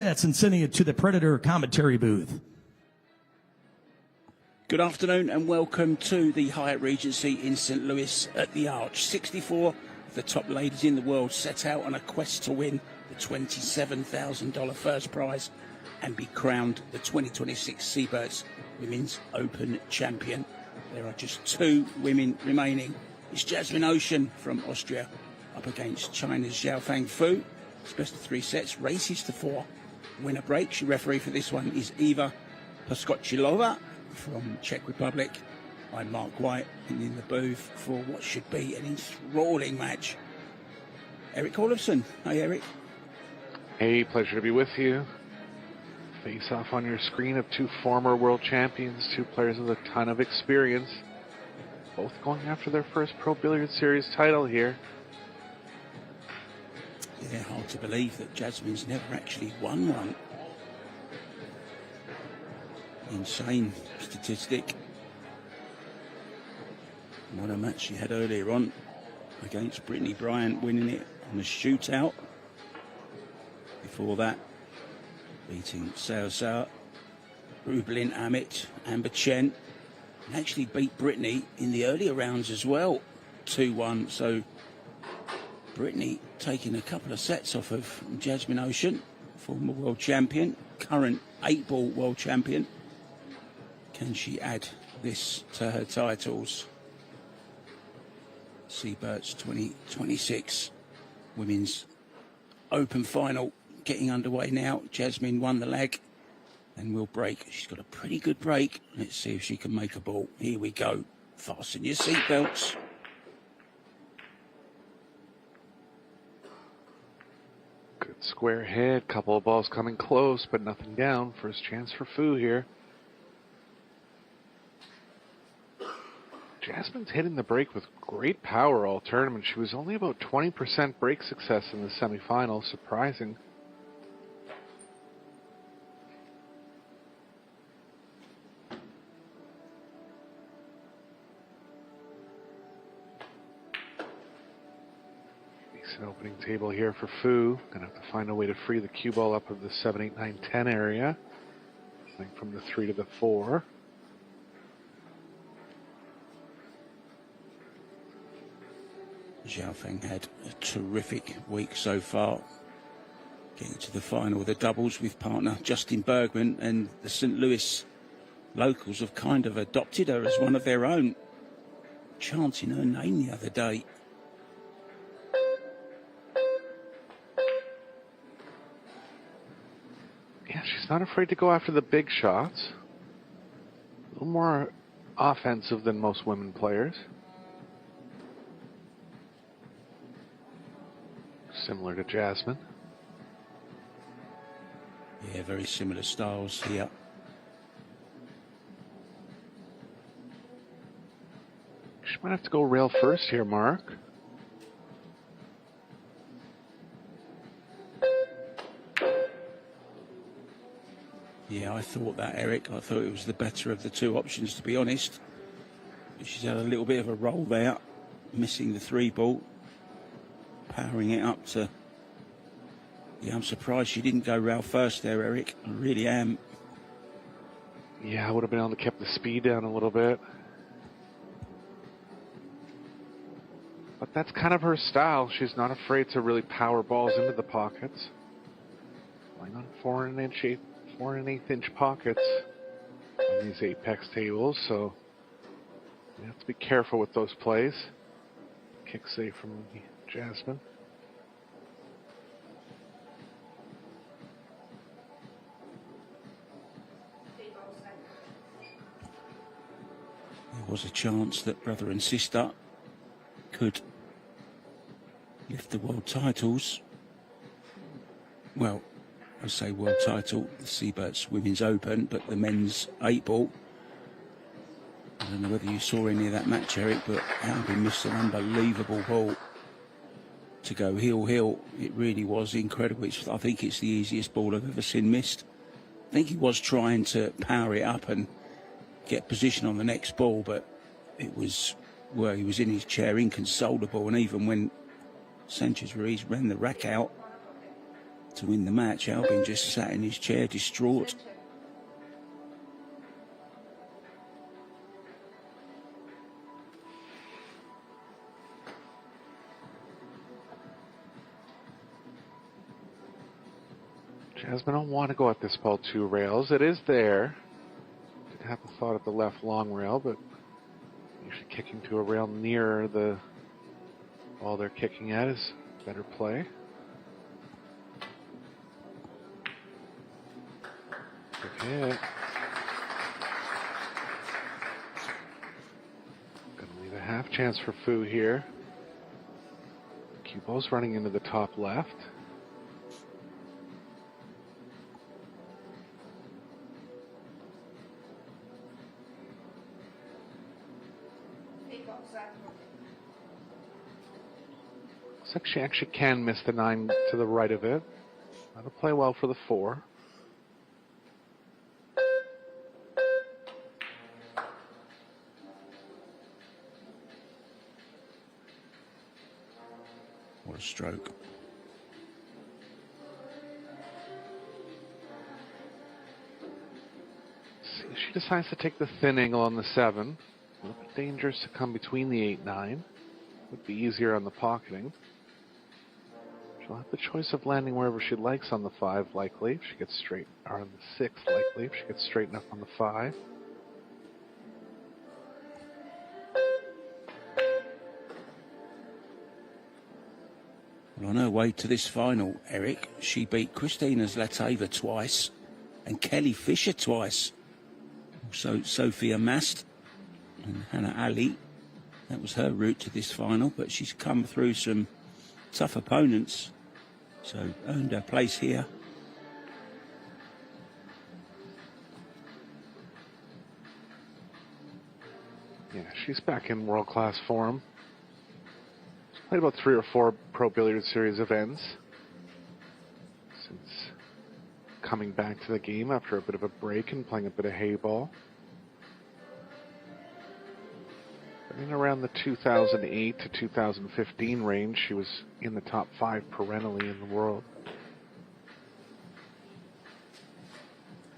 And sending it to the Predator commentary booth. Good afternoon and welcome to the Hyatt Regency in St. Louis at the Arch. 64 of the top ladies in the world set out on a quest to win the $27,000 first prize and be crowned the 2026 Seyberts Women's Open Champion. There are just two women remaining. It's Jasmin Ouschan from Austria up against China's Xiaofang. It's best of three sets, races to four. Winner break. She referee for this one is Eva Poskochilova from Czech Republic. I'm Mark White, and in the booth for what should be an enthralling match, Eric Olofsson. Hey, Eric. Hey, pleasure to be with you. Face off on your screen of two former world champions, two players with a ton of experience, both going after their first Pro Billiards Series title here. Yeah, hard to believe that Jasmin's never actually won one. Insane statistic. What a match she had earlier on against Brittany Bryant, winning it on a shootout. Before that, beating Xiaofang, Rublin Amit, Amber Chen, and actually beat Brittany in the earlier rounds as well, 2-1. So Brittany taking a couple of sets off of Jasmin Ouschan, former world champion, current 8-ball world champion. Can she add this to her titles? Seyberts 2026 Women's Open Final getting underway now. Jasmin won the leg and will break. She's got a pretty good break. Let's see if she can make a ball. Here we go. Fasten your seatbelts. Good square hit, couple of balls coming close, but nothing down. First chance for Fu here. Jasmin's hitting the break with great power all tournament. She was only about 20% break success in the semifinal. Surprising. Decent opening table here for Fu. Gonna have to find a way to free the cue ball up of the 7, 8, 9, 10 area. Playing from the 3 to the 4. Xiaofang had a terrific week so far, getting to the final of the doubles with partner Justin Bergman, and the St. Louis locals have kind of adopted her as one of their own, chanting her name the other day. Yeah, she's not afraid to go after the big shots. A little more offensive than most women players. Similar to Jasmin. Yeah, very similar styles here. She might have to go rail first here, Mark. Yeah, I thought that, Eric. I thought it was the better of the two options, to be honest. She's had a little bit of a roll there, missing the 3-ball. Powering it up to... Yeah, I'm surprised she didn't go rail first there, Eric. I really am. Yeah, I would have been able to keep the speed down a little bit. But that's kind of her style. She's not afraid to really power balls into the pockets. Playing on 4 1/8 inch pockets on these apex tables, so you have to be careful with those plays. Kick safe from Jasmin. There was a chance that brother and sister could lift the world titles. Well, I say world title, the Seyberts Women's Open, but the men's 8-ball. I don't know whether you saw any of that match, Eric, but Albie missed an unbelievable ball to go heel. It really was incredible. I think it's the easiest ball I've ever seen missed. I think he was trying to power it up and get position on the next ball, but it was, well, he was in his chair inconsolable, and even when Sanchez Ruiz ran the rack out, to win the match. Albin just sat in his chair, distraught. Jasmin don't want to go at this ball 2 rails. It is there. Did have a thought at the left long rail, but usually kicking to a rail nearer the ball they're kicking at is better play. Good hit. Gonna leave a half chance for Fu here. Cue ball's running into the top left. Looks like she actually can miss the 9 to the right of it. That'll play well for the 4. What a stroke. She decides to take the thin angle on the 7. A little bit dangerous to come between the 8-9. Would be easier on the pocketing. She'll have the choice of landing wherever she likes on the 5, likely. If she gets straight, or on the 6, likely. If she gets straight enough on the 5. Well, on her way to this final, Eric, she beat Kristina Zlateva twice and Kelly Fisher twice. Also, Sophia Mast and Hannah Ali. That was her route to this final, but she's come through some tough opponents, so earned her place here. Yeah, she's back in world-class form. She's played about 3 or 4 Pro Billiards Series events since coming back to the game after a bit of a break and playing a bit of hay ball. In around the 2008 to 2015 range, she was in the top 5 perennially in the world.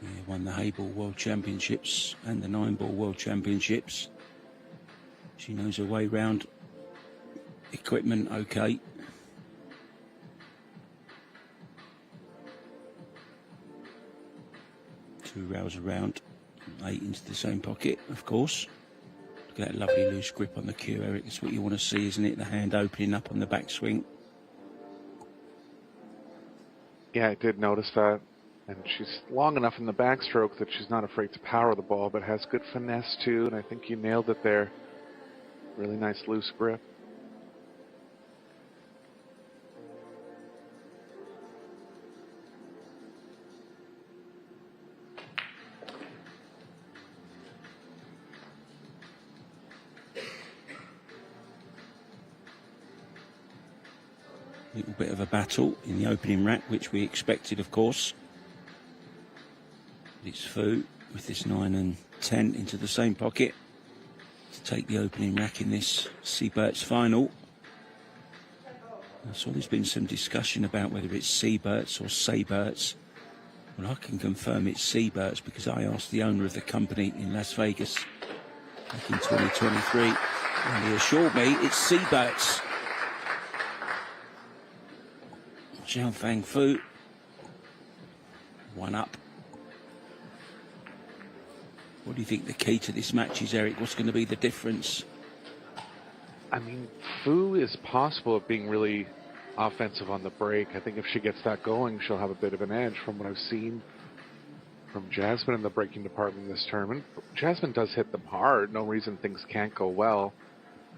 Yeah, won the Hayball World Championships and the 9-Ball World Championships. She knows her way round equipment okay. Two rails around, 8 into the same pocket, of course. Look at that lovely loose grip on the cue, Eric. That's what you want to see, isn't it? The hand opening up on the backswing. Yeah, I did notice that. And she's long enough in the backstroke that she's not afraid to power the ball, but has good finesse too, and I think you nailed it there. Really nice loose grip. A little bit of a battle in the opening rack, which we expected, of course. It's Fu with this 9 and 10 into the same pocket to take the opening rack in this Seyberts final. I saw there's been some discussion about whether it's Seyberts or Seyberts. Well, I can confirm it's Seyberts because I asked the owner of the company in Las Vegas back in 2023, and he assured me it's Seyberts. Xiaofang Fu, 1 up. What do you think the key to this match is, Eric? What's going to be the difference? I mean, Fu is possible of being really offensive on the break. I think if she gets that going, she'll have a bit of an edge from what I've seen from Jasmin in the breaking department in this tournament. Jasmin does hit them hard. No reason things can't go well.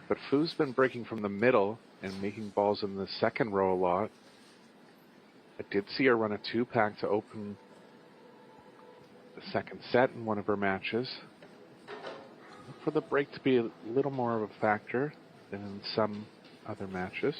But Fu's been breaking from the middle and making balls in the second row a lot. I did see her run a 2-pack to open the second set in one of her matches. Look for the break to be a little more of a factor than in some other matches.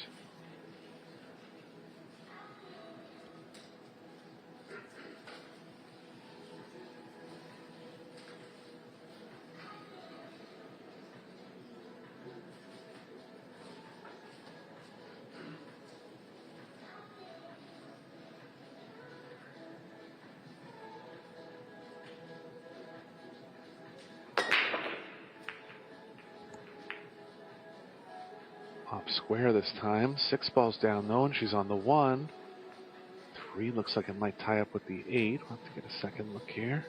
Top square this time. 6 balls down though, and she's on the 1. 3 looks like it might tie up with the 8. We'll have to get a second look here.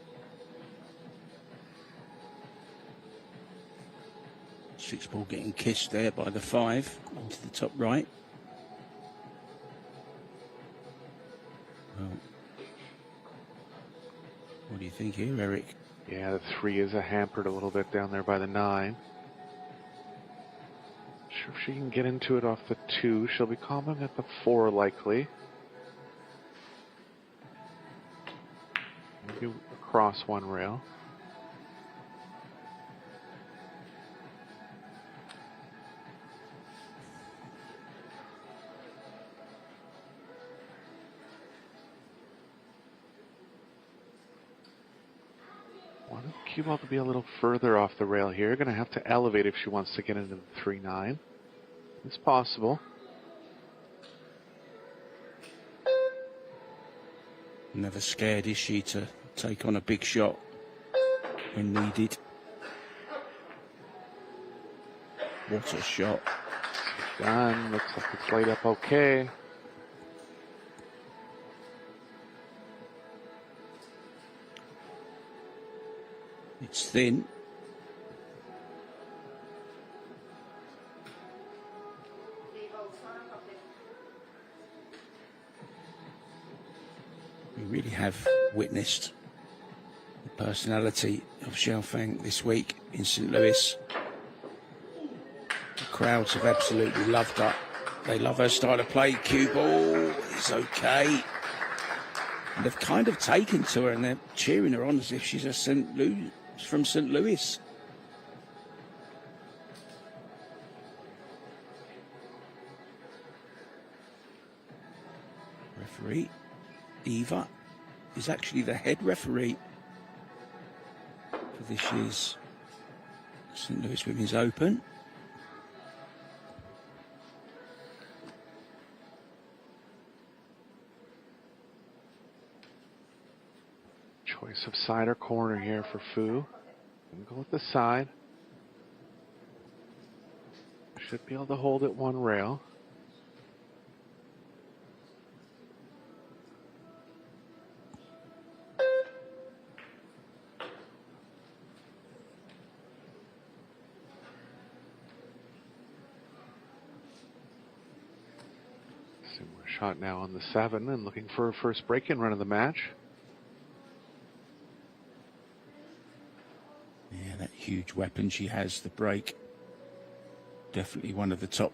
6 ball getting kissed there by the 5 into the top right. Well, what do you think here, Eric? Yeah, the 3 is hampered a little bit down there by the 9. Sure if she can get into it off the 2. She'll be common at the 4 likely. Maybe across one rail. Cue ball to be a little further off the rail here. Going to have to elevate if she wants to get into the 3-9. It's possible. Never scared, is she, to take on a big shot when needed. What a shot. Done. Looks like it's laid up okay. It's thin. We really have witnessed the personality of Xiaofang this week in St. Louis. The crowds have absolutely loved her. They love her style of play. Cue ball is okay. And they've kind of taken to her and they're cheering her on as if she's from St. Louis. Referee Eva is actually the head referee for this year's St. Louis Women's Open. Choice of side or corner here for Fu. Gonna go with the side. Should be able to hold it one rail. Similar shot now on the 7 and looking for her first break-in run of the match. Yeah, that huge weapon she has, the break. Definitely one of the top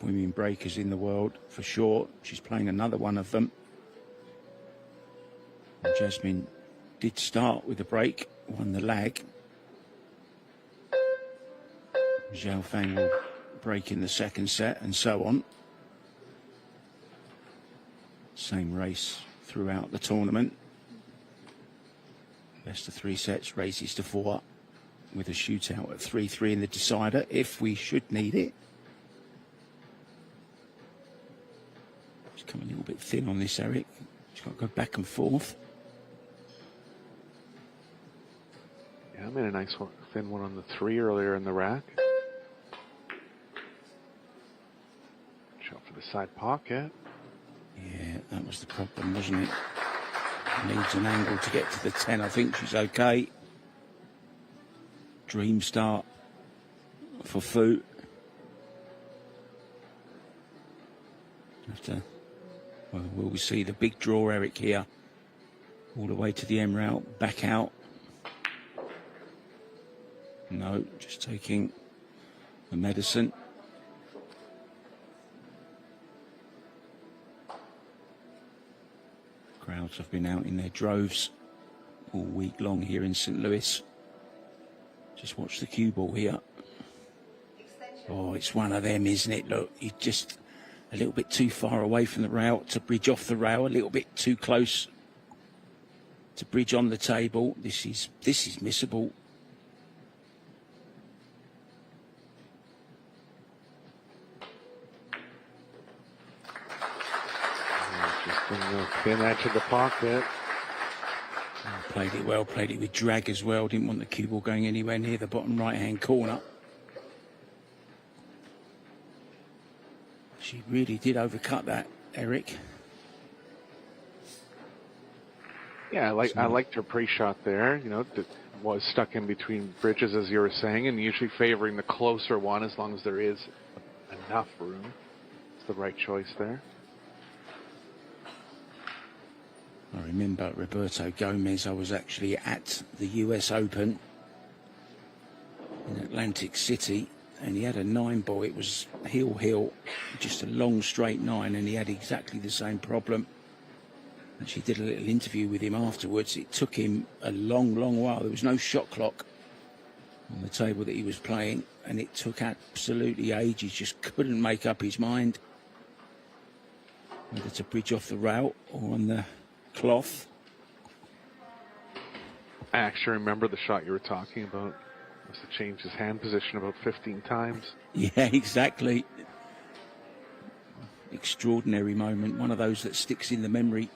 women breakers in the world, for sure. She's playing another one of them. And Jasmin did start with a break, won the lag. Xiaofang will break in the second set, and so on. Same race throughout the tournament. Best of 3 sets, races to 4, with a shootout at 3-3 in the decider, if we should need it. She's come a little bit thin on this, Eric. She's got to go back and forth. Yeah, I made a nice one, thin one on the 3 earlier in the rack. Shot for the side pocket. Yeah, that was the problem, wasn't it? Needs an angle to get to the 10. I think she's okay. Dream start for Fu. Well, will we see the big draw, Eric, here? All the way to the M route, back out. No, just taking the medicine. Crowds have been out in their droves all week long here in St. Louis. Just watch the cue ball here. Oh, it's one of them, isn't it? Look, you're just a little bit too far away from the rail to bridge off the rail, a little bit too close to bridge on the table. This is missable. Thin edge of the pocket. Played it well, played it with drag as well. Didn't want the cue ball going anywhere near the bottom right-hand corner. She really did overcut that, Eric. Yeah, I liked her pre-shot there. You know, that was stuck in between bridges, as you were saying, and usually favoring the closer one as long as there is enough room. It's the right choice there. I remember Roberto Gomez. I was actually at the US Open in Atlantic City, and he had a 9-ball. It was heel, just a long straight 9, and he had exactly the same problem. And she did a little interview with him afterwards. It took him a long while. There was no shot clock on the table that he was playing, and it took absolutely ages. Just couldn't make up his mind whether to bridge off the rail or on the cloth. I actually remember the shot you were talking about. Must have changed his hand position about 15 times. Yeah, exactly. Extraordinary moment. One of those that sticks in the memory.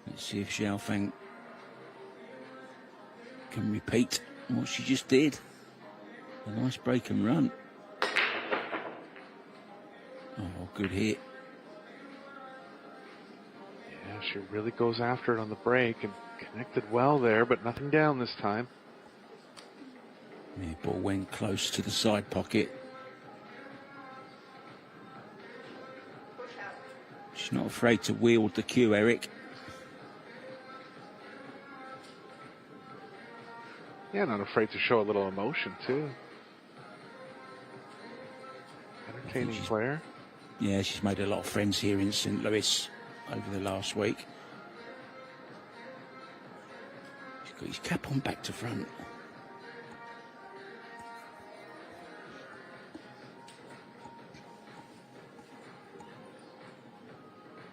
Let's see if Xiaofang can repeat what she just did. A nice break and run. Oh, good hit. Yeah, she really goes after it on the break and connected well there, but nothing down this time. The ball went close to the side pocket. She's not afraid to wield the cue, Eric. Yeah, not afraid to show a little emotion, too. Entertaining player. Yeah, she's made a lot of friends here in St. Louis over the last week. He's got his cap on back to front.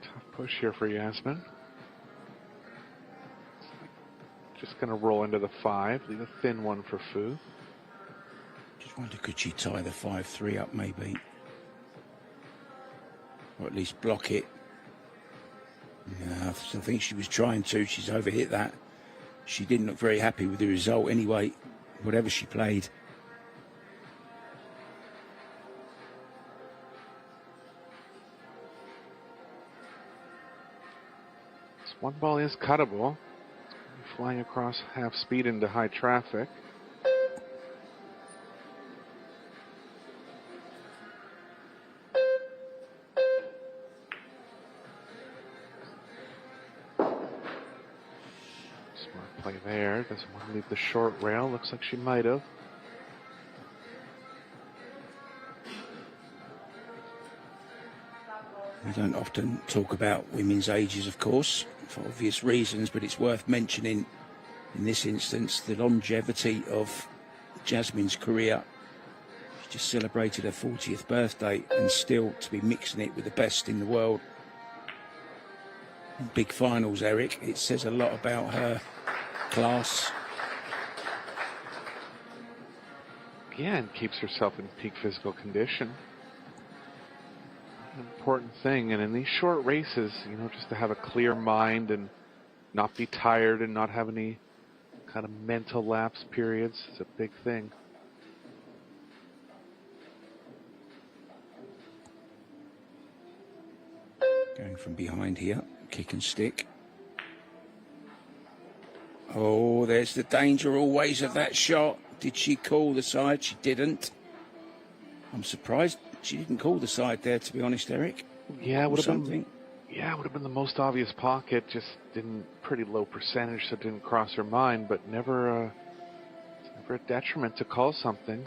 Tough push here for Jasmin. Just going to roll into the 5, leave a thin one for Fu. Just wonder, could she tie the 5-3 up maybe? Or at least block it. Yeah, I think she was trying to. She's overhit that. She didn't look very happy with the result anyway, whatever she played. This one ball is cuttable. Flying across half speed into high traffic. Smart play there. Doesn't want to leave the short rail. Looks like she might have. We don't often talk about women's ages, of course, for obvious reasons, but it's worth mentioning in this instance the longevity of Jasmin's career. She just celebrated her 40th birthday, and still to be mixing it with the best in the world. Big finals, Eric. It says a lot about her class. Yeah, and keeps herself in peak physical condition. An important thing, and in these short races, you know, just to have a clear mind and not be tired and not have any kind of mental lapse periods is a big thing. Going from behind here, kick and stick. Oh, there's the danger always of that shot. Did she call the side? She didn't. I'm surprised she didn't call the side there, to be honest, Eric. Yeah, it would have been. Yeah, it would have been the most obvious pocket. Just didn't, pretty low percentage, so it didn't cross her mind. But never a detriment to call something.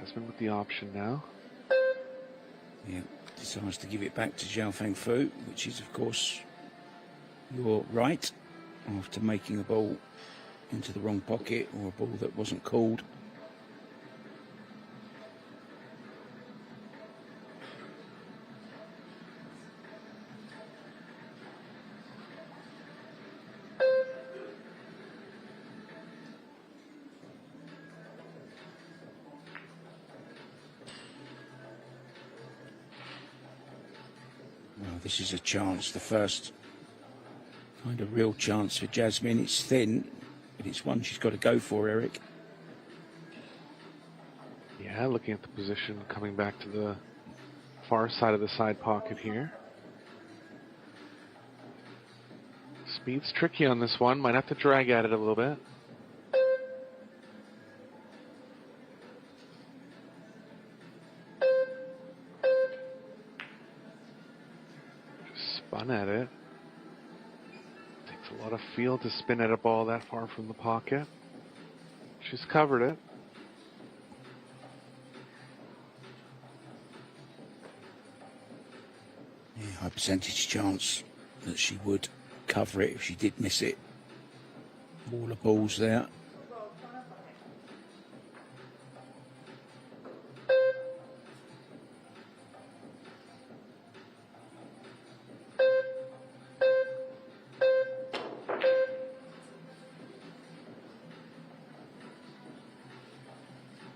Jasmin with the option now. Yeah, decides to give it back to Xiaofang Fu, which is, of course, your right, after making a ball into the wrong pocket or a ball that wasn't called. Well, this is a chance, the first kind of real chance for Jasmin. It's thin, but it's one she's got to go for, Eric. Yeah, looking at the position, coming back to the far side of the side pocket here. Speed's tricky on this one. Might have to drag at it a little bit. Just spun at it. Takes a lot of feel to spin at a ball that far from the pocket. She's covered it. Yeah, high percentage chance that she would cover it if she did miss it. All the balls there.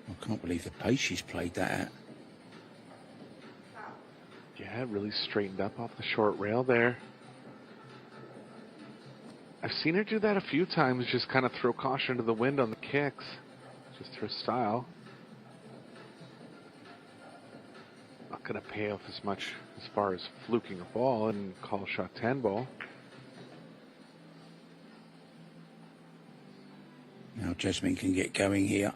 I can't believe the pace she's played that at. Yeah, really straightened up off the short rail there. I've seen her do that a few times, just kind of throw caution to the wind on the kicks. Just her style. Not going to pay off as much as far as fluking a ball and call shot 10 ball. Now Jasmin can get going here.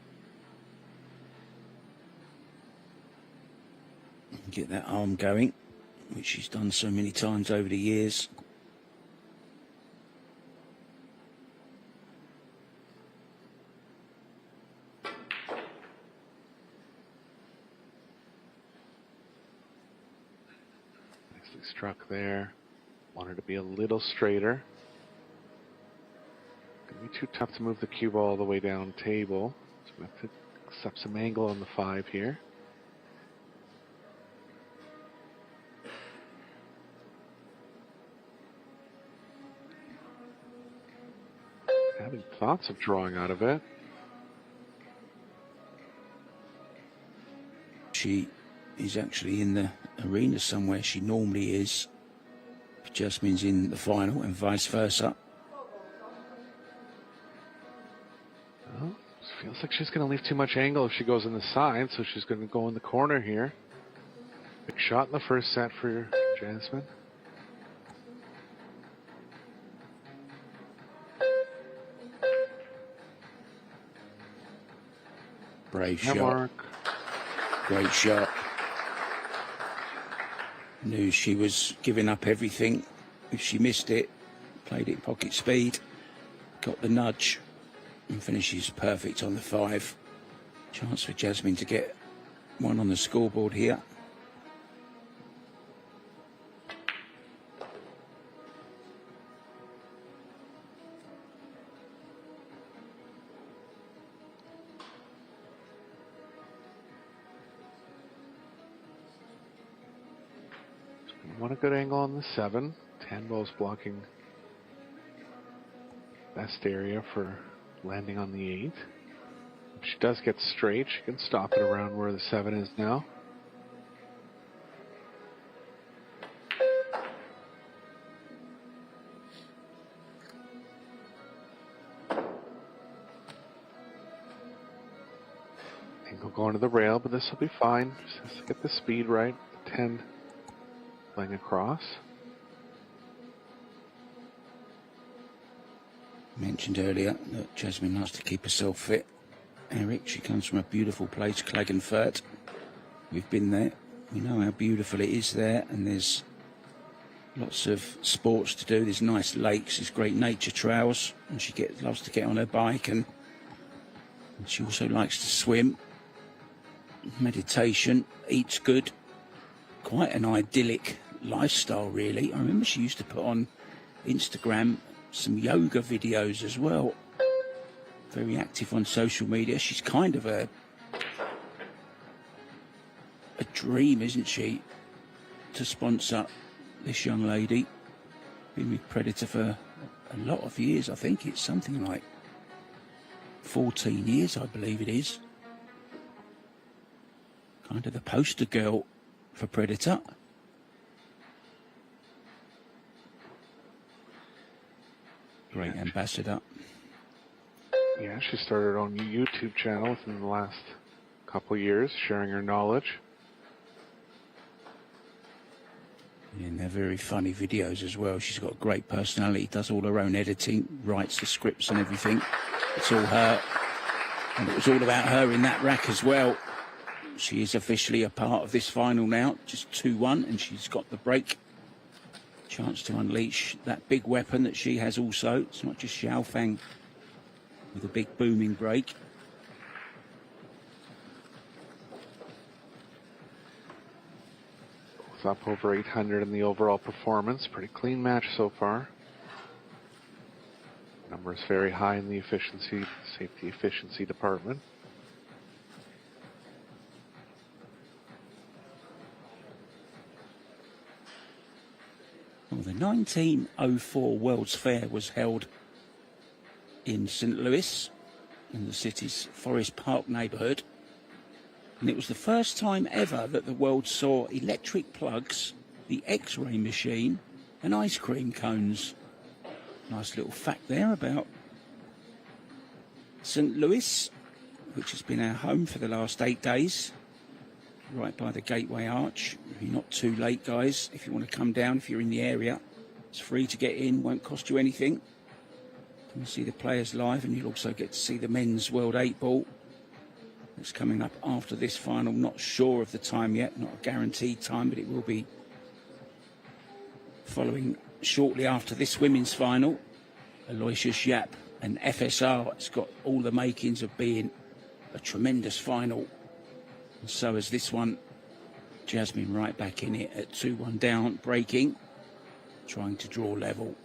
Get that arm going, which she's done so many times over the years. Nicely struck there. Wanted to be a little straighter. Gonna be too tough to move the cue ball all the way down table. So we have to accept some angle on the 5 here. Having thoughts of drawing out of it. She is actually in the arena somewhere. She normally is. Jasmin's in the final and vice versa. Well, feels like she's going to leave too much angle if she goes in the side, so she's going to go in the corner here. Big shot in the first set for Jasmin. Brave shot. Great shot. Knew she was giving up everything if she missed it. Played it pocket speed. Got the nudge. And finishes perfect on the 5. Chance for Jasmin to get one on the scoreboard here. Want a good angle on the 7. 10 ball's blocking best area for landing on the 8. If she does get straight, she can stop it around where the 7 is now. Angle going to the rail, but this will be fine. Just has to get the speed right. The 10 playing across. Mentioned earlier that Jasmin likes to keep herself fit. Eric, she comes from a beautiful place, Klagenfurt. We've been there. We know how beautiful it is there, and there's lots of sports to do. There's nice lakes, there's great nature trails, and she loves to get on her bike, and she also likes to swim, meditation, eats good. Quite an idyllic lifestyle, really. I remember she used to put on Instagram some yoga videos as well. Very active on social media. She's kind of a dream, isn't she, to sponsor this young lady. Been with Predator for a lot of years. I think it's something like 14 years, I believe it is. Kind of the poster girl for Predator. Great ambassador. Yeah, she started her own YouTube channel within the last couple years, sharing her knowledge. And they're very funny videos as well. She's got a great personality, does all her own editing, writes the scripts and everything. It's all her. And it was all about her in that rack as well. She is officially a part of this final now, just 2-1, and she's got the break. Chance to unleash that big weapon that she has also. It's not just Xiaofang with a big booming break. It's up over 800 in the overall performance. Pretty clean match so far. Number is very high in the safety efficiency department. Well, the 1904 World's Fair was held in St. Louis, in the city's Forest Park neighbourhood. And it was the first time ever that the world saw electric plugs, the X-ray machine, and ice cream cones. Nice little fact there about St. Louis, which has been our home for the last 8 days, right by the Gateway Arch. You're not too late, guys. If you want to come down, if you're in the area, it's free to get in, won't cost you anything. Come and see the players live, and you'll also get to see the men's World 8 ball. It's coming up after this final. Not sure of the time yet, not a guaranteed time, but it will be following shortly after this women's final. Aloysius Yap and FSR. It's got all the makings of being a tremendous final. And so is this one. Jasmin right back in it at 2-1 down, breaking, trying to draw level.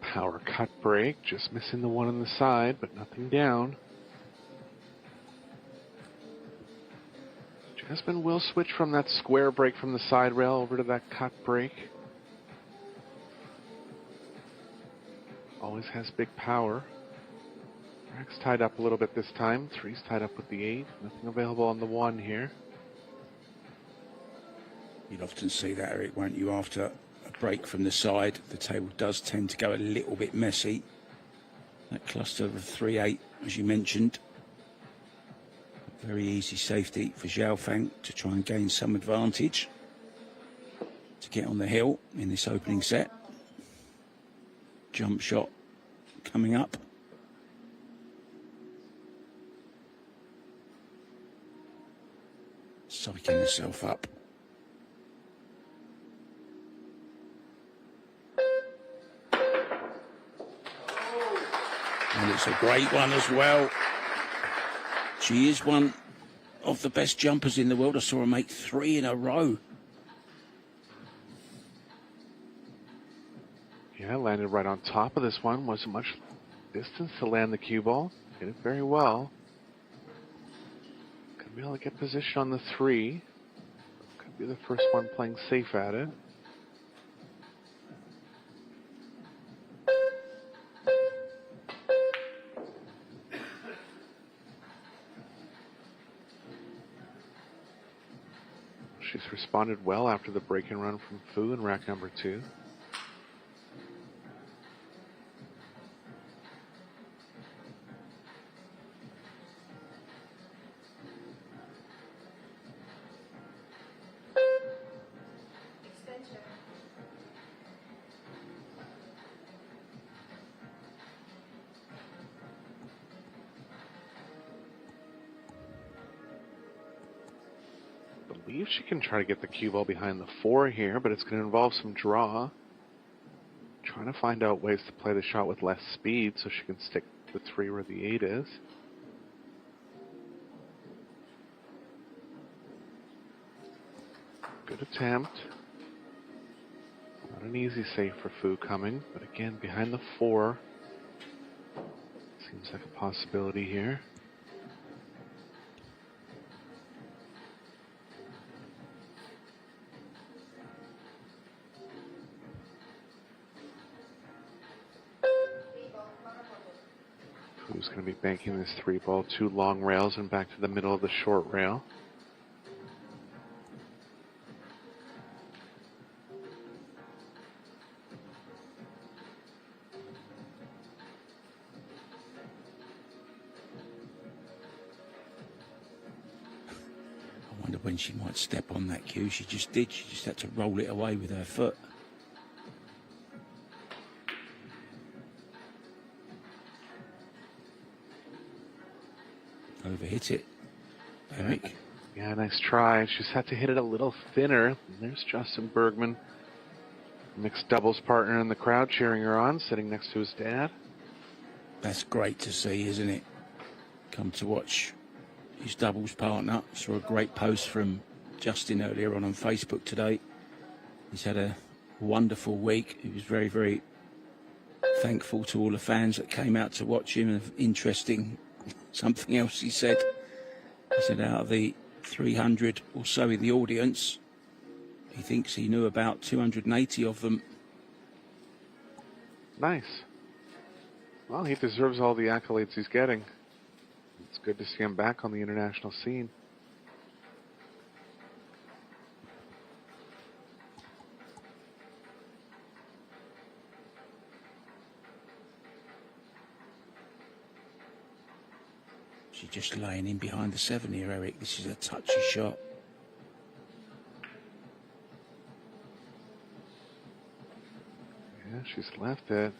Power cut break, just missing the one on the side, but nothing down. Jasmin will switch from that square break from the side rail over to that cut break. Always has big power. Rack's tied up a little bit this time. 3's tied up with the 8. Nothing available on the 1 here. You'd often see that, Eric, won't you, after a break from the side? The table does tend to go a little bit messy. That cluster of 3-8, as you mentioned. Very easy safety for Xiaofang to try and gain some advantage to get on the hill in this opening set. Jump shot coming up. Psyching herself up. And it's a great one as well. She is one of the best jumpers in the world. I saw her make 3 in a row. Yeah, landed right on top of this one. Wasn't much distance to land the cue ball. Hit it very well. Could be able to get position on the 3. Could be the first one playing safe at it. She's responded well after the break and run from Fu in rack number 2. I believe she can try to get the cue ball behind the 4 here, but it's going to involve some draw. Trying to find out ways to play the shot with less speed so she can stick the 3 where the 8 is. Good attempt. Not an easy save for Fu coming, but again, behind the 4. Seems like a possibility here. Who's going to be banking this 3 ball, 2 long rails and back to the middle of the short rail. when she might step on that cue. She just did. She just had to roll it away with her foot. Overhit it, Eric. Yeah, nice try. She's had to hit it a little thinner. And there's Justin Bergman, mixed doubles partner in the crowd, cheering her on, sitting next to his dad. That's great to see, isn't it? Come to watch his doubles partner. Saw a great post from Justin earlier on Facebook today. He's had a wonderful week. He was very, very thankful to all the fans that came out to watch him. And interesting, something else he said. He said out of the 300 or so in the audience, he thinks he knew about 280 of them. Nice. Well, he deserves all the accolades he's getting. It's good to see him back on the international scene. She's just laying in behind the 7 here, Eric. This is a touchy shot. Yeah, she's left it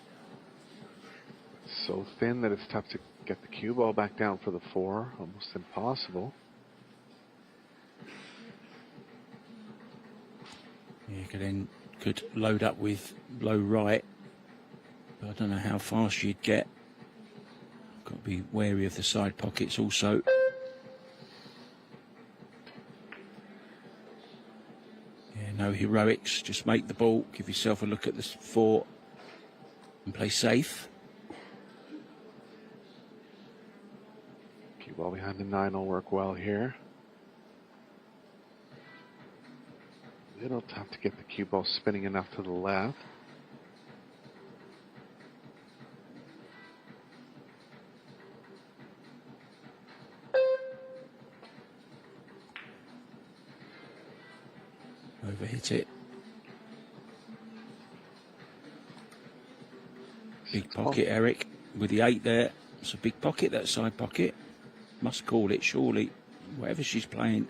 so thin that it's tough to get the cue ball back down for the 4. Almost impossible. Yeah, could load up with low right. But I don't know how fast you'd get. Got to be wary of the side pockets also. Yeah, no heroics. Just make the ball. Give yourself a look at this 4 and play safe. Cue ball behind the 9 will work well here. Little tough to get the cue ball spinning enough to the left. Overhit it. Big pocket, Eric, with the 8 there. It's a big pocket, that side pocket. Must call it, surely, whatever she's playing.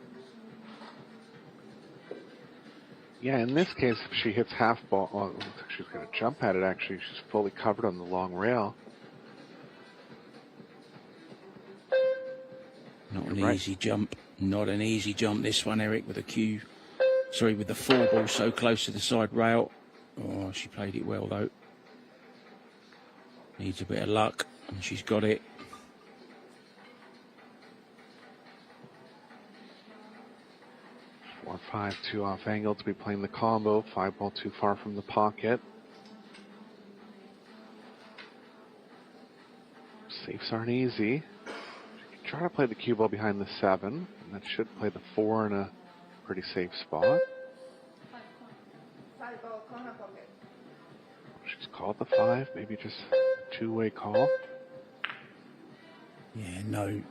Yeah, in this case, if she hits half ball, well, it looks like she's going to jump at it, actually. She's fully covered on the long rail. Not an easy jump. Not an easy jump, this one, Eric, with with the 4 ball so close to the side rail. Oh, she played it well, though. Needs a bit of luck, and she's got it. Four, 5, 2 off angle to be playing the combo. 5 ball too far from the pocket. Safes aren't easy. She can try to play the cue ball behind the 7, and that should play the 4 in a pretty safe spot. She's called the 5, maybe just a 2-way call. Yeah, no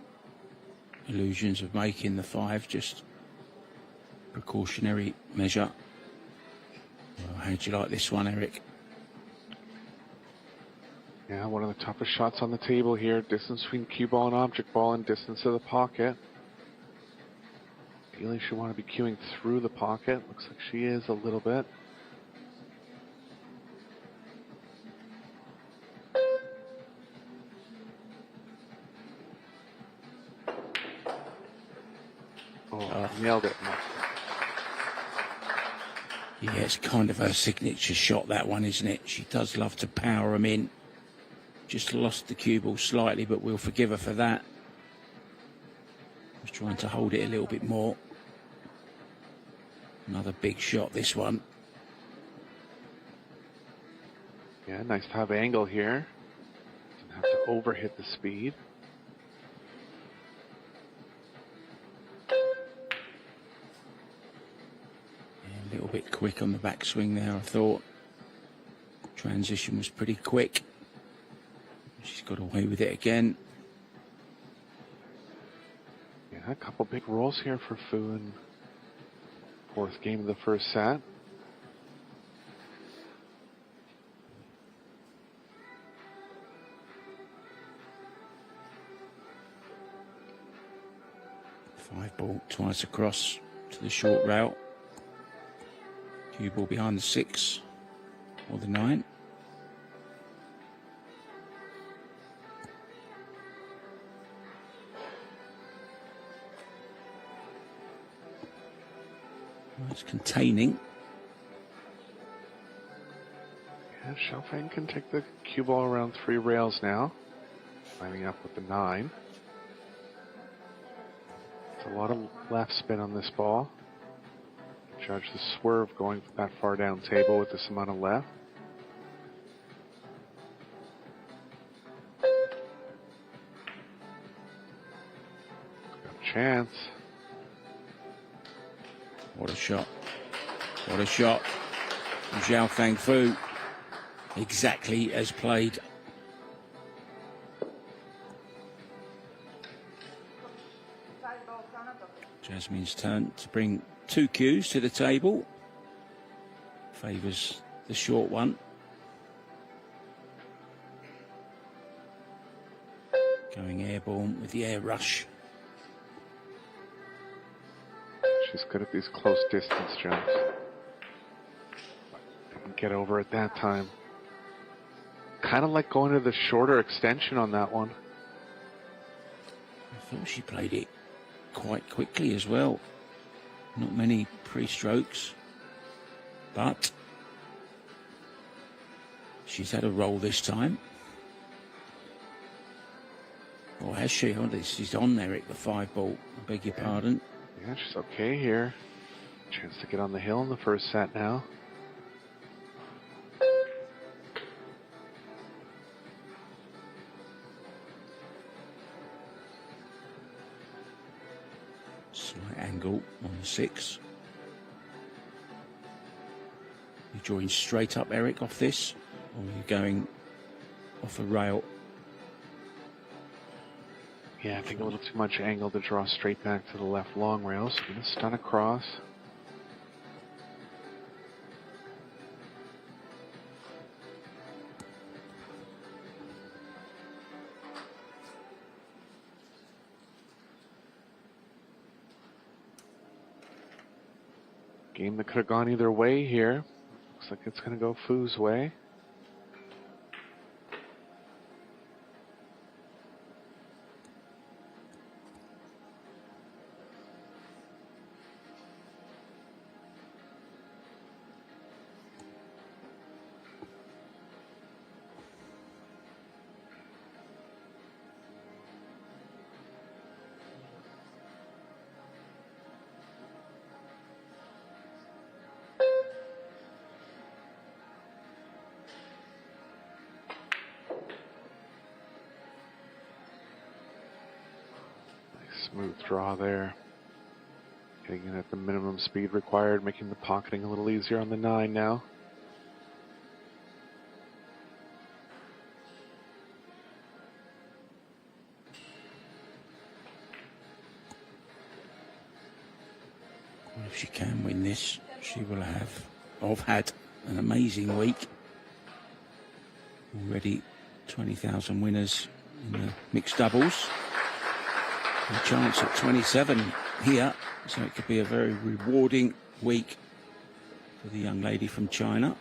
illusions of making the 5, just precautionary measure. Well, how do you like this one, Eric? Yeah, one of the toughest shots on the table here. Distance between cue ball and object ball and distance of the pocket. Ideally, she want to be cueing through the pocket. Looks like she is a little bit. Oh, nailed it. Yeah, it's kind of her signature shot, that one, isn't it? She does love to power them in. Just lost the cue ball slightly, but we'll forgive her for that. Just trying to hold it a little bit more. Another big shot, this one. Yeah, nice to have angle here. Doesn't have to overhit the speed. Yeah, a little bit quick on the backswing there, I thought. Transition was pretty quick. She's got away with it again. Yeah, a couple big rolls here for Fu in 4th game of the first set. Five ball twice across. to the short rail. Cue ball behind the 6 or the 9. It's containing. Yeah, Xiaofang can take the cue ball around 3 rails now. Lining up with the 9. It's a lot of left spin on this ball. Judge the swerve going that far down table with this amount of left. Got a chance. What a shot. What a shot from Xiaofang Fu. Exactly as played. Jasmine's turn to bring 2 cues to the table. Favours the short one. Going airborne with the air rush. She's good at these close distance jumps. Didn't get over it that time. Kind of like going to the shorter extension on that one. I thought she played it quite quickly as well. Not many pre-strokes, but she's had a roll this time. Or has she? Oh, she's on Eric, the 5 ball. I beg your pardon. Yeah, she's okay here. Chance to get on the hill in the first set now. Slight angle on the 6. You drawing straight up, Eric, off this? Or are you going off a rail? Yeah, I think a little too much angle to draw straight back to the left long rail. So I'm going to stun across. Game that could have gone either way here. Looks like it's going to go Fu's way. Smooth draw there. Getting in at the minimum speed required, making the pocketing a little easier on the 9 now. Well, if she can win this, she will have had an amazing week. Already 20,000 winners in the mixed doubles. A chance at 27 here, so it could be a very rewarding week for the young lady from China.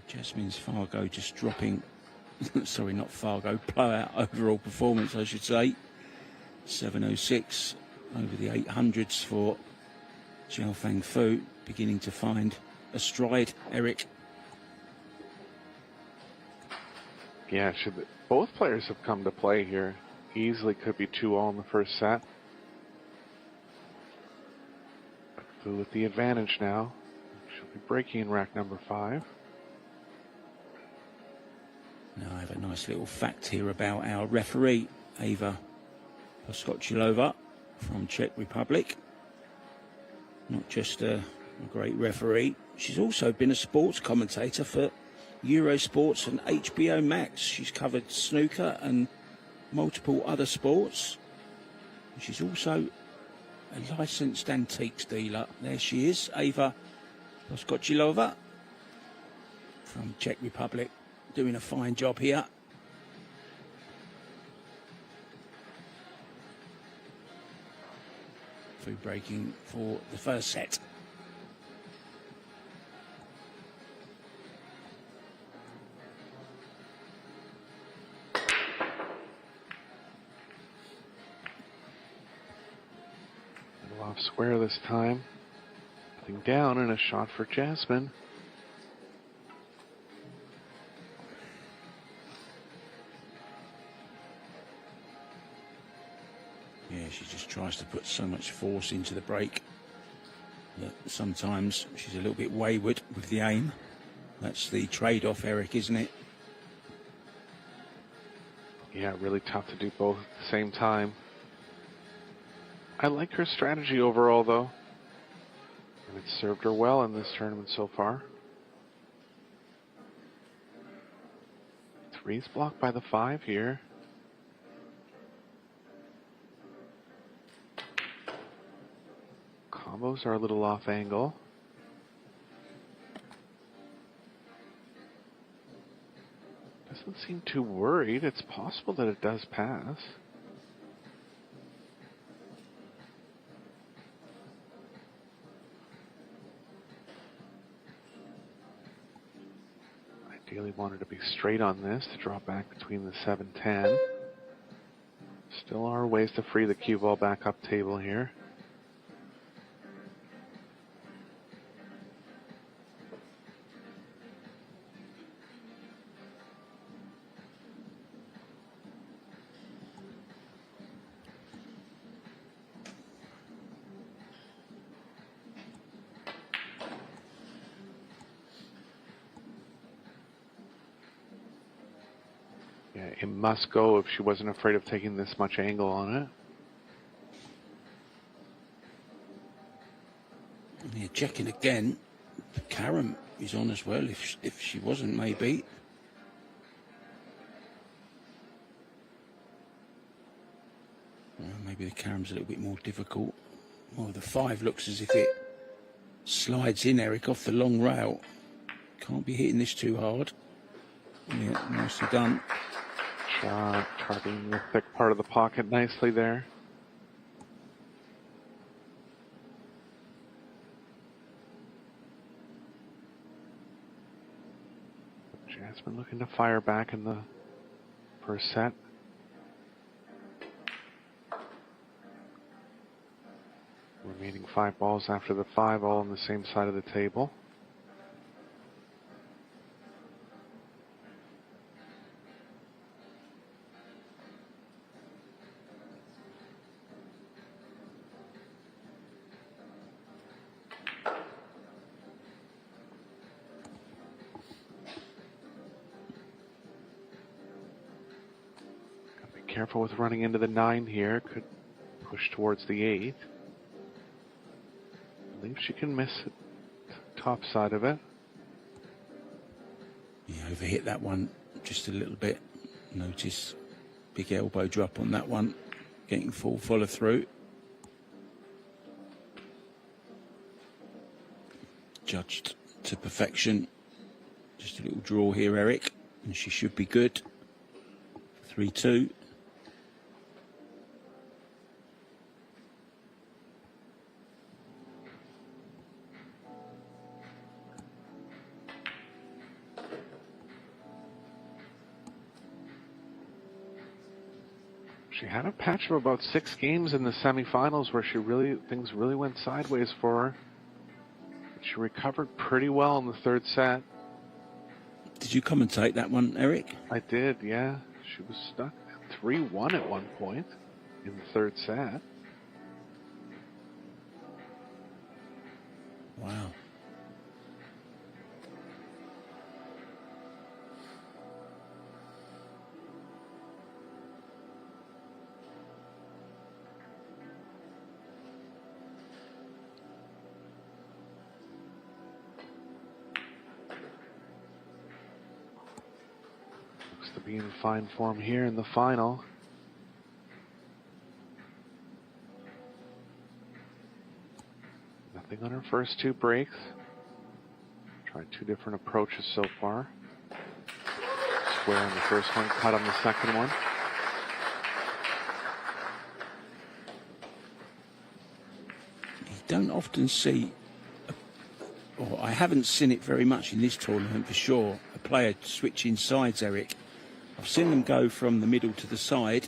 Jasmine's Fargo just dropping, sorry, not Fargo, blowout overall performance, I should say. 706 over the 800s for Xiaofang Fu, beginning to find a stride, Eric. Yeah, both players have come to play here. Easily could be 2-all in the first set. But Fu with the advantage now. She'll be breaking rack number 5. Now I have a nice little fact here about our referee, Eva Poskochilova from Czech Republic. Not just a great referee, she's also been a sports commentator for Eurosports and HBO Max. She's covered snooker and multiple other sports. She's also a licensed antiques dealer. There she is, Eva Poskochilova. from Czech Republic, doing a fine job here. Food breaking for the first set. Off square this time. Nothing down and a shot for Jasmin. Yeah, she just tries to put so much force into the break that sometimes she's a little bit wayward with the aim. That's the trade-off, Eric, isn't it? Yeah, really tough to do both at the same time. I like her strategy overall, though. And it's served her well in this tournament so far. 3's blocked by the 5 here. Combos are a little off angle. Doesn't seem too worried. It's possible that it does pass. Ideally wanted to be straight on this to draw back between the 7-10. Still are ways to free the cue ball back up table here. Yeah, it must go if she wasn't afraid of taking this much angle on it. Yeah, checking again. Karen is on as well, if she wasn't, maybe. Well, maybe the Karen's a little bit more difficult. Well, the 5 looks as if it slides in, Eric, off the long rail. Can't be hitting this too hard. Yeah, nicely done. Shot, targeting the thick part of the pocket nicely there. Jasmin looking to fire back in the first set. Remaining 5 balls after the 5, all on the same side of the table. Careful with running into the 9 here. Could push towards the 8. I believe she can miss it. Top side of it. Yeah, overhit that one just a little bit. Notice big elbow drop on that one. Getting full follow through. Judged to perfection. Just a little draw here, Eric. And she should be good. 3-2. She had a patch of about 6 games in the semifinals where things really went sideways for her. But she recovered pretty well in the 3rd set. Did you commentate that one, Eric? I did, yeah. She was stuck at 3-1 at one point in the 3rd set. Wow. To be in fine form here in the final. Nothing on her first 2 breaks. Tried two different approaches so far. Square on the first one, cut on the second one. You don't often see, or I haven't seen it very much in this tournament for sure, a player switching sides, Eric. I've seen them go from the middle to the side,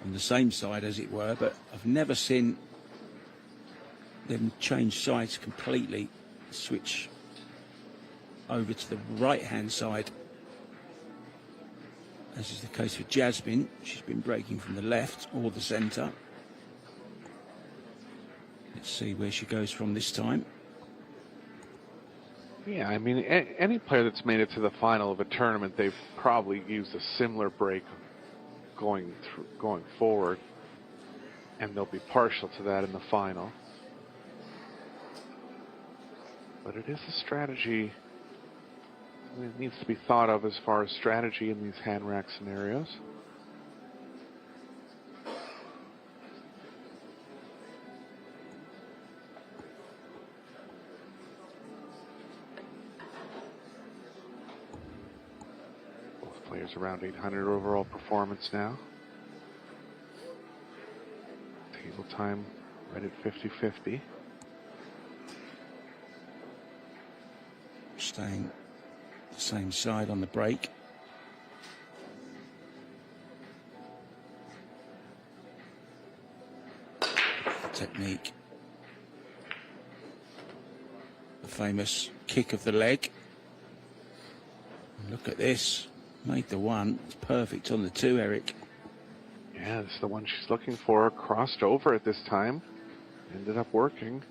on the same side as it were, but I've never seen them change sides completely, switch over to the right-hand side, as is the case with Jasmin. She's been breaking from the left or the centre. Let's see where she goes from this time. Yeah, I mean, any player that's made it to the final of a tournament, they've probably used a similar break going forward, and they'll be partial to that in the final. But it is a strategy. It needs to be thought of as far as strategy in these hand rack scenarios. Both players around 800 overall performance now. Table time right at 50-50. Staying the same side on the break. Technique. The famous kick of the leg. Look at this. Made the one. It's perfect on the two, Eric. Yeah, this is the one she's looking for. Crossed over at this time. Ended up working.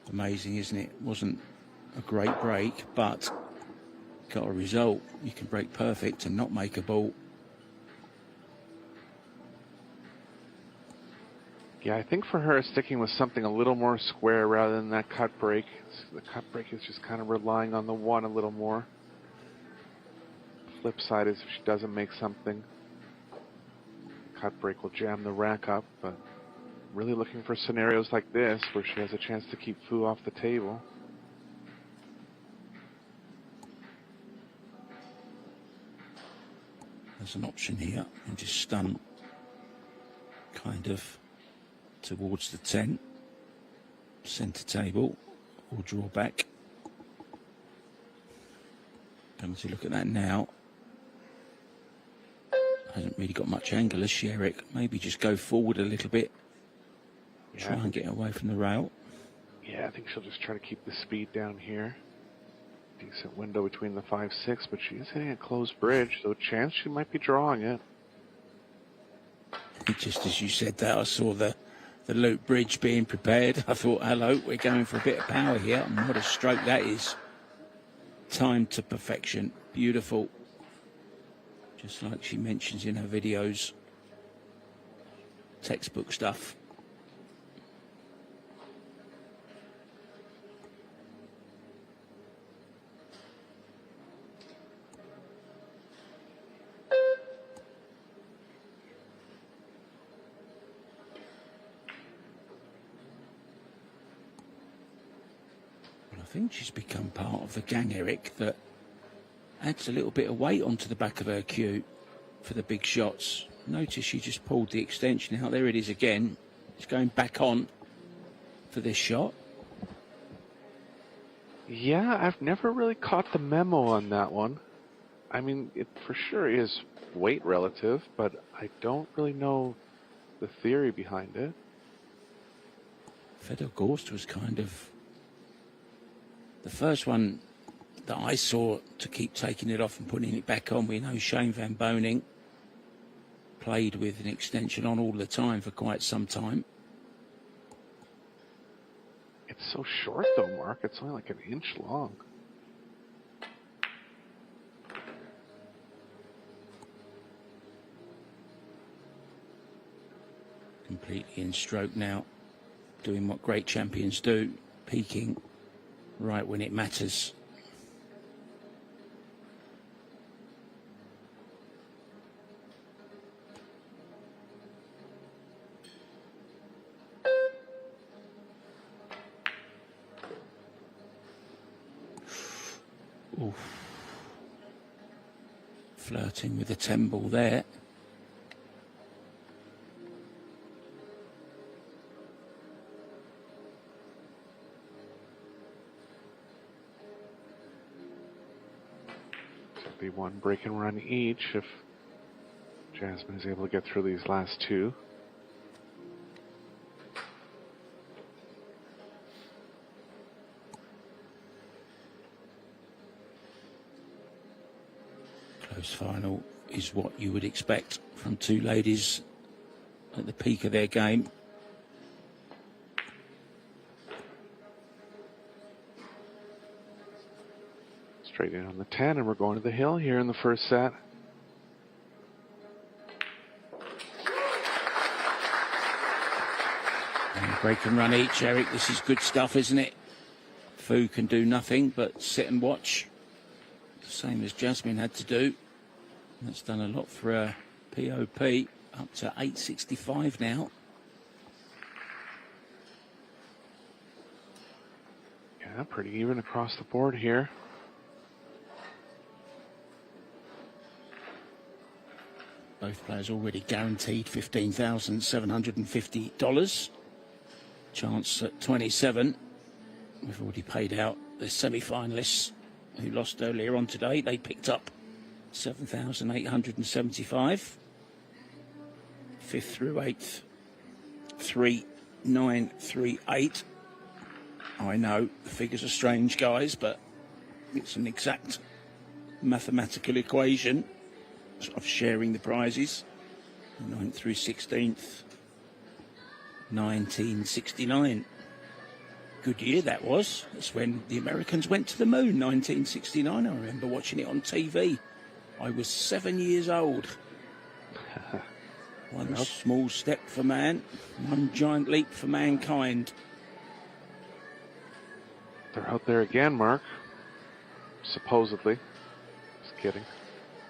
Amazing, isn't it? Wasn't a great break, but got a result. You can break perfect and not make a ball. Yeah, I think for her, sticking with something a little more square rather than that cut break. The cut break is just kind of relying on the one a little more. Flip side is if she doesn't make something, the cut break will jam the rack up, but really looking for scenarios like this where she has a chance to keep Fu off the table. There's an option here and just stun kind of towards the 10 centre table or draw back. Coming to look at that now. Hasn't really got much angle, has she, Eric? Maybe just go forward a little bit. Yeah, try and get away from the rail. Yeah, I think she'll just try to keep the speed down here. Decent window between the 5-6, but she is hitting a closed bridge, so a chance she might be drawing it. Just as you said that, I saw the loop bridge being prepared. I thought, hello, we're going for a bit of power here. And what a stroke that is. Timed to perfection. Beautiful. Just like she mentions in her videos. Textbook stuff. I think she's become part of the gang, Eric, that adds a little bit of weight onto the back of her cue for the big shots. Notice she just pulled the extension out. There it is again. It's going back on for this shot. Yeah, I've never really caught the memo on that one. I mean, it for sure is weight relative, but I don't really know the theory behind it. Fedor Gorst was kind of the first one that I saw to keep taking it off and putting it back on. We know Shane Van Boning played with an extension on all the time for quite some time. It's so short though, Mark. It's only like an inch long. Completely in stroke now, doing what great champions do, peaking right when it matters. Oof. Flirting with the 10 ball there. It'll be one break and run each if Jasmin is able to get through these last two. Close final is what you would expect from two ladies at the peak of their game. Straight in on the 10, and we're going to the hill here in the first set. And break and run each, Eric. This is good stuff, isn't it? Fu can do nothing but sit and watch. The same as Jasmin had to do. That's done a lot for her POP. Up to 865 now. Yeah, pretty even across the board here. Both players already guaranteed $15,750. Chance at 27. We've already paid out the semi-finalists who lost earlier on today. They picked up 7,875. 5th through 8th, 3, 9, 3, 8. I know the figures are strange, guys, but it's an exact mathematical equation of sharing the prizes. 9th through 16th, 1969. Good year that was. That's when the Americans went to the moon, 1969. I remember watching it on TV. I was 7 years old. One small step for man, one giant leap for mankind. They're out there again, Mark. Supposedly. Just kidding.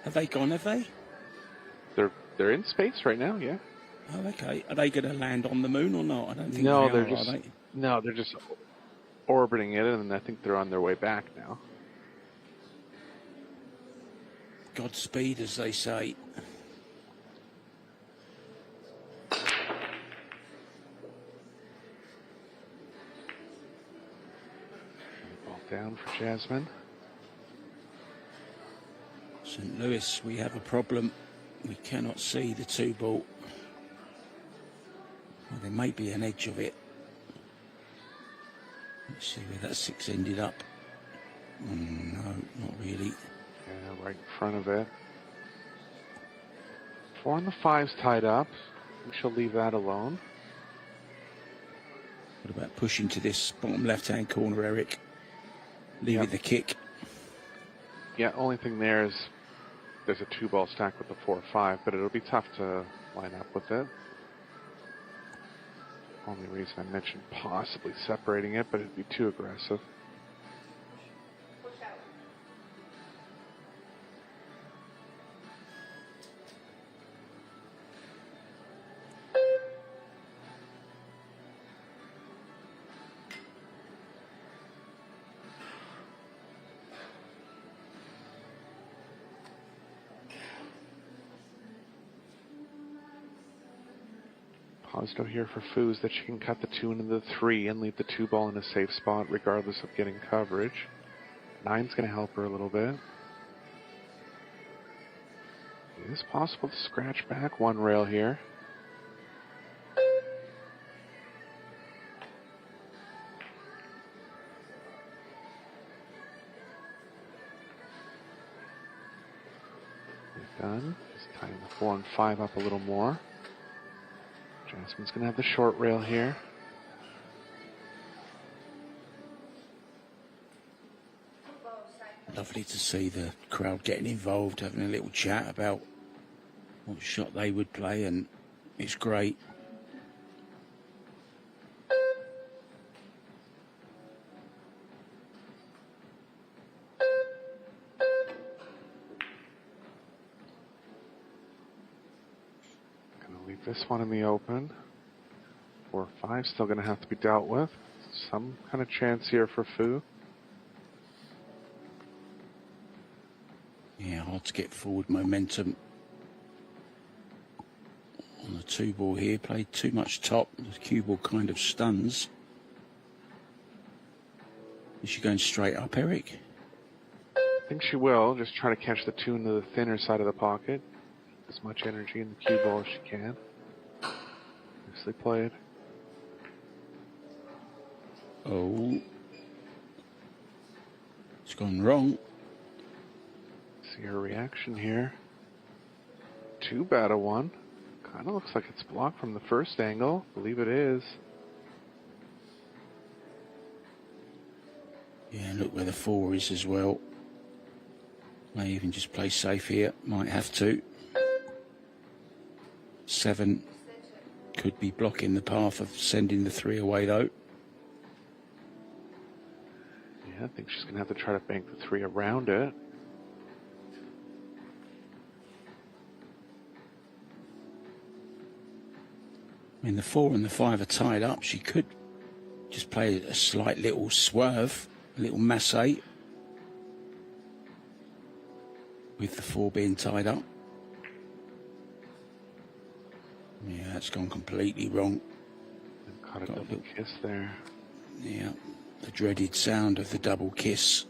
Have they gone, have they? They're in space right now, yeah. Oh, okay. Are they going to land on the moon or not? I don't think No, they they're just are they? no, they're just orbiting it, and I think they're on their way back now. Godspeed, as they say. Ball down for Jasmin. St. Louis, we have a problem. We cannot see the 2 ball. Well, there may be an edge of it. Let's see where that 6 ended up. No, not really. Yeah, right in front of it. 4 and the 5's tied up. We shall leave that alone. What about pushing to this bottom left-hand corner, Eric? Leaving the kick. Yeah, only thing there is there's a 2-ball stack with the 4-5, but it'll be tough to line up with it. Only reason I mentioned possibly separating it, but it'd be too aggressive. Positive here for Fu is that she can cut the 2 into the 3 and leave the 2-ball in a safe spot regardless of getting coverage. 9's going to help her a little bit. It is possible to scratch back 1 rail here. Done. Just tying the 4 and 5 up a little more. Jasmin's going to have the short rail here. Lovely to see the crowd getting involved, having a little chat about what shot they would play, and it's great. This one in the open. 4-5 still going to have to be dealt with. Some kind of chance here for Fu. to get forward momentum. On the 2-ball here, played too much top. The cue ball kind of stuns. Is she going straight up, Eric? I think she will. Just try to catch the 2 into the thinner side of the pocket. As much energy in the cue ball as she can. Nicely played. Oh. It's gone wrong. See her reaction here. Too bad a one. Kind of looks like it's blocked from the first angle. I believe it is. Yeah, look where the 4 is as well. May even just play safe here. Might have to. 7 could be blocking the path of sending the 3 away though. Yeah, I think she's going to have to try to bank the 3 around it. I mean, the 4 and the 5 are tied up. She could just play a slight little swerve, a little massé, with the 4 being tied up. Yeah, that's gone completely wrong. Caught a double kiss there. Yeah, the dreaded sound of the double kiss.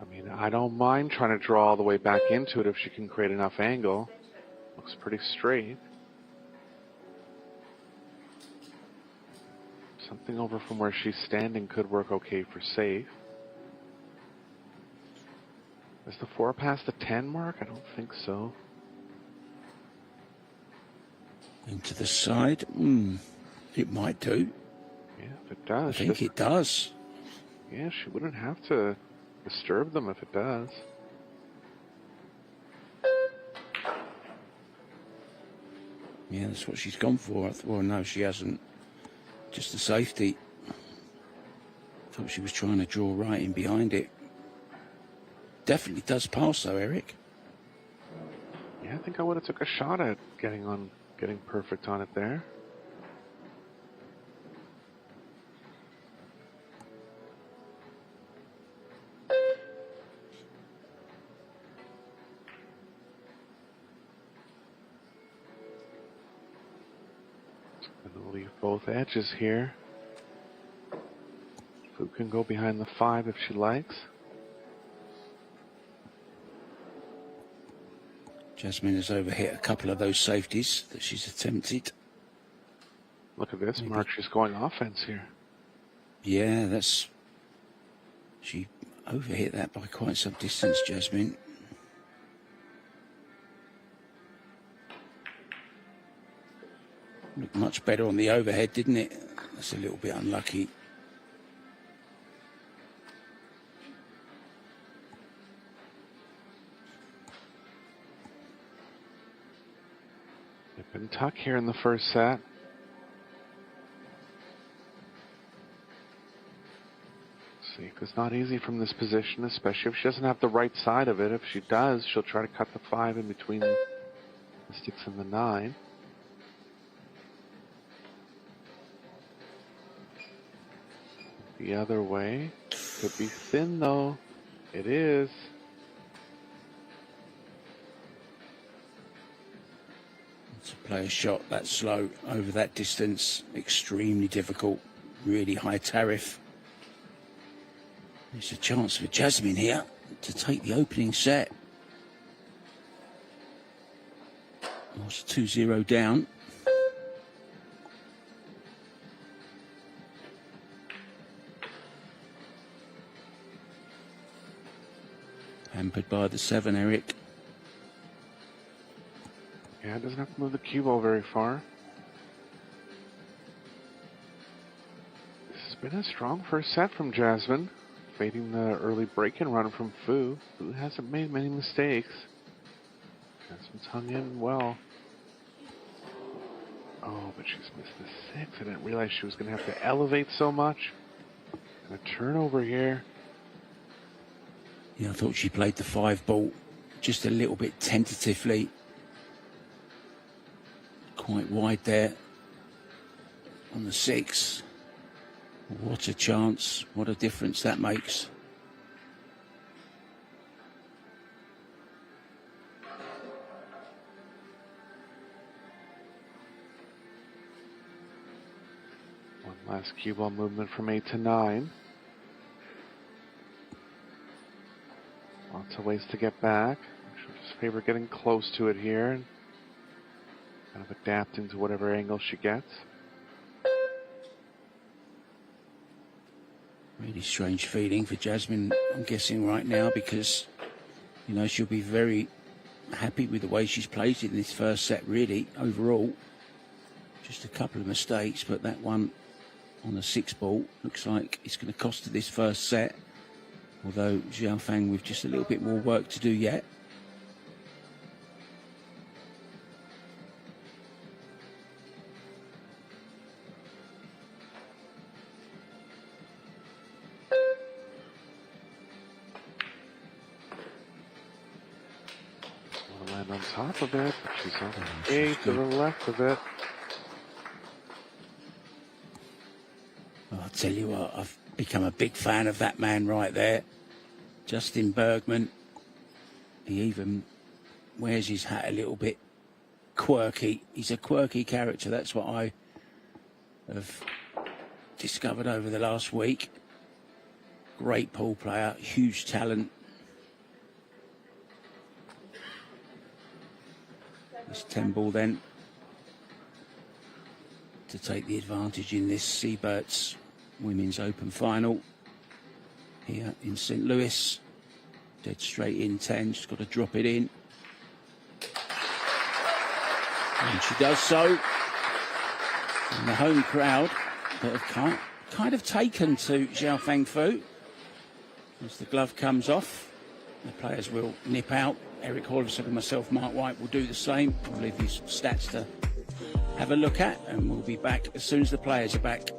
I mean, I don't mind trying to draw all the way back into it if she can create enough angle. Looks pretty straight. Something over from where she's standing could work okay for safe. Is the 4 past the 10 mark? I don't think so. Into the side. It might do. Yeah, if it does. I think it does. Yeah, she wouldn't have to disturb them if it does. Yeah, that's what she's gone for. Well, no, she hasn't. Just the safety. Thought she was trying to draw right in behind it. Definitely does pass though, Eric. Yeah, I think I would have took a shot at getting perfect on it there. Leave both edges here. Fu can go behind the 5 if she likes. Jasmin has overhit a couple of those safeties that she's attempted. Look at this, Mark. She's going offense here. Yeah, that's... She overhit that by quite some distance, Jasmin. Looked much better on the overhead, didn't it? That's a little bit unlucky. Nip and tuck here in the first set. Safe is not easy from this position, especially if she doesn't have the right side of it. If she does, she'll try to cut the 5 in between the 6 and the 9. The other way. Could be thin though. It is. To play a shot that slow over that distance, extremely difficult, really high tariff. There's a chance for Jasmin here to take the opening set. Was 2-0 down. Hampered by the 7, Eric. Yeah, it doesn't have to move the cue ball very far. This has been a strong first set from Jasmin, fading the early break-in run from Fu. Fu hasn't made many mistakes. Jasmin's hung in well. Oh, but she's missed the 6. I didn't realize she was going to have to elevate so much. And a turnover here. Yeah, I thought she played the 5 ball just a little bit tentatively. Quite wide there on the 6. What a chance, what a difference that makes. One last cue ball movement from 8 to 9. Lots of ways to get back. She'll just favor getting close to it here and kind of adapting to whatever angle she gets. Really strange feeling for Jasmin, I'm guessing right now, because, you know, she'll be very happy with the way she's played in this first set, really, overall. Just a couple of mistakes, but that one on the 6 ball looks like it's going to cost her this first set. Although Xiaofang with just a little bit more work to do yet. Want to land on top of it, but she's on 8 to the left of it. I'll tell you what, I've become a big fan of that man right there, Justin Bergman. He even wears his hat a little bit quirky. He's a quirky character. That's what I have discovered over the last week. Great pool player, huge talent. This 10 ball then to take the advantage in this Seyberts Women's Open final here in St. Louis. Dead straight in 10, she's got to drop it in. And she does so. And the home crowd that have kind of taken to Xiaofang Fu. As the glove comes off, the players will nip out. Eric Holderson and myself, Mark White, will do the same. We'll leave these stats to have a look at, and we'll be back as soon as the players are back.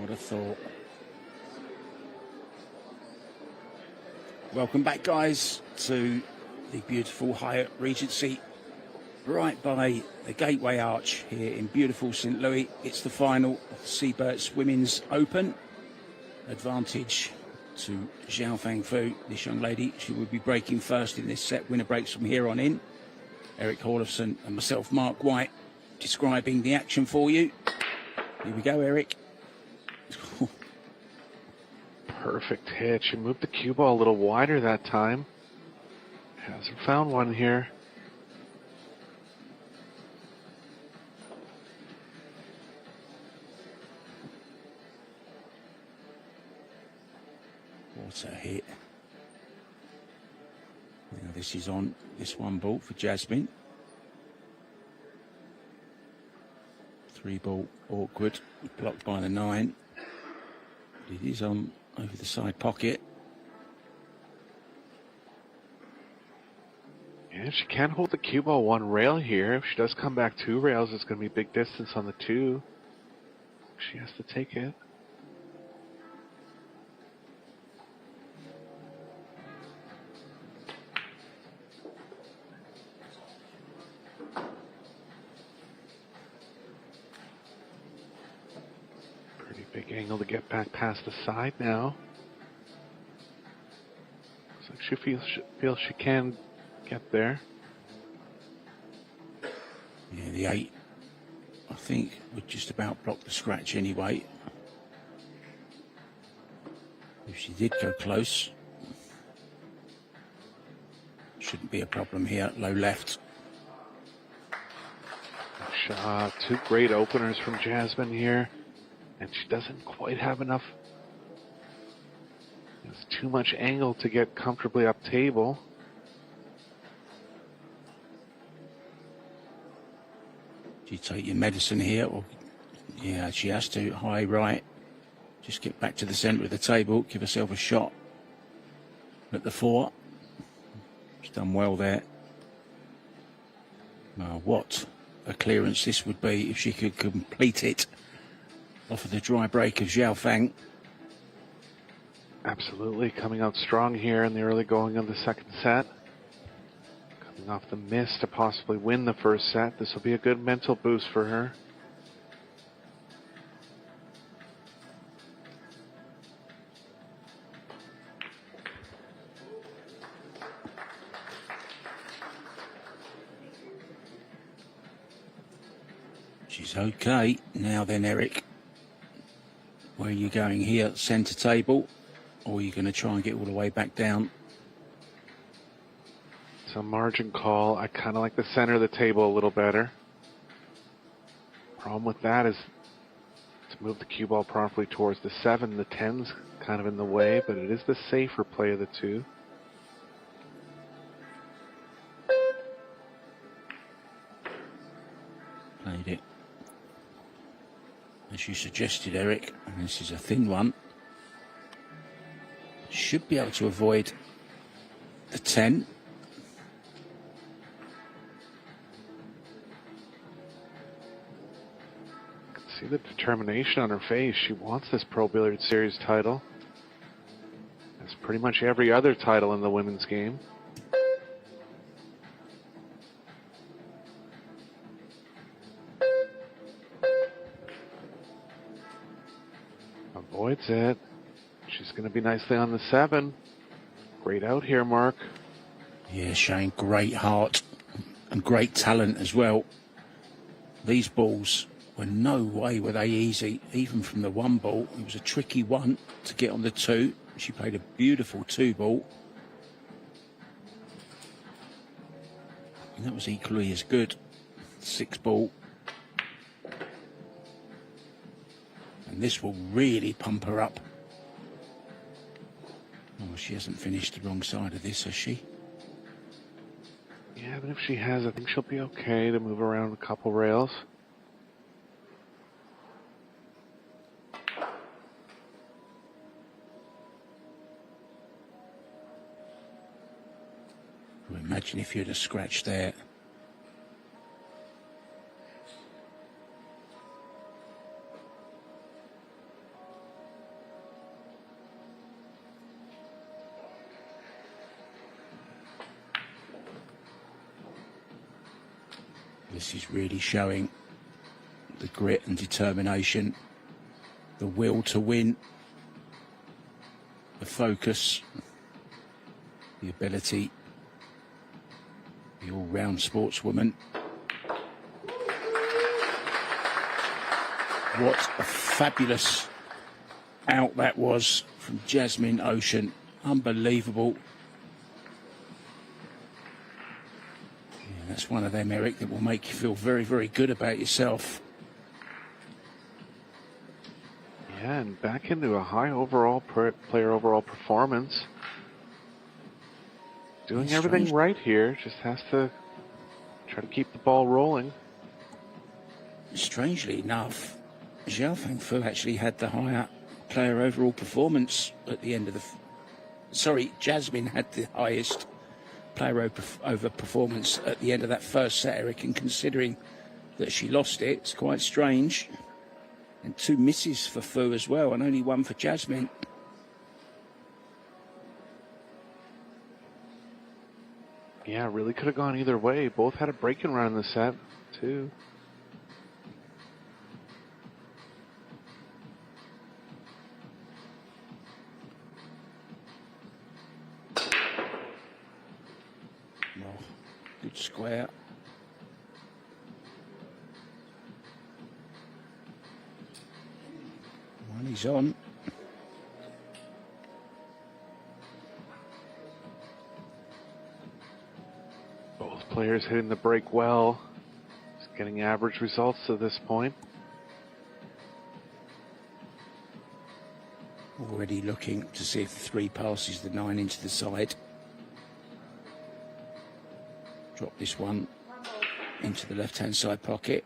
What a thought. Welcome back, guys, to the beautiful Hyatt Regency right by the Gateway Arch here in beautiful St. Louis. It's the final of the Seyberts Women's Open. Advantage to Xiaofang Fu, this young lady. She will be breaking first in this set. Winner breaks from here on in. Eric Hallefson and myself, Mark White, describing the action for you. Here we go, Eric. Perfect hit. She moved the cue ball a little wider that time. Hasn't found one here. What a hit. Now this is on this one ball for Jasmin. 3 ball awkward, blocked by the 9. It is on over the side pocket. Yeah, she can hold the cue ball 1 rail here. If she does come back 2 rails, it's going to be big distance on the 2. She has to take it. Big angle to get back past the side now. Looks like she feels she can get there. Yeah, the 8, I think, would just about block the scratch anyway. If she did go close, shouldn't be a problem here. Low left. Good shot. 2 great openers from Jasmin here. And she doesn't quite have enough. There's too much angle to get comfortably up table. Do you take your medicine here? Or yeah, she has to. High right. Just get back to the centre of the table. Give herself a shot at the 4. She's done well there. Well, what a clearance this would be if she could complete it off of the dry break of Xiaofang. Absolutely, coming out strong here in the early going of the second set. Coming off the miss to possibly win the first set. This will be a good mental boost for her. She's okay. Now then, Eric. Where are you going here? Centre table? Or are you going to try and get all the way back down? It's a margin call. I kind of like the center of the table a little better. Problem with that is to move the cue ball properly towards the 7. The 10's kind of in the way, but it is the safer play of the 2. Played it. As you suggested, Eric, and this is a thin one, should be able to avoid the 10. You can see the determination on her face. She wants this Pro Billiards Series title. As pretty much every other title in the women's game. Avoids it. She's going to be nicely on the 7. Great out here, Mark. Yeah, showing great heart and great talent as well. These balls were no way were they easy, even from the 1 ball. It was a tricky one to get on the 2. She played a beautiful 2 ball. And that was equally as good. 6 ball. And this will really pump her up. Oh, she hasn't finished the wrong side of this, has she? Yeah, but if she has, I think she'll be okay to move around a couple rails. Well, imagine if you'd have scratched there. This is really showing the grit and determination, the will to win, the focus, the ability, the all-round sportswoman. What a fabulous out that was from Jasmin Ouschan. Unbelievable. Yeah, that's one of them, Eric, that will make you feel very, very good about yourself. Yeah, and back into a high overall player overall performance. Doing That's everything strange. right here. Just has to try to keep the ball rolling. Strangely enough, Xiaofang actually had the higher player overall performance at the end of the... Sorry, Jasmin had the highest player over performance at the end of that first set, Eric, and considering that she lost it, it's quite strange. And 2 misses for Fu as well, and only 1 for Jasmin. Yeah, really could have gone either way. Both had a break-in run in the set, too. Well, good square. One is on. Both players hitting the break well. Just getting average results to this point. Already looking to see if 3 passes the 9 into the side. Drop this one into the left-hand side pocket.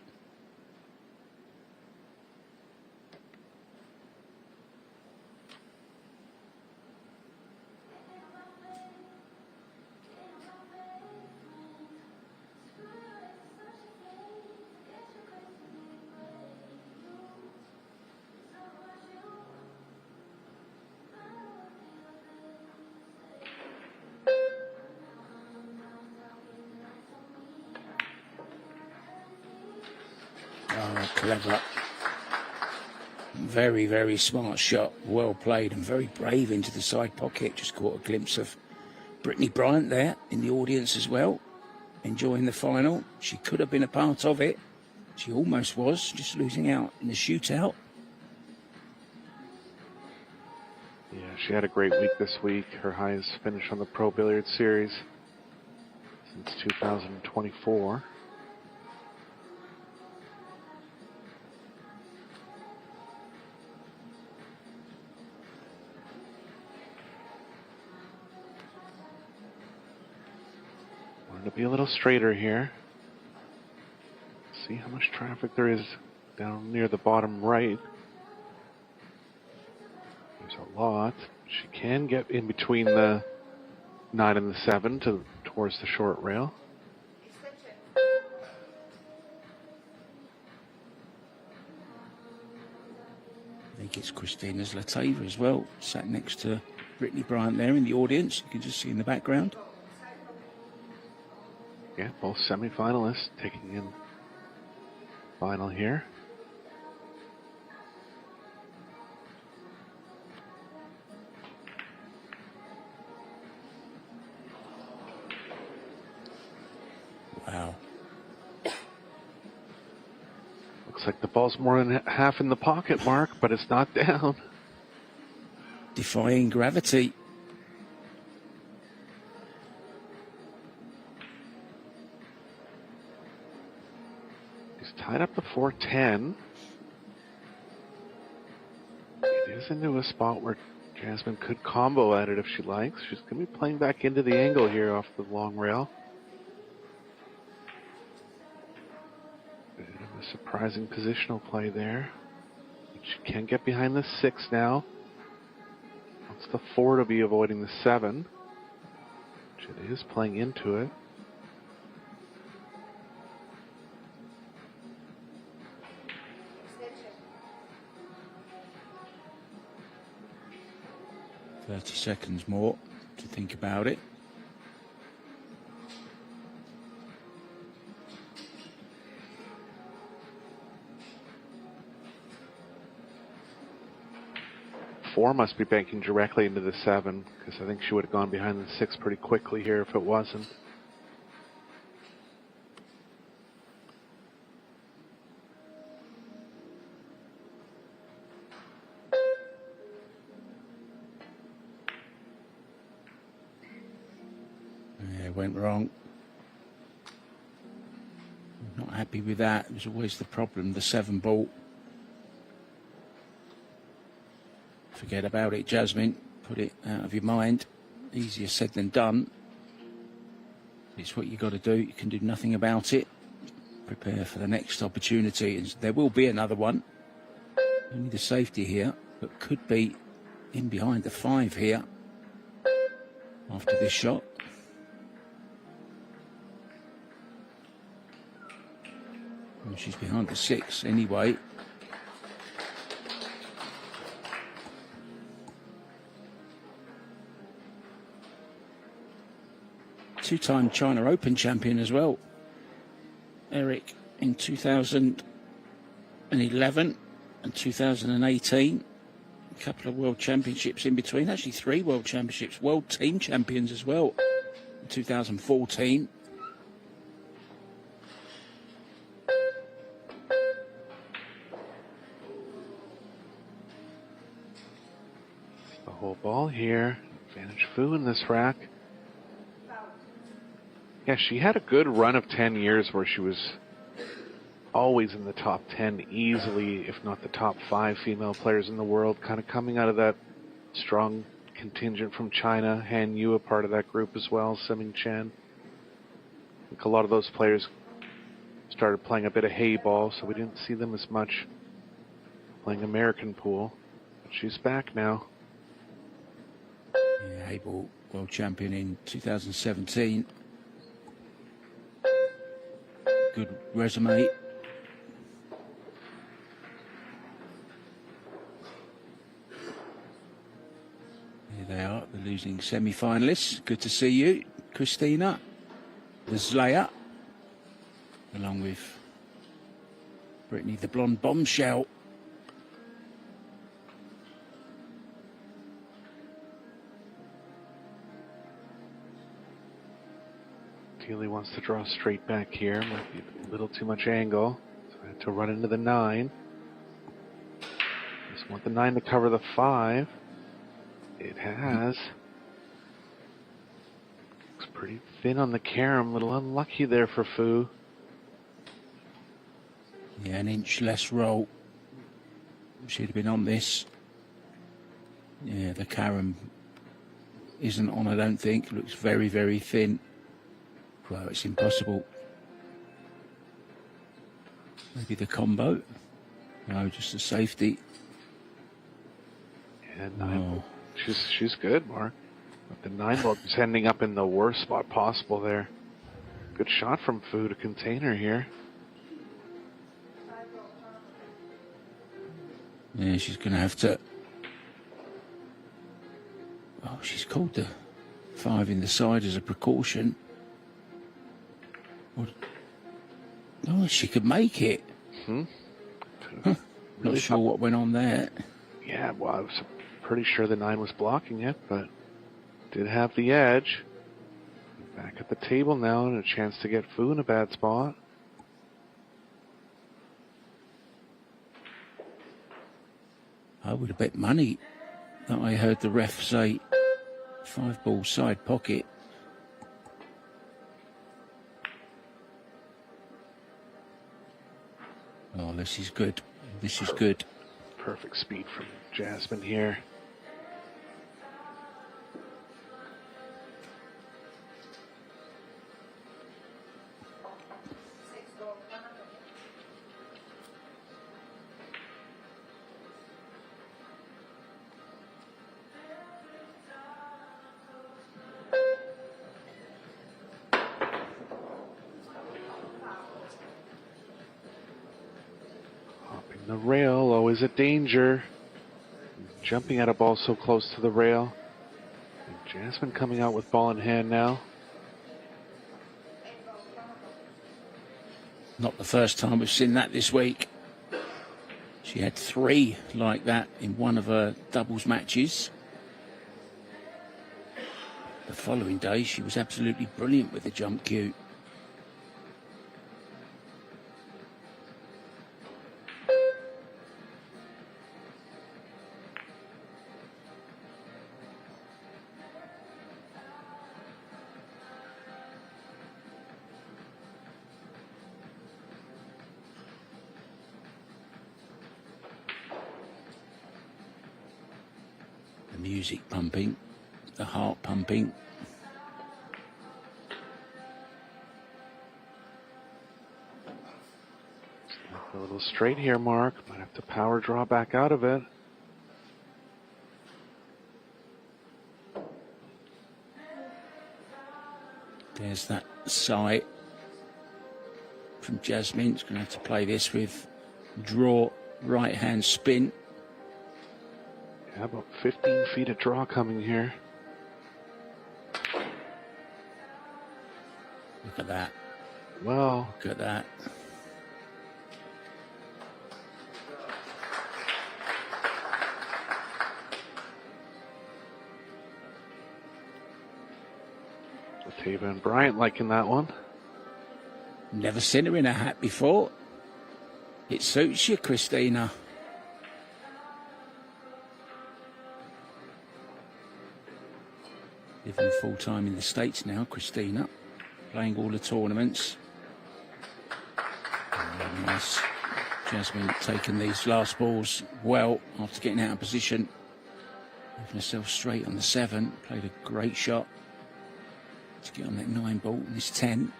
Oh, clever. Very, very smart shot. Well played and very brave into the side pocket. Just caught a glimpse of Brittany Bryant there in the audience as well, enjoying the final. She could have been a part of it. She almost was, just losing out in the shootout. Yeah, she had a great week this week. Her highest finish on the Pro Billiards Series since 2024. To be a little straighter here. See how much traffic there is down near the bottom right. There's a lot. She can get in between the 9 and the 7 towards the short rail. I think it's Christina's Latava as well, sat next to Brittany Bryant there in the audience. You can just see in the background. Yeah, both semi-finalists taking in final here. Wow. Looks like the ball's more than half in the pocket, Mark, but it's not down. Defying gravity. Tied up to 410. It is into a spot where Jasmin could combo at it if she likes. She's going to be playing back into the angle here off the long rail. Bit of a surprising positional play there. She can get behind the 6 now. Wants the 4 to be avoiding the 7. Which it is playing into it. "30 seconds more to think about it." 4 must be banking directly into the 7, because I think she would have gone behind the 6 pretty quickly here if it wasn't. Yeah, went wrong. Not happy with that. It was always the problem, the 7 ball. Forget about it, Jasmine. Put it out of your mind. Easier said than done. It's what you got to do. You can do nothing about it. Prepare for the next opportunity. And there will be another one. Only the safety here, but could be in behind the 5 here after this shot. And she's behind the 6 anyway. Two-time China Open champion as well. Eric in 2011 and 2018. A couple of world championships in between. Actually 3 world championships. World team champions as well in 2014. The whole ball here. Advantage Fu in this rack. Yeah, she had a good run of 10 years where she was always in the top 10 easily, if not the top 5 female players in the world, kind of coming out of that strong contingent from China. Han Yu, a part of that group as well, Seming Chen. I think a lot of those players started playing a bit of hay ball, so we didn't see them as much playing American pool. But she's back now. Yeah, hay ball world champion in 2017. Good resume. Here they are, the losing semi-finalists. Good to see you, Christina, the Slayer, along with Brittany, the blonde bombshell. Keeley wants to draw straight back here. Might be a little too much angle. So I had to run into the 9. Just want the 9 to cover the 5. It has. Looks pretty thin on the carom. A little unlucky there for Fu. Yeah, an inch less roll. She'd have been on this. Yeah, the carom isn't on, I don't think. Looks very, very thin. Well, it's impossible. Maybe the combo. No, just the safety. And 9. She's good, Mark. But the 9 ball is ending up in the worst spot possible there. Good shot from Fu to contain her here. Yeah, she's going to have to. Oh, she's called the 5 in the side as a precaution. Oh, she could make it. Really Not sure what went on there. Yeah, well, I was pretty sure the 9 was blocking it, but did have the edge. Back at the table now and a chance to get Fu in a bad spot. I would have bet money that I heard the ref say 5 ball side pocket. Oh, this is good. This is good. Perfect speed from Jasmin here. The rail, always a danger. Jumping at a ball so close to the rail. And Jasmin coming out with ball in hand now. Not the first time we've seen that this week. She had 3 like that in one of her doubles matches. The following day, she was absolutely brilliant with the jump cue. The music pumping, the heart pumping. A little straight here, Mark. Might have to power draw back out of it. There's that sigh from Jasmin. She's going to have to play this with draw, right hand spin. Yeah, about 15 feet of draw coming here. Look at that. Well, Look at that. Ava and Bryant liking that one. Never seen her in a hat before. It suits you, Christina. Living full-time in the States now, Christina. Playing all the tournaments. Very nice. Jasmin taking these last balls well after getting out of position. Moving herself straight on the 7. Played a great shot to get on that 9 ball and this 10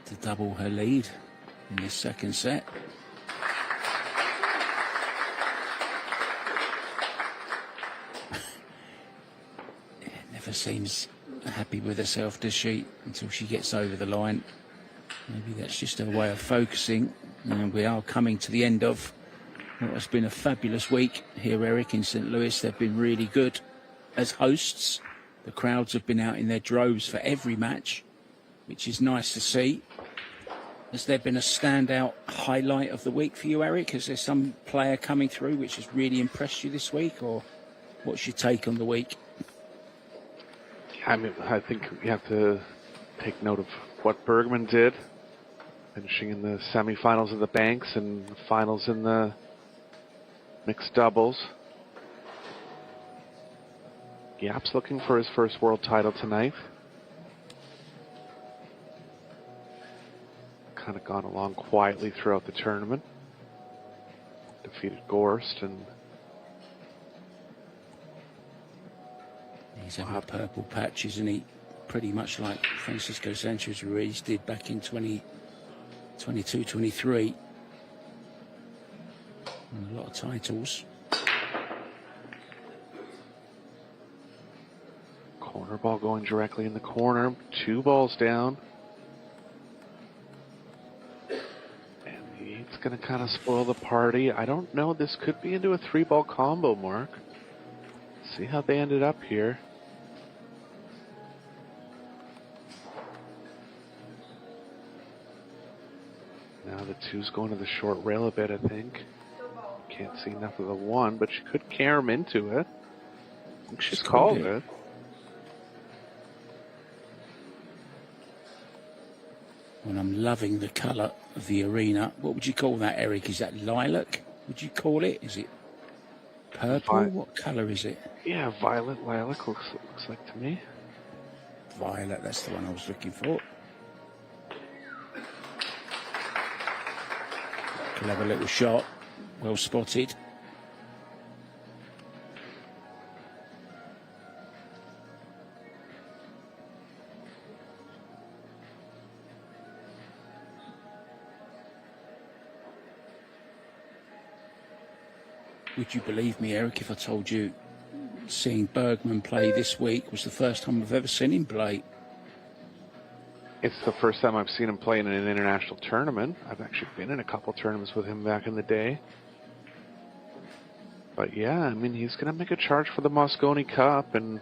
to double her lead in this second set. Never seems happy with herself, does she, until she gets over the line. Maybe that's just her way of focusing. And we are coming to the end of what has been a fabulous week here, Eric, in St. Louis. They've been really good as hosts. The crowds have been out in their droves for every match, which is nice to see. Has there been a standout highlight of the week for you, Eric? Is there some player coming through which has really impressed you this week, or what's your take on the week? I mean, I think you have to take note of what Bergman did, finishing in the semifinals of the Banks and the finals in the mixed doubles. Yap's looking for his first world title tonight. Kind of gone along quietly throughout the tournament. Defeated Gorst and he's having a purple patch, isn't he? Pretty much like Francisco Sanchez Ruiz did back in 2022-23. And a lot of titles. corner ball going directly in the corner. 2 balls down. And it's going to kind of spoil the party. I don't know. This could be into a 3-ball combo, Mark. See how they ended up here. Now the 2's going to the short rail a bit, I think. Can't see enough of the 1, but she could carry him into it. I think she's called it. Well, I'm loving the colour of the arena. What would you call that, Eric? Is that lilac? Would you call it? Is it purple? What colour is it? Yeah, violet lilac looks like to me. Violet, that's the one I was looking for. Clever little shot. Well spotted. Would you believe me, Eric, if I told you seeing Bergman play this week was the first time I've ever seen him play? It's the first time I've seen him play in an international tournament. I've actually been in a couple tournaments with him back in the day. But yeah, I mean, he's going to make a charge for the Mosconi Cup, and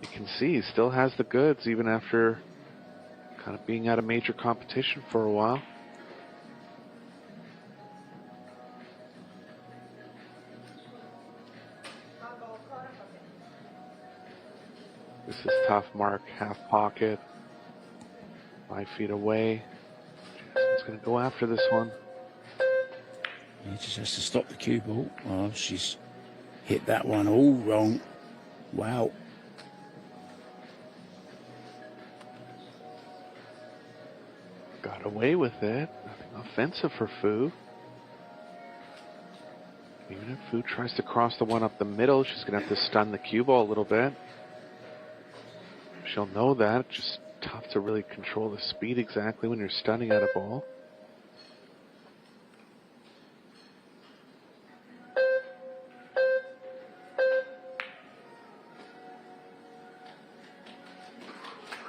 you can see he still has the goods even after kind of being out of major competition for a while. This is tough, Mark. Half pocket. 5 feet away. Jasmine's going to go after this one. He just has to stop the cue ball. Oh, she's hit that one all wrong. Wow. Got away with it. Nothing offensive for Fu. Even if Fu tries to cross the one up the middle, she's going to have to stun the cue ball a little bit. She'll know that. It's just tough to really control the speed exactly when you're stunning at a ball.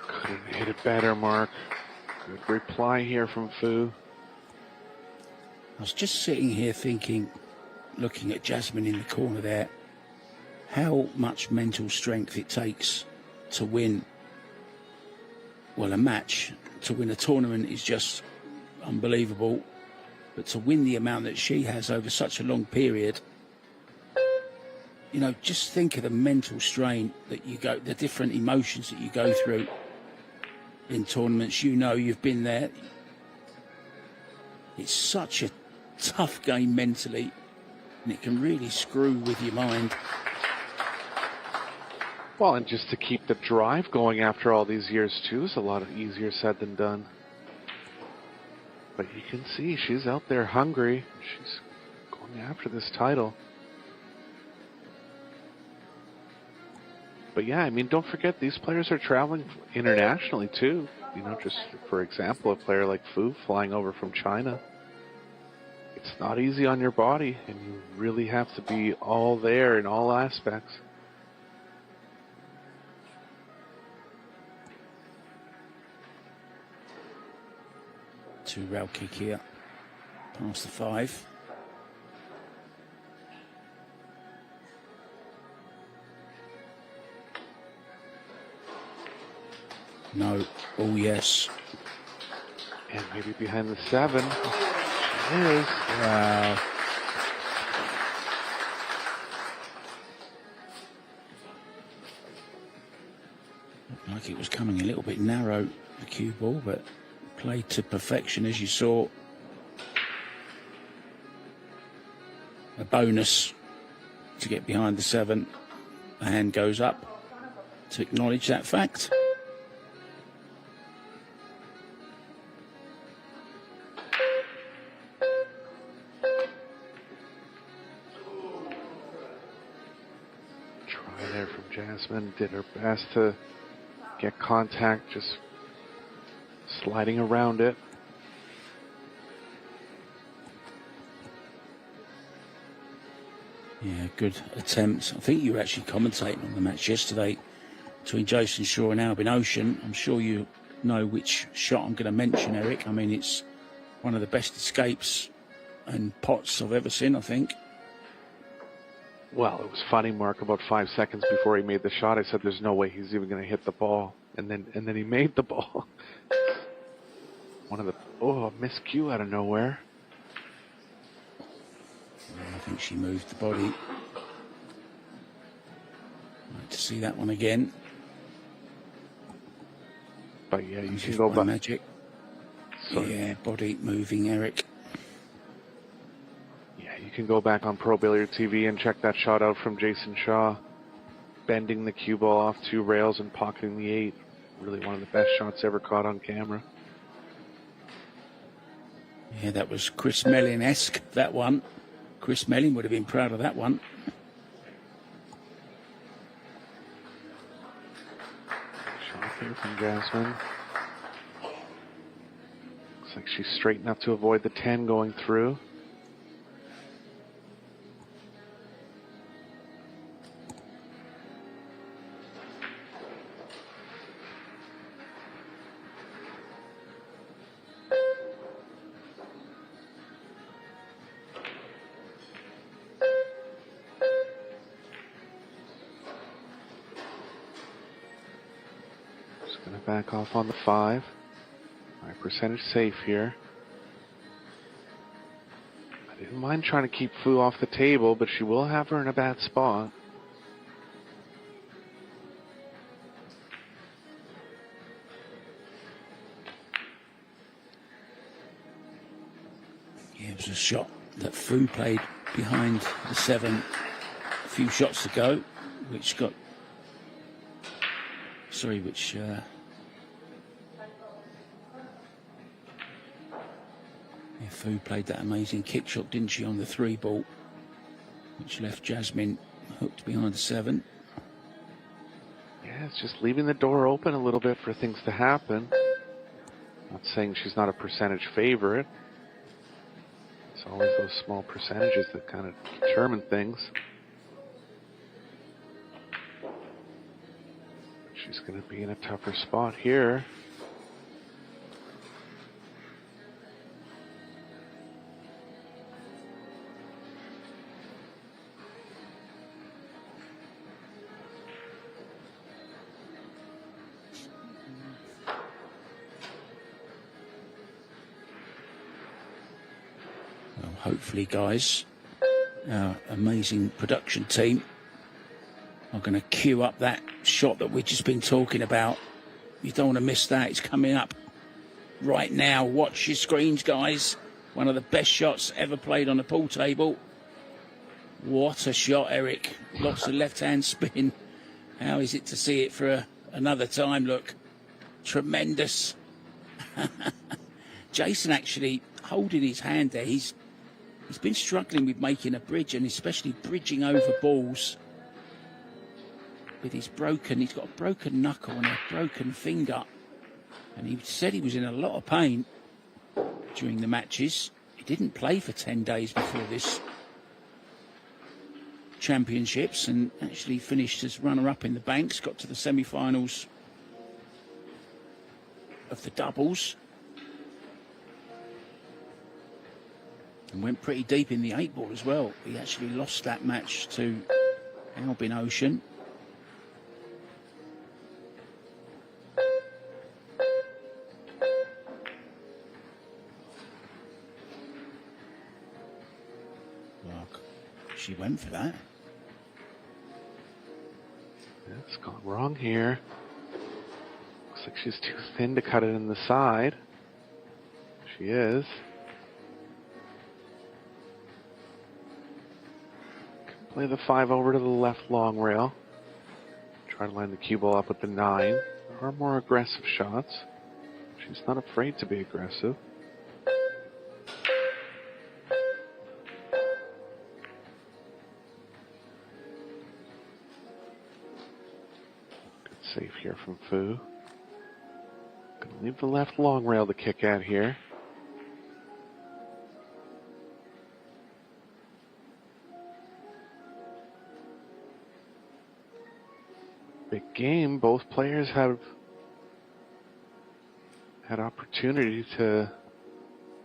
Couldn't hit it better, Mark. Good reply here from Fu. I was just sitting here thinking, looking at Jasmine in the corner there, how much mental strength it takes to win, well, a match. To win a tournament is just unbelievable, but to win the amount that she has over such a long period, you know, just think of the mental strain that you go, the different emotions that you go through in tournaments. You know, you've been there. It's such a tough game mentally, and it can really screw with your mind. Well, and just to keep the drive going after all these years, too, is a lot easier said than done. But you can see she's out there hungry. She's going after this title. But yeah, I mean, don't forget, these players are traveling internationally, too. You know, just for example, a player like Fu flying over from China. It's not easy on your body, and you really have to be all there in all aspects. Two rail kick here, past the 5. No, oh yes. And maybe behind the 7. It is. Wow. Looked like it was coming a little bit narrow, the cue ball, but played to perfection, as you saw. A bonus to get behind the 7. The hand goes up to acknowledge that fact. Try there from Jasmine. Did her best to get contact, just sliding around it. Yeah, good attempt. I think you were actually commentating on the match yesterday between Jasmin Ouschan and Ouschan. I'm sure you know which shot I'm going to mention, Eric. I mean, it's one of the best escapes and pots I've ever seen, I think. Well, it was funny, Mark. About 5 seconds before he made the shot, I said, "There's no way he's even going to hit the ball," and then he made the ball. One of the a miscue out of nowhere. Yeah, I think she moved the body. Like to see that one again. But yeah, you can go back. Magic. Sorry. Yeah, body moving, Eric. Yeah, you can go back on Pro Billiard TV and check that shot out from Jason Shaw. Bending the cue ball off 2 rails and pocketing the 8. Really one of the best shots ever caught on camera. Yeah, that was Chris Mellin-esque, that one. Chris Mellin would have been proud of that one. Shot here from Jasmine. Looks like she's straight enough to avoid the 10 going through. Just going to back off on the 5. All right, percentage safe here. I didn't mind trying to keep Fu off the table, but she will have her in a bad spot. shot that Fu played behind the 7 a few shots ago, which got... Sorry, which... Fu played that amazing kick shot, didn't she, on the 3 ball, which left Jasmin hooked behind the 7. Yeah, it's just leaving the door open a little bit for things to happen. Not saying she's not a percentage favorite. It's always those small percentages that kind of determine things. She's going to be in a tougher spot here. Hopefully, guys, our amazing production team are going to queue up that shot that we've just been talking about. You don't want to miss that. It's coming up right now. Watch your screens, guys. One of the best shots ever played on a pool table. What a shot, Eric. Lots of left-hand spin. How is it to see it for another time? Look, tremendous. Jason actually holding his hand there. He's been struggling with making a bridge, and especially bridging over balls with his he's got a broken knuckle and a broken finger. And he said he was in a lot of pain during the matches. He didn't play for 10 days before this championships, and actually finished as runner-up in the banks, got to the semi-finals of the doubles. And went pretty deep in the 8 ball as well. He actually lost that match to Jasmin Ouschan. Look, she went for that. It's gone wrong here. Looks like she's too thin to cut it in the side. She is. Play the 5 over to the left long rail. Try to line the cue ball up with the 9. There are more aggressive shots. She's not afraid to be aggressive. Good save here from Fu. Gonna leave the left long rail to kick at here. Big game. Both players have had opportunity to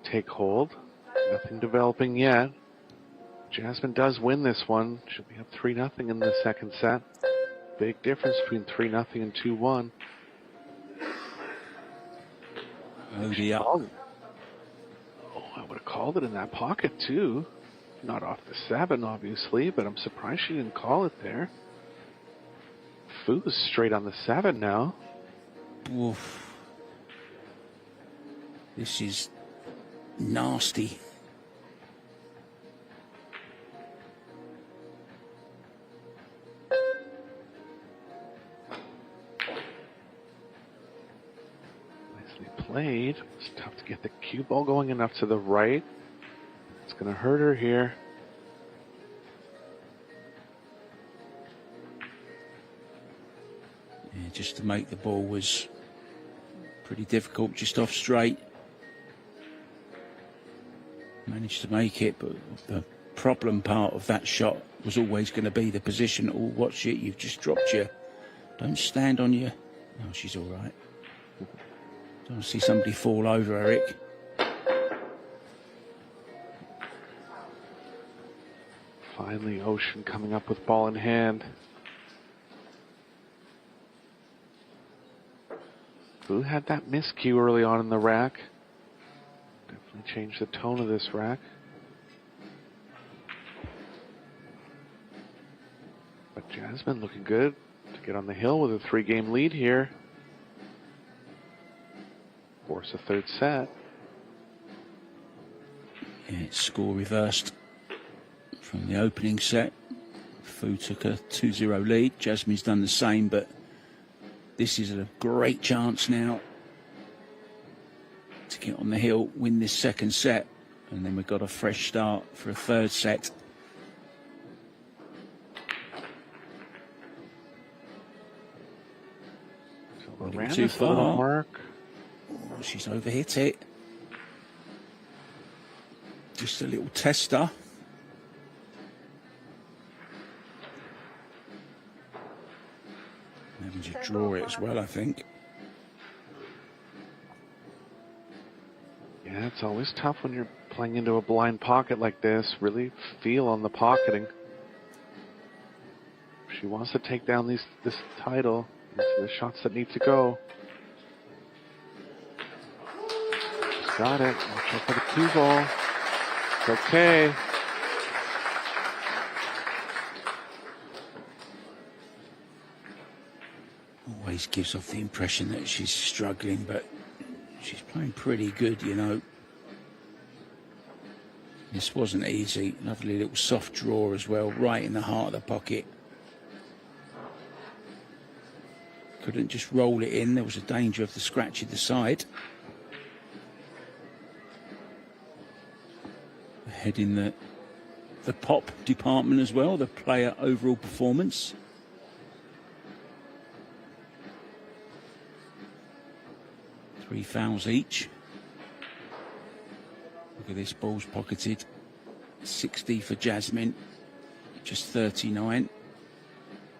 take hold. Nothing developing yet. Jasmin does win this one. She'll be up 3-0 in the second set. Big difference between 3-0 and 2-1. Oh, yeah. Oh, I would have called it in that pocket too. Not off the 7, obviously, but I'm surprised she didn't call it there. Fu is straight on the 7 now. Oof. This is nasty. Nicely played. It's tough to get the cue ball going enough to the right. It's going to hurt her here. Just to make the ball was pretty difficult, just off straight. Managed to make it, but the problem part of that shot was always going to be the position. Oh, watch it, you've just dropped your... Don't stand on your... Oh, she's all right. Don't see somebody fall over, Eric. Finally, Ouschan coming up with ball in hand. Fu had that miscue early on in the rack. Definitely changed the tone of this rack. But Jasmin looking good to get on the hill with a 3-game lead here. Force a third set. Yeah, Its score reversed from the opening set. Fu took a 2-0 lead. Jasmin's done the same, but this is a great chance now to get on the hill, win this second set, and then we've got a fresh start for a third set. Ran too far. Mark. Oh, she's overhit it. Just a little tester. Having to draw it as well, I think. Yeah, it's always tough when you're playing into a blind pocket like this. Really feel on the pocketing. If she wants to take down this title, these are the shots that need to go. She's got it. Watch out for the cue ball. It's okay. Always gives off the impression that she's struggling, but she's playing pretty good, you know. This wasn't easy. Lovely little soft draw as well, right in the heart of the pocket. Couldn't just roll it in. There was a danger of the scratch at the side. Ahead in the pop department as well, the player overall performance. Three fouls each. Look at this, ball's pocketed. 60 for Jasmin, just 39.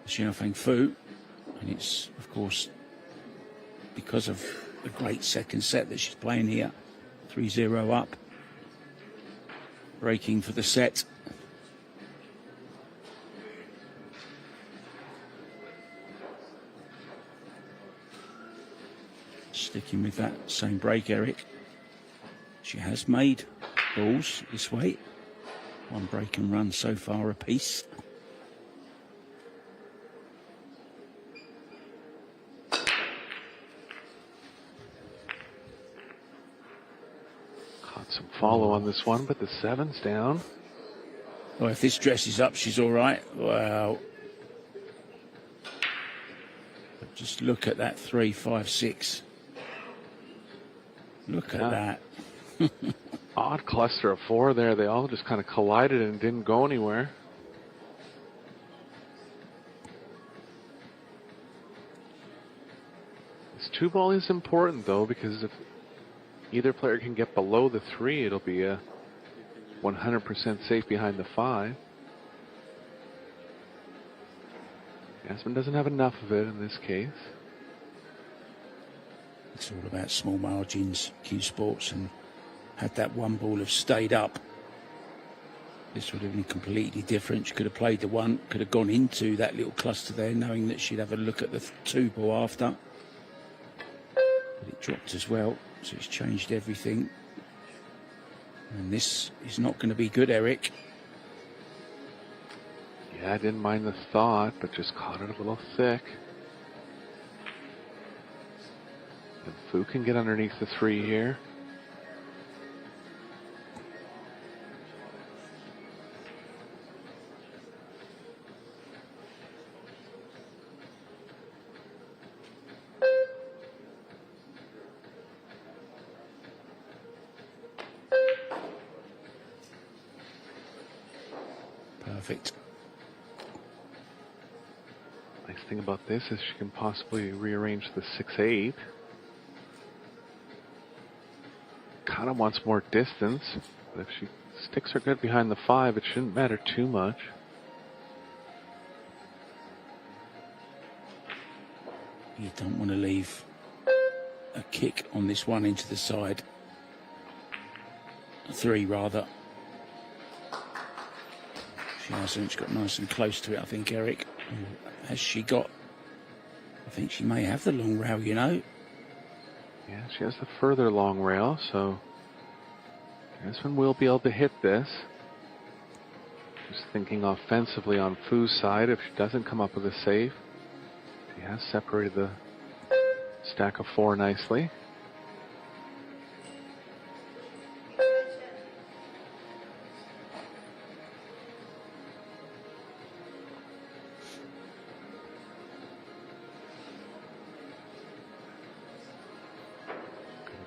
Xiaofang Fu, and it's of course because of the great second set that she's playing here. 3-0 up. Breaking for the set. Sticking with that same break, Eric. She has made balls this way. One break and run so far apiece. Caught some follow on this one, but the 7's down. Well, if this dresses up, she's all right. Wow. Just look at that 3, 5, 6. Look at that. Odd cluster of 4 there. They all just kind of collided and didn't go anywhere. This 2 ball is important though, because if either player can get below the 3, it'll be a 100% safe behind the 5. Jasmin doesn't have enough of it in this case. It's all about small margins, Q Sports, and had that one ball have stayed up, this would have been completely different. She could have played the 1, could have gone into that little cluster there, knowing that she'd have a look at the 2 ball after. But it dropped as well, so it's changed everything. And this is not going to be good, Eric. Yeah, I didn't mind the thought, but just caught it a little thick. And Fu can get underneath the 3 here. Perfect. Nice thing about this is she can possibly rearrange the 6-8. Kind of wants more distance, but if she sticks her good behind the 5, it shouldn't matter too much. You don't want to leave a kick on this one into the side. 3 rather. She hasn't. She's got nice and close to it, I think, Eric. Has she got... I think she may have the long rail, you know. Yeah, she has the further long rail, so Jasmin will be able to hit this. Just thinking offensively on Fu's side, if she doesn't come up with a save. She has separated the stack of 4 nicely.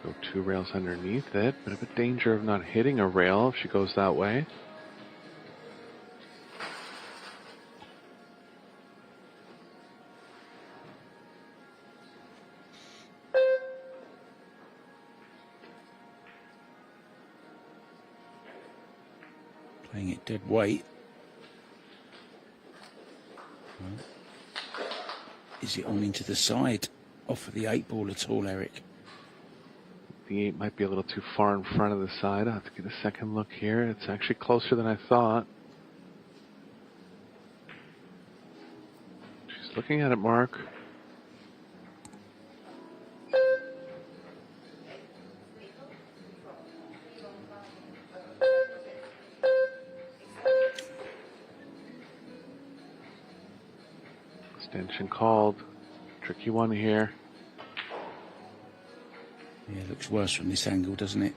Go 2 rails underneath it. Bit of a danger of not hitting a rail if she goes that way. Playing it dead weight. Is it on into the side off of the 8 ball at all, Eric? The 8 might be a little too far in front of the side. I'll have to get a second look here. It's actually closer than I thought. She's looking at it, Mark. Extension called. Tricky one here. Yeah, it looks worse from this angle, doesn't it?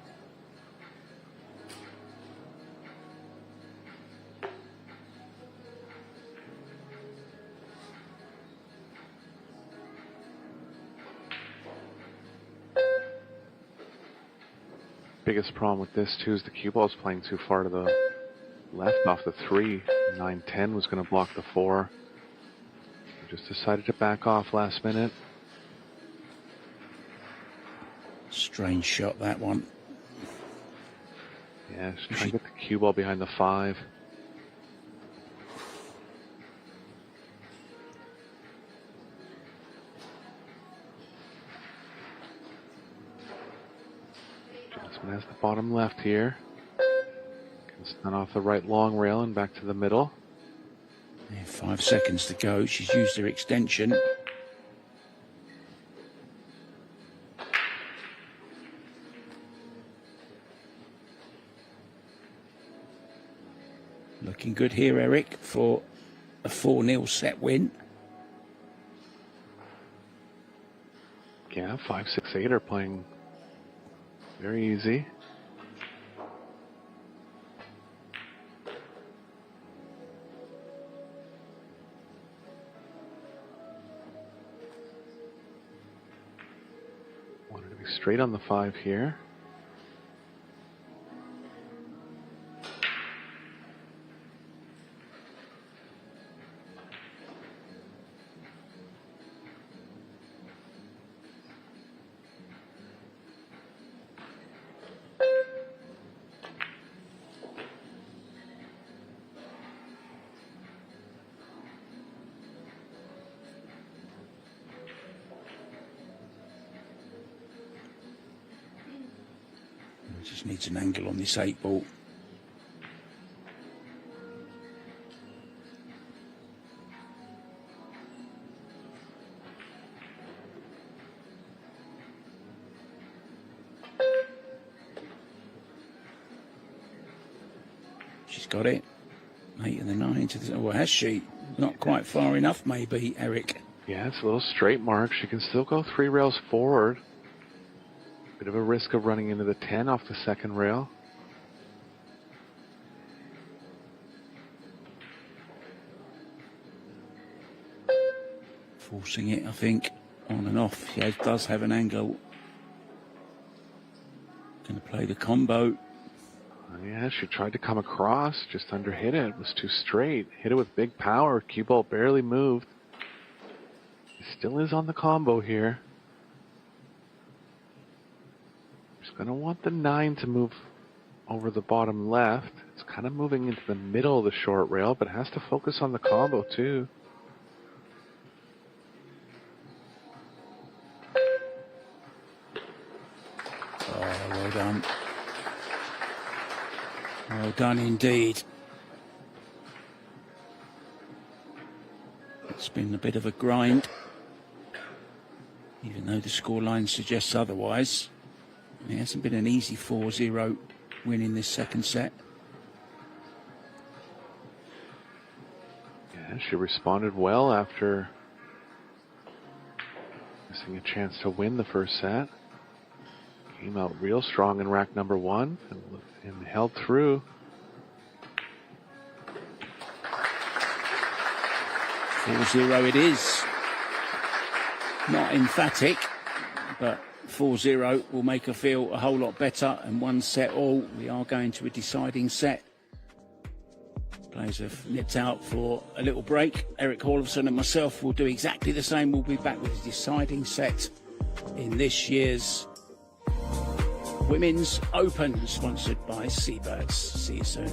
Biggest problem with this too is the cue ball is playing too far to the left off the 3. 9-10 was going to block the 4. Just decided to back off last minute. Strange shot, that one. Yeah, she's trying to get the cue ball behind the 5. Jasmin has the bottom left here. Can stun off the right long rail and back to the middle. Yeah, 5 seconds to go. She's used her extension. Looking good here, Eric, for a 4-0 set win. Yeah, 5, 6, 8 are playing very easy. Wanted to be straight on the 5 here. Just needs an angle on this 8 ball. She's got it. 8 and the 9 to the... Oh, has she? Not quite far enough, maybe, Eric. Yeah, it's a little straight, Mark. She can still go 3 rails forward. Bit of a risk of running into the 10 off the second rail. Forcing it, I think, on and off. She does have an angle. Going to play the combo. Yeah, she tried to come across, just underhit it. It was too straight. Hit it with big power. Cue ball barely moved. He still is on the combo here. She's going to want the 9 to move over the bottom left. It's kind of moving into the middle of the short rail, but has to focus on the combo too. Oh, well done. Well done indeed. It's been a bit of a grind, even though the scoreline suggests otherwise. It hasn't been an easy 4-0 win in this second set. Yeah, she responded well after missing a chance to win the first set. Came out real strong in rack number 1 and held through. It is. Not emphatic, but 4-0 will make her feel a whole lot better, and 1-all. We are going to a deciding set. Players have nipped out for a little break. Eric Hallefson and myself will do exactly the same. We'll be back with a deciding set in this year's Women's Open, sponsored by Seyberts. See you soon.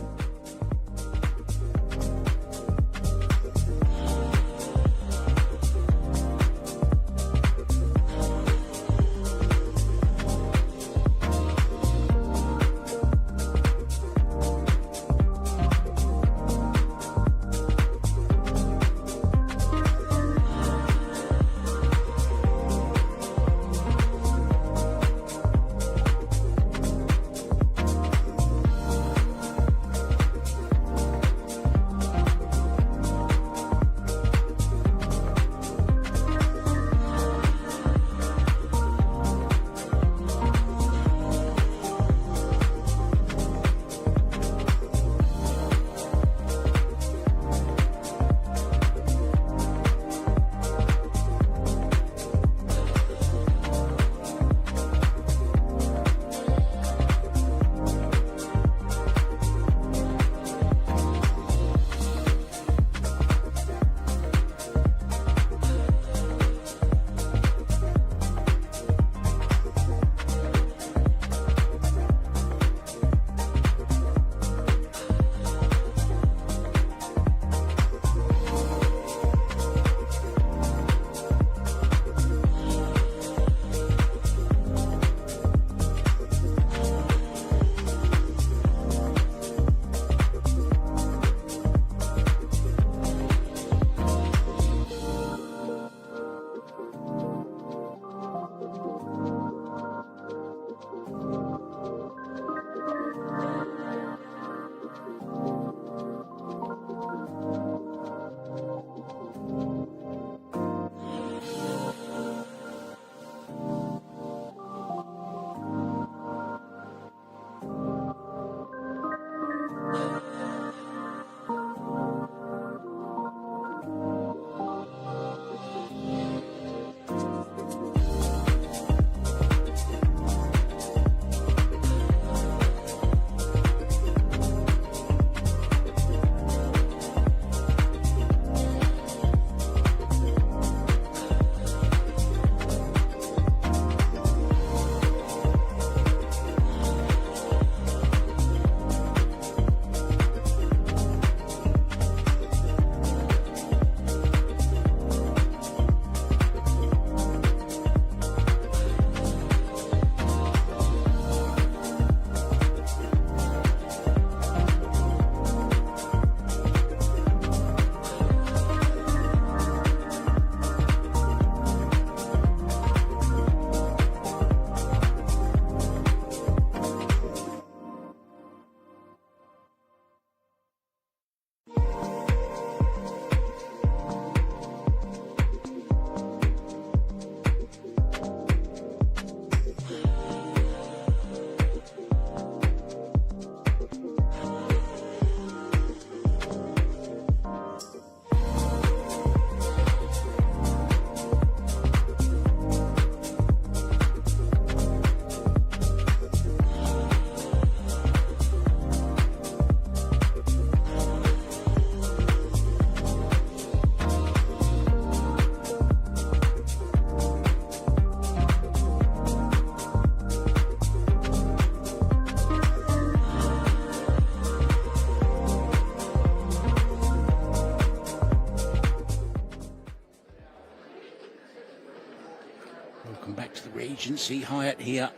Regency Hyatt here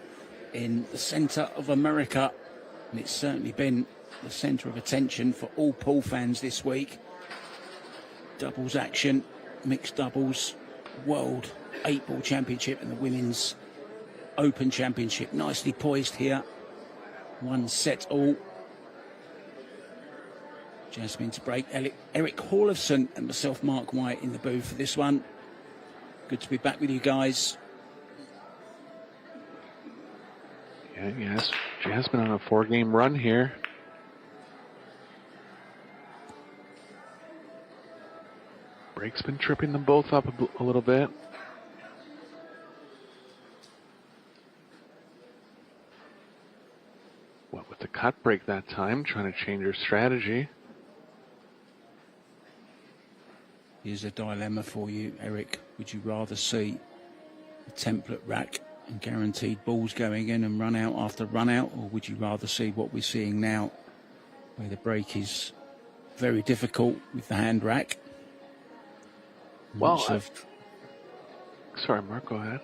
in the centre of America, and it's certainly been the centre of attention for all pool fans this week. Doubles action, mixed doubles, World 8-Ball Championship and the Women's Open Championship. Nicely poised here, 1-all. Jasmin to break. Eric Hallefson and myself, Mark White, in the booth for this one. Good to be back with you guys. Yes, Jasmin on a 4-game run here. Break's been tripping them both up a little bit. cut break that time, trying to change her strategy. Here's a dilemma for you, Eric. Would you rather see a template rack and guaranteed balls going in and run out after run out, or would you rather see what we're seeing now, where the break is very difficult with the hand rack? Well, sorry, Mark, go ahead.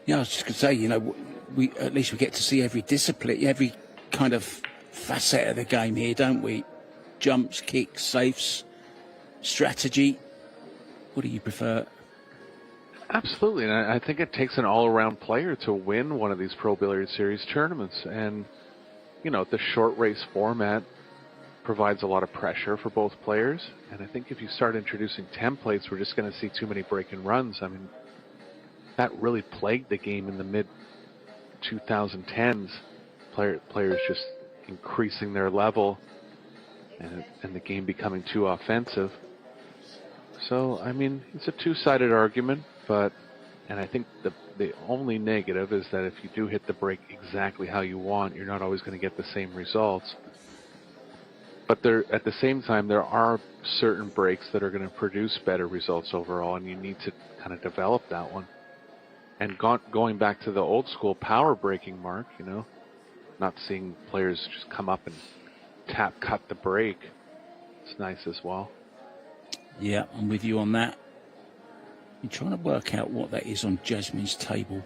Yeah, I was just going to say, you know, we at least we get to see every discipline, every kind of facet of the game here, don't we? Jumps, kicks, safes, strategy. What do you prefer? Absolutely, and I think it takes an all-around player to win one of these Pro Billiards Series tournaments. And, you know, the short race format provides a lot of pressure for both players. And I think if you start introducing templates, we're just going to see too many break-and runs. I mean, that really plagued the game in the mid-2010s. Players just increasing their level and the game becoming too offensive. So, I mean, it's a two-sided argument, and I think the only negative is that if you do hit the break exactly how you want, you're not always going to get the same results. But at the same time, there are certain breaks that are going to produce better results overall, and you need to kind of develop that one. And going back to the old school power breaking, Mark, you know, not seeing players just come up and cut the break. It's nice as well. Yeah, I'm with you on that. I'm trying to work out what that is on Jasmin's table.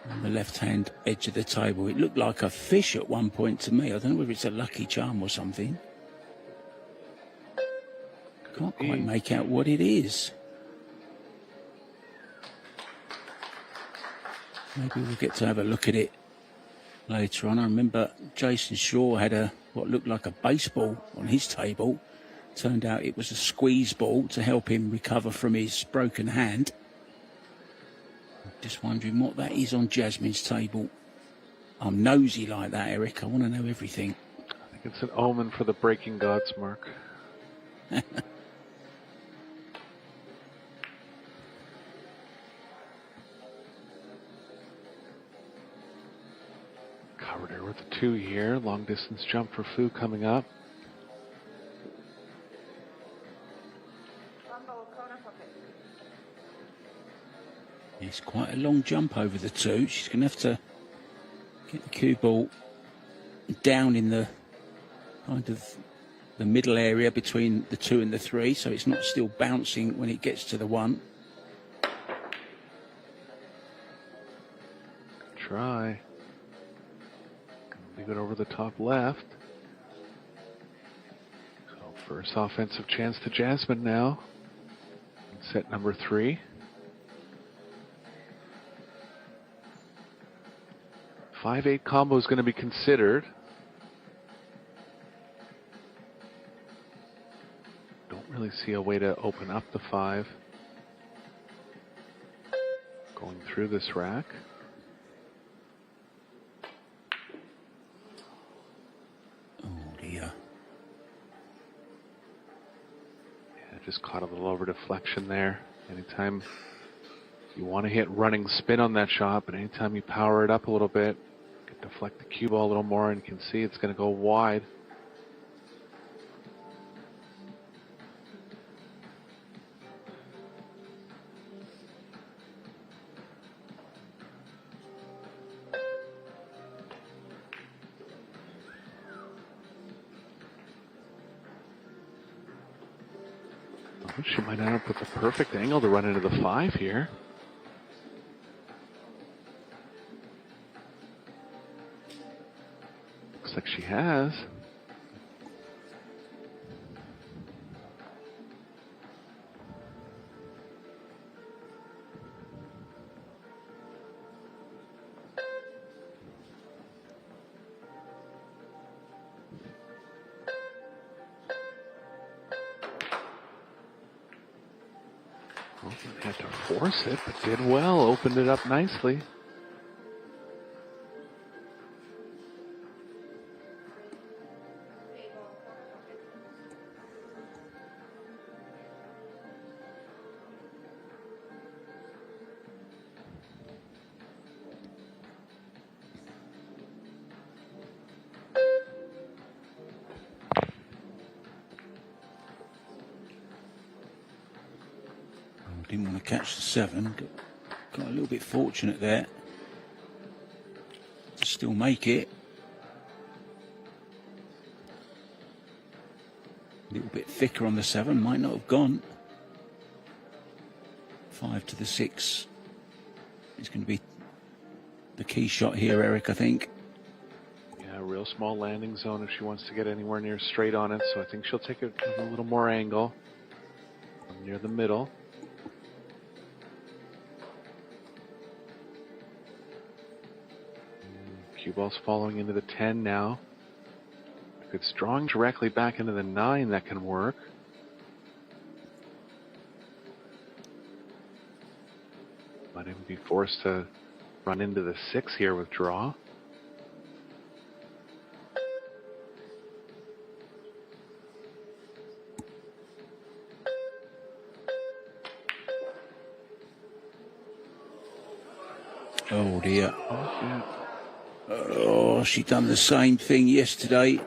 On the left-hand edge of the table. It looked like a fish at one point to me. I don't know whether it's a lucky charm or something. Can't quite make out what it is. Maybe we'll get to have a look at it later on. I remember Jason Shaw had what looked like a baseball on his table. Turned out it was a squeeze ball to help him recover from his broken hand. Just wondering what that is on Jasmin's table. I'm nosy like that, Eric. I want to know everything. I think it's an omen for the breaking gods, Mark. Covered her with a 2 here. Long distance jump for Fu coming up. It's quite a long jump over the 2. She's going to have to get the cue ball down in the kind of the middle area between the 2 and the 3, so it's not still bouncing when it gets to the 1. Try. Leave it over the top left. So first offensive chance to Jasmin now. Set number 3. 5-8 combo is going to be considered. Don't really see a way to open up the 5. Going through this rack. Oh dear. Yeah, just caught a little over deflection there. Anytime you want to hit running spin on that shot, but anytime you power it up a little bit, deflect the cue ball a little more, and you can see it's going to go wide. Oh, she might end up with the perfect angle to run into the 5 here. Looks like she has. Well, had to force it, but did well. Opened it up nicely. Didn't want to catch the 7. Got a little bit fortunate there to still make it. A little bit thicker on the 7, might not have gone. 5 to the 6 is going to be the key shot here, Eric, I think. Yeah, a real small landing zone if she wants to get anywhere near straight on it, so I think she'll take it with a little more angle near the middle. Cue ball's following into the 10 now. If it's drawing directly back into the 9, that can work. Might even be forced to run into the 6 here with draw. Oh dear. Oh, yeah. Oh, she done the same thing yesterday.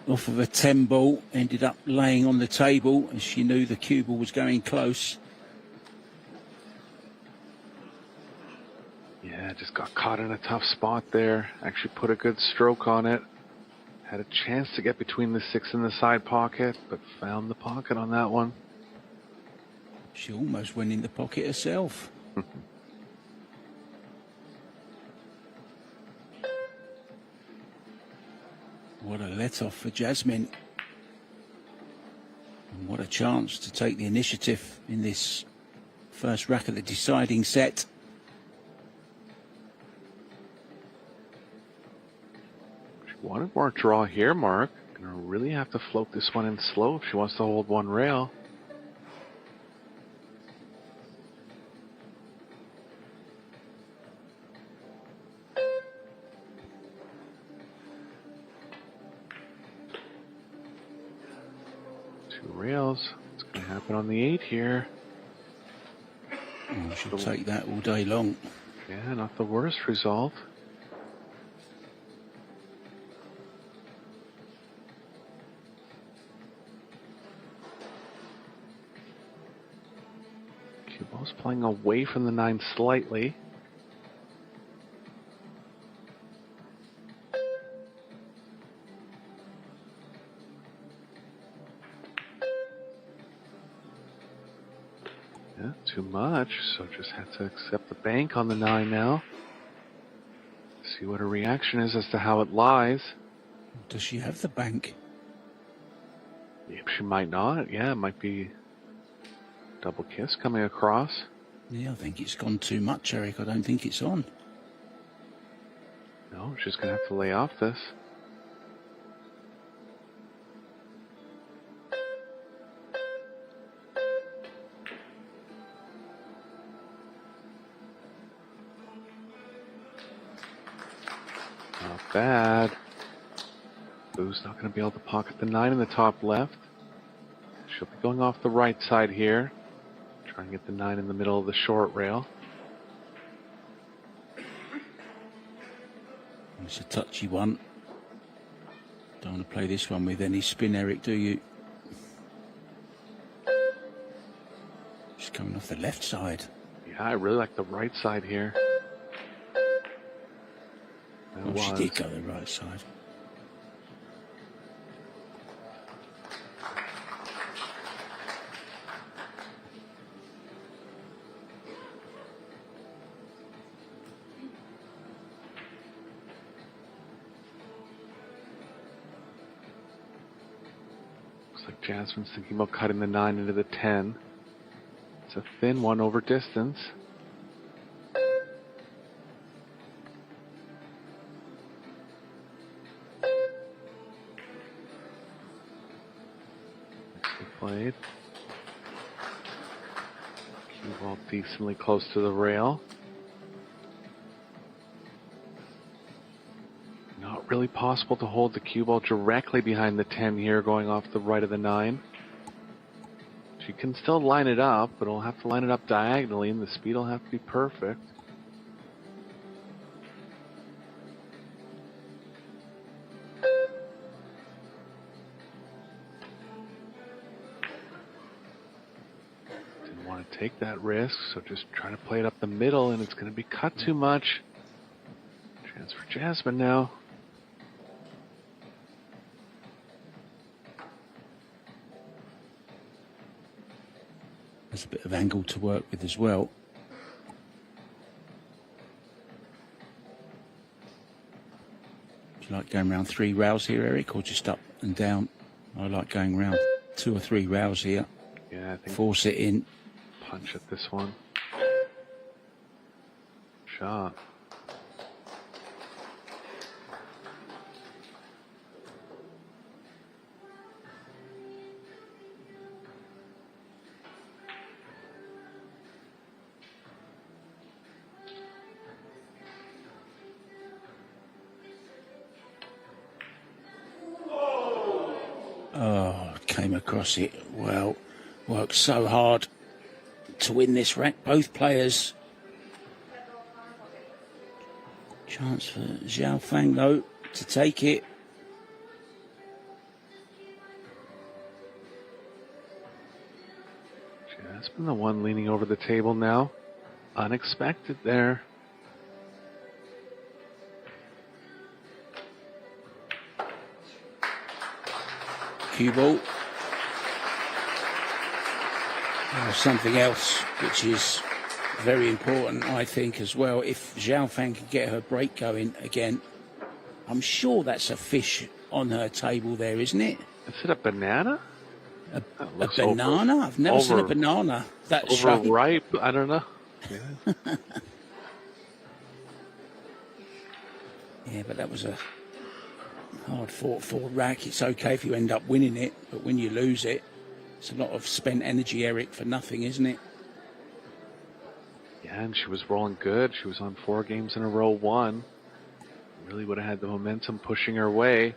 Off of a 10 ball, ended up laying on the table as she knew the cue ball was going close. Yeah, just got caught in a tough spot there. Actually put a good stroke on it. Had a chance to get between the 6 and the side pocket, but found the pocket on that one. She almost went in the pocket herself. What a let-off for Jasmin. And what a chance to take the initiative in this first rack of the deciding set. She wanted more draw here, Mark. Gonna really have to float this one in slow if she wants to hold one rail. Rails. What's going to happen on the 8 here? Oh, she'll take that all day long. Yeah, not the worst result. Cue ball's playing away from the 9 slightly. Too much, so just have to accept the bank on the 9 now. See what her reaction is as to how it lies. Does she have the bank? Yep, she might not. Yeah, it might be double kiss coming across. Yeah, I think it's gone too much, Eric. I don't think it's on. No, she's going to have to lay off this. Not bad. Boo's not going to be able to pocket the 9 in the top left. She'll be going off the right side here. Try and get the 9 in the middle of the short rail. It's a touchy one. Don't want to play this one with any spin, Eric, do you? She's coming off the left side. Yeah, I really like the right side here. Oh, she did go the right side. Looks like Jasmine's thinking about cutting the 9 into the 10. It's a thin one over distance. Played. Cue ball decently close to the rail. Not really possible to hold the cue ball directly behind the 10 here, going off the right of the 9. She can still line it up, but it'll have to line it up diagonally, and the speed will have to be perfect. want to take that risk, so just try to play it up the middle, and it's going to be cut too much. Chance for Jasmin now. There's a bit of angle to work with as well. Do you like going around 3 rails here, Eric, or just up and down? I like going around 2 or 3 rails here. Yeah, I think force it in. Punch at this one. Shot. Oh, came across it well. Worked so hard to win this rack. Both players. Chance for Xiaofang, though, to take it. Jasmin, the one leaning over the table now. Unexpected there. Cue ball. Something else which is very important, I think, as well. If Xiaofang can get her break going again, I'm sure that's a fish on her table there, isn't it? Is it a banana? A banana? I've never seen a banana that shape. Overripe? I don't know. Yeah. Yeah, but that was a hard fought forward rack. It's okay if you end up winning it, but when you lose it, it's a lot of spent energy, Eric, for nothing, isn't it? Yeah, and she was rolling good. She was on 4 games in a row, won. Really would have had the momentum pushing her way.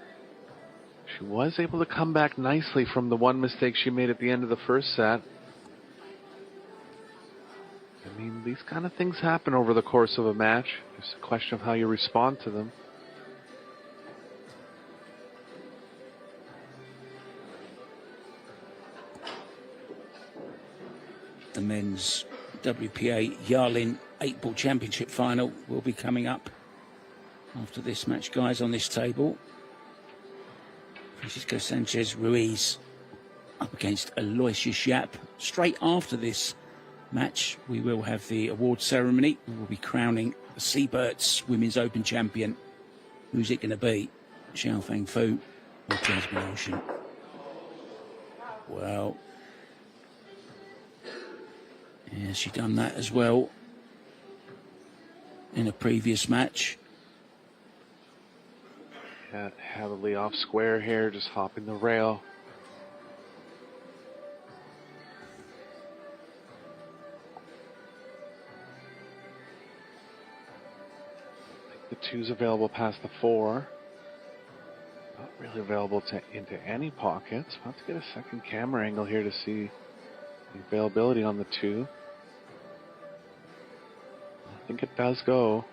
She was able to come back nicely from the one mistake she made at the end of the first set. I mean, these kind of things happen over the course of a match. It's a question of how you respond to them. The men's WPA Yarlin 8-ball championship final will be coming up after this match, guys, on this table. Francisco Sanchez Ruiz up against Aloysius Yap. Straight after this match, we will have the award ceremony. We will be crowning the Seyberts Women's Open champion. Who's it going to be? Xiaofang Fu or Jasmin Ouschan? Well, yeah, she done that as well in a previous match. Yeah, heavily off square here, just hopping the rail. I think the 2's available past the 4. Not really available into any pockets. We'll have to get a second camera angle here to see the availability on the 2. I think it does go.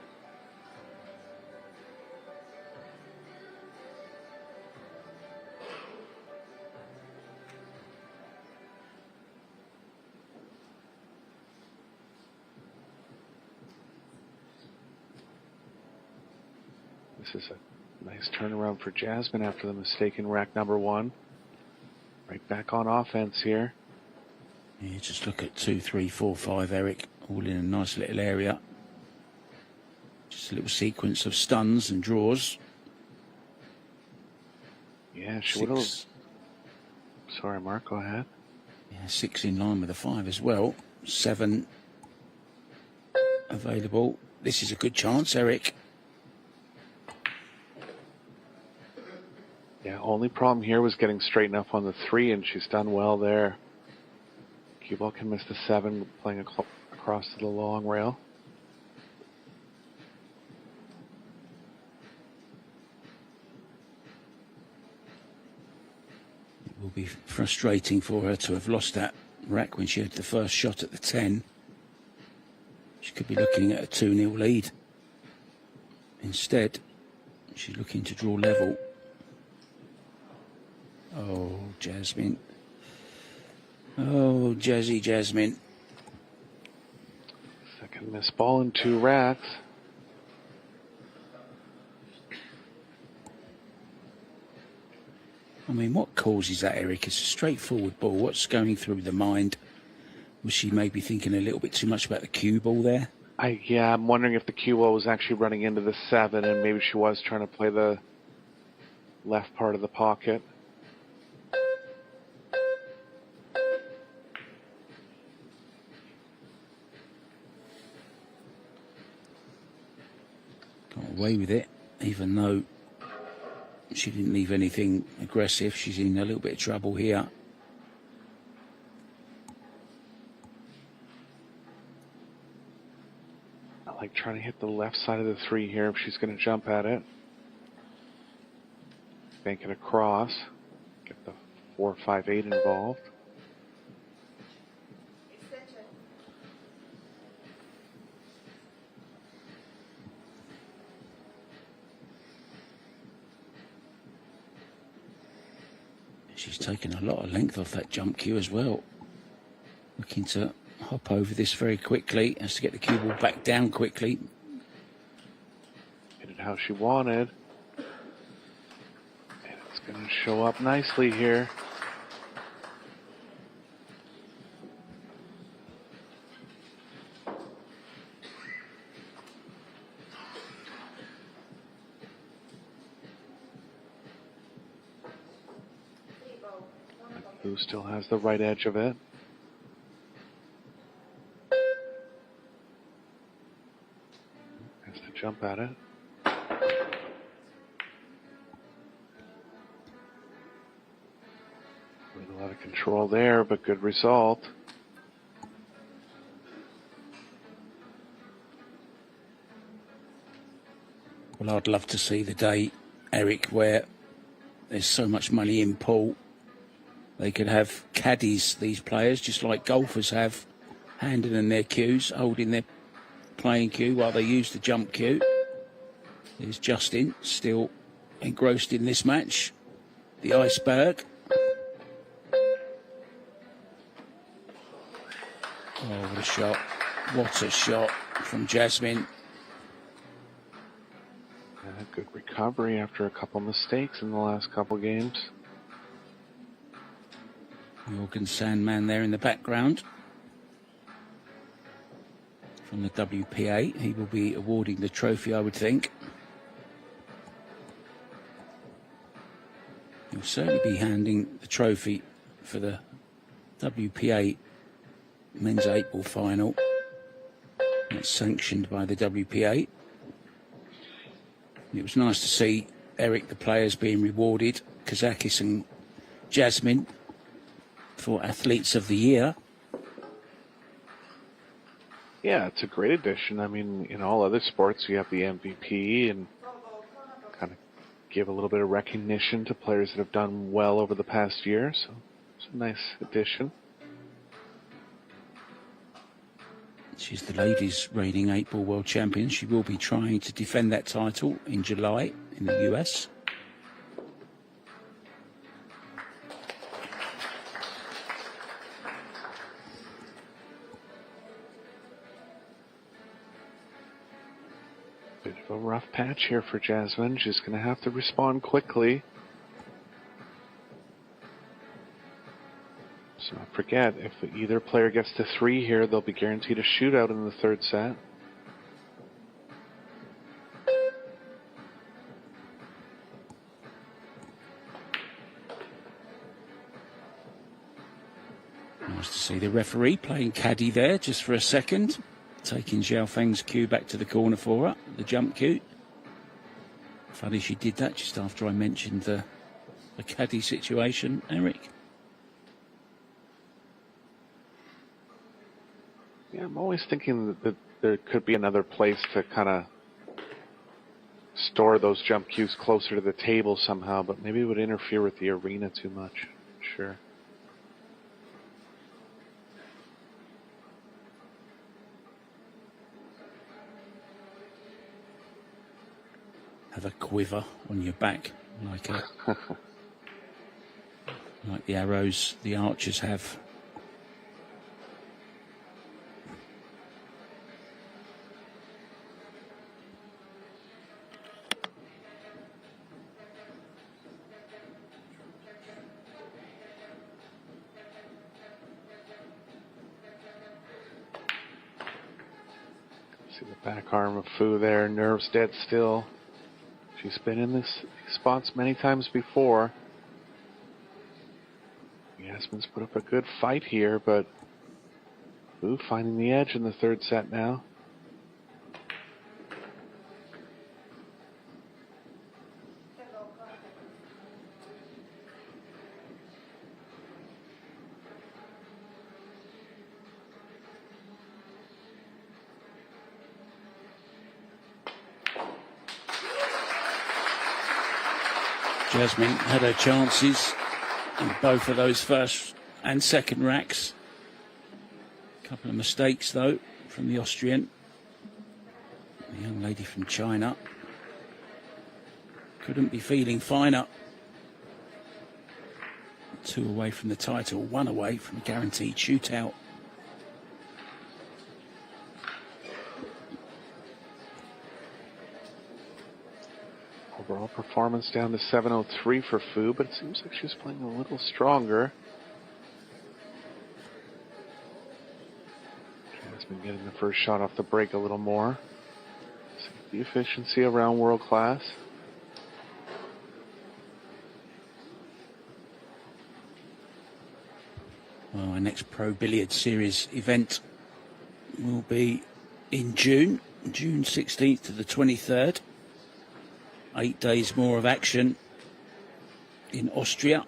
This is a nice turnaround for Jasmin after the mistake in rack number 1. Right back on offense here. Yeah, just look at 2, 3, 4, 5, Eric, all in a nice little area. Just a little sequence of stuns and draws. Yeah, she would have. Sorry, Mark, go ahead. Yeah, 6 in line with a 5 as well. 7 available. This is a good chance, Eric. Yeah, only problem here was getting straight enough on the 3, and she's done well there. Cue ball can miss the 7, playing across to the long rail. It will be frustrating for her to have lost that rack when she had the first shot at the 10. She could be looking at a 2-0 lead. Instead, she's looking to draw level. Oh, Jasmin. Oh, Jasmin. Miss ball in 2 racks. I mean, what causes that, Eric? It's a straightforward ball. What's going through the mind? Was she maybe thinking a little bit too much about the cue ball there? Yeah, I'm wondering if the cue ball was actually running into the 7, and maybe she was trying to play the left part of the pocket. Got away with it, even though she didn't leave anything aggressive. She's in a little bit of trouble here. I like trying to hit the left side of the 3 here if she's going to jump at it. Bank it across. Get the 4, 5, 8 involved. She's taken a lot of length off that jump cue as well. Looking to hop over this very quickly. Has to get the cue ball back down quickly. Hit it how she wanted. And it's going to show up nicely here. Blue still has the right edge of it. Has to jump at it. With a lot of control there, but good result. Well, I'd love to see the day, Eric, where there's so much money in pool. They could have caddies, these players, just like golfers have, handing them their cues, holding their playing cue while they use the jump cue. There's Justin, still engrossed in this match. The iceberg. Oh, what a shot. What a shot from Jasmin. A good recovery after a couple mistakes in the last couple games. Morgan Sandman there in the background. From the WPA, he will be awarding the trophy, I would think. He'll certainly be handing the trophy for the WPA men's 8-ball final. It's sanctioned by the WPA. It was nice to see Eric, the players, being rewarded. Kazakis and Jasmin for Athletes of the Year. Yeah, it's a great addition. I mean, in all other sports, you have the MVP and kind of give a little bit of recognition to players that have done well over the past year. So it's a nice addition. She's the ladies' reigning 8-ball world champion. She will be trying to defend that title in July in the US. Bit of a rough patch here for Jasmin. She's going to have to respond quickly. So don't forget, if either player gets to 3 here, they'll be guaranteed a shootout in the 3rd set. Nice to see the referee playing caddy there just for a second. Taking Xiaofang's cue back to the corner for her, the jump cue. Funny she did that just after I mentioned the caddy situation, Eric. Yeah, I'm always thinking that there could be another place to kind of store those jump cues closer to the table somehow, but maybe it would interfere with the arena too much. Sure. Have a quiver on your back, like the arrows the archers have. See the back arm of Fu there, nerves dead still. She's been in these spots many times before. Jasmin's put up a good fight here, but Fu finding the edge in the third set now. Jasmin had her chances in both of those first and second racks. A couple of mistakes, though, from the Austrian. The young lady from China couldn't be feeling finer. 2 away from the title, 1 away from a guaranteed shootout. Overall performance down to 703 for Fu, but it seems like she's playing a little stronger. Jasmin getting the first shot off the break a little more. The efficiency around world class. Well, our next Pro Billiards Series event will be in June 16th to the 23rd. 8 days more of action in Austria.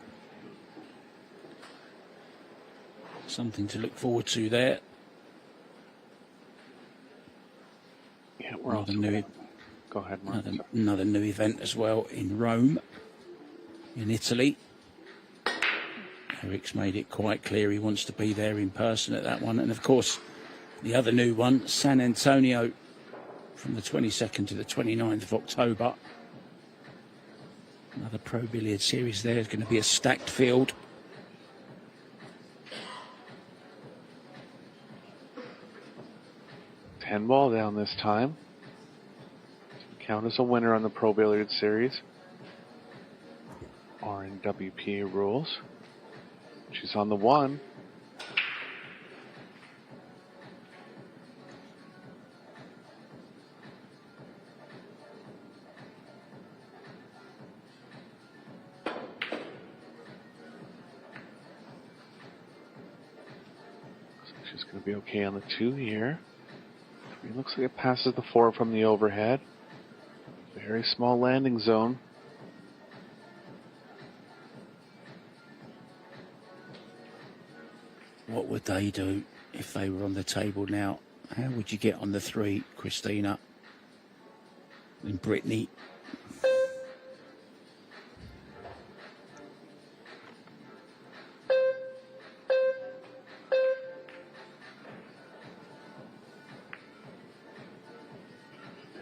Something to look forward to there. Yeah, we're also go ahead, Mark. Another new event as well in Rome, in Italy. Eric's made it quite clear he wants to be there in person at that one. And of course, the other new one, San Antonio, from the 22nd to the 29th of October. Another Pro Billiards Series there. Is going to be a stacked field. Ten ball down this time. Count as a winner on the Pro Billiards Series. RNWPA rules. She's on the 1. She's going to be okay on the 2 here. It looks like it passes the 4 from the overhead. Very small landing zone. What would they do if they were on the table now? How would you get on the 3, Christina and Brittany?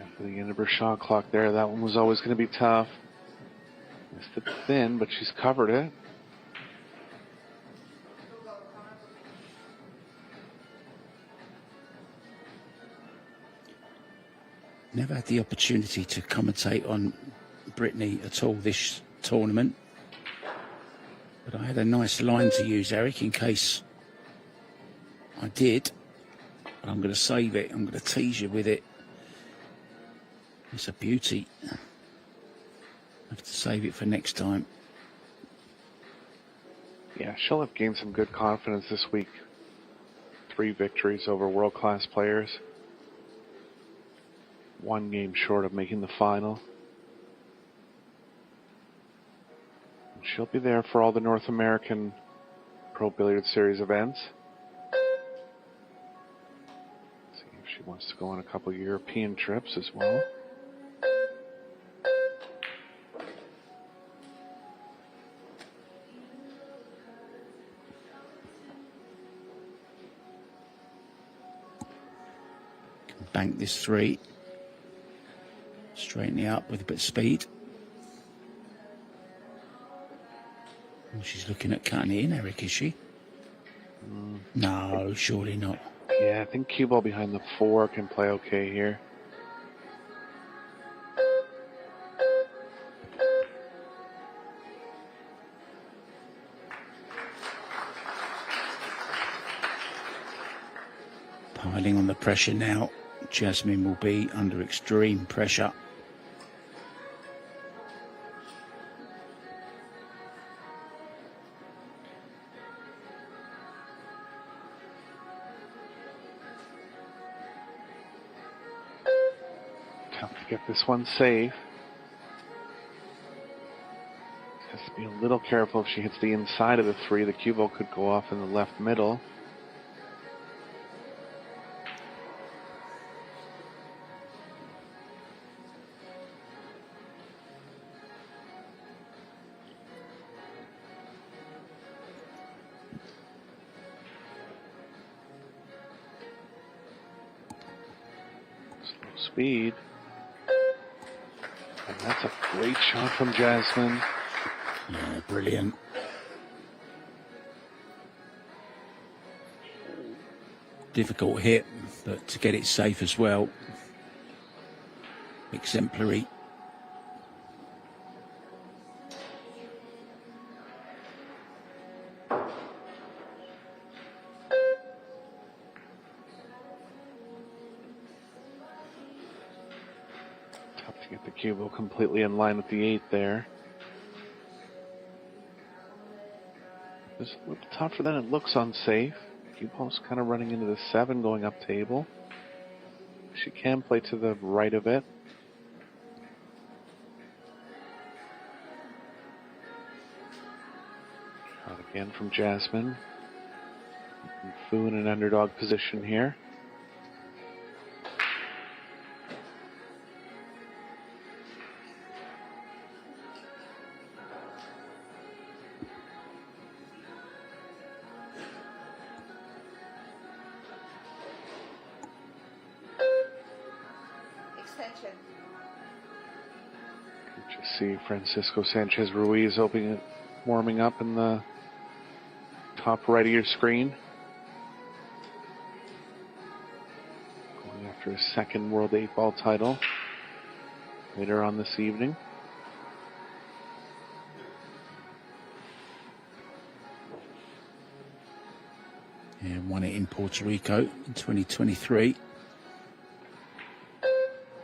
After the end of her shot clock there, that one was always going to be tough. Missed it thin, but she's covered it. Never had the opportunity to commentate on Brittany at all this tournament. But I had a nice line to use, Eric, in case I did. But I'm going to save it. I'm going to tease you with it. It's a beauty. I have to save it for next time. Yeah, she'll have gained some good confidence this week. 3 victories over world-class players. 1 game short of making the final. And she'll be there for all the North American Pro Billiards Series events. See if she wants to go on a couple European trips as well. Bank this 3. Straighten it up with a bit of speed. Oh, she's looking at cutting it in, Eric, is she? No, surely not. Yeah, I think cue ball behind the 4 can play okay here. Piling on the pressure now. Jasmin will be under extreme pressure. Tough to get this one safe. Has to be a little careful. If she hits the inside of the 3, the cue ball could go off in the left middle. Slow speed. And that's a great shot from Jasmin. Yeah, brilliant. Difficult hit, but to get it safe as well. Exemplary. Tough to get the cue ball completely in line with the 8 there. It's a little tougher than it looks unsafe. Cue ball's kind of running into the 7 going up table. She can play to the right of it. Shot again from Jasmin. Fu in an underdog position here. Just see Francisco Sanchez Ruiz warming up in the top right of your screen. Going after his second World 8-ball title later on this evening. Yeah, won it in Puerto Rico in 2023.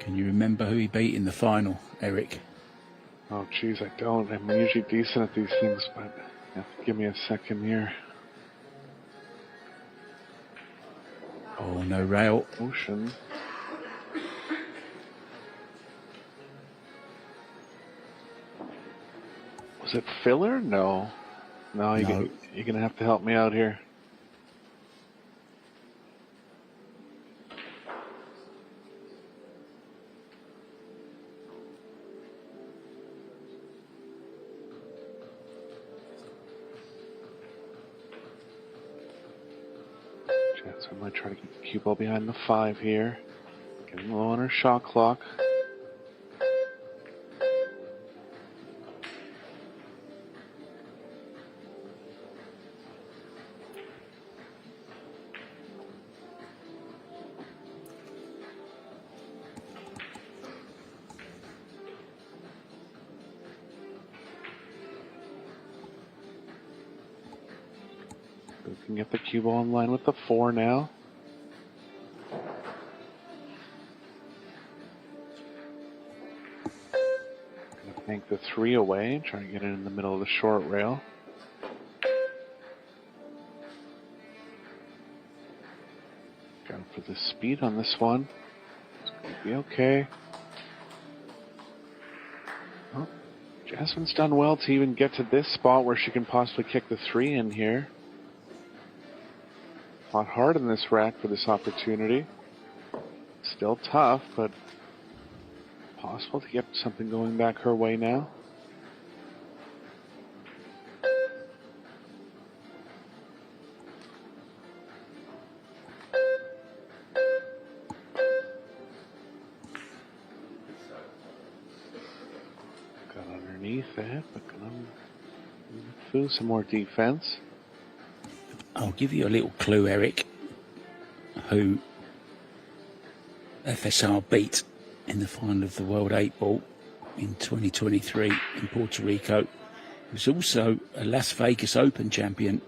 Can you remember who he beat in the final, Eric? Oh, geez, I don't. I'm usually decent at these things, but you have to give me a second here. Oh, no rail. Ouschan. Was it filler? No. No, you're going to have to help me out here. So I might try to get the cue ball behind the 5 here. Getting low on her shot clock. We can get the cue ball in line with the 4 now. Gonna bank the 3 away, try to get it in the middle of the short rail. Going for the speed on this one. It's gonna be okay. Oh, Jasmin's done well to even get to this spot where she can possibly kick the 3 in here. Fought hard in this rack for this opportunity. Still tough, but possible to get something going back her way now. Got underneath that, but gonna do some more defense. I'll give you a little clue, Eric, who FSR beat in the final of the World 8-ball in 2023 in Puerto Rico. He was also a Las Vegas Open champion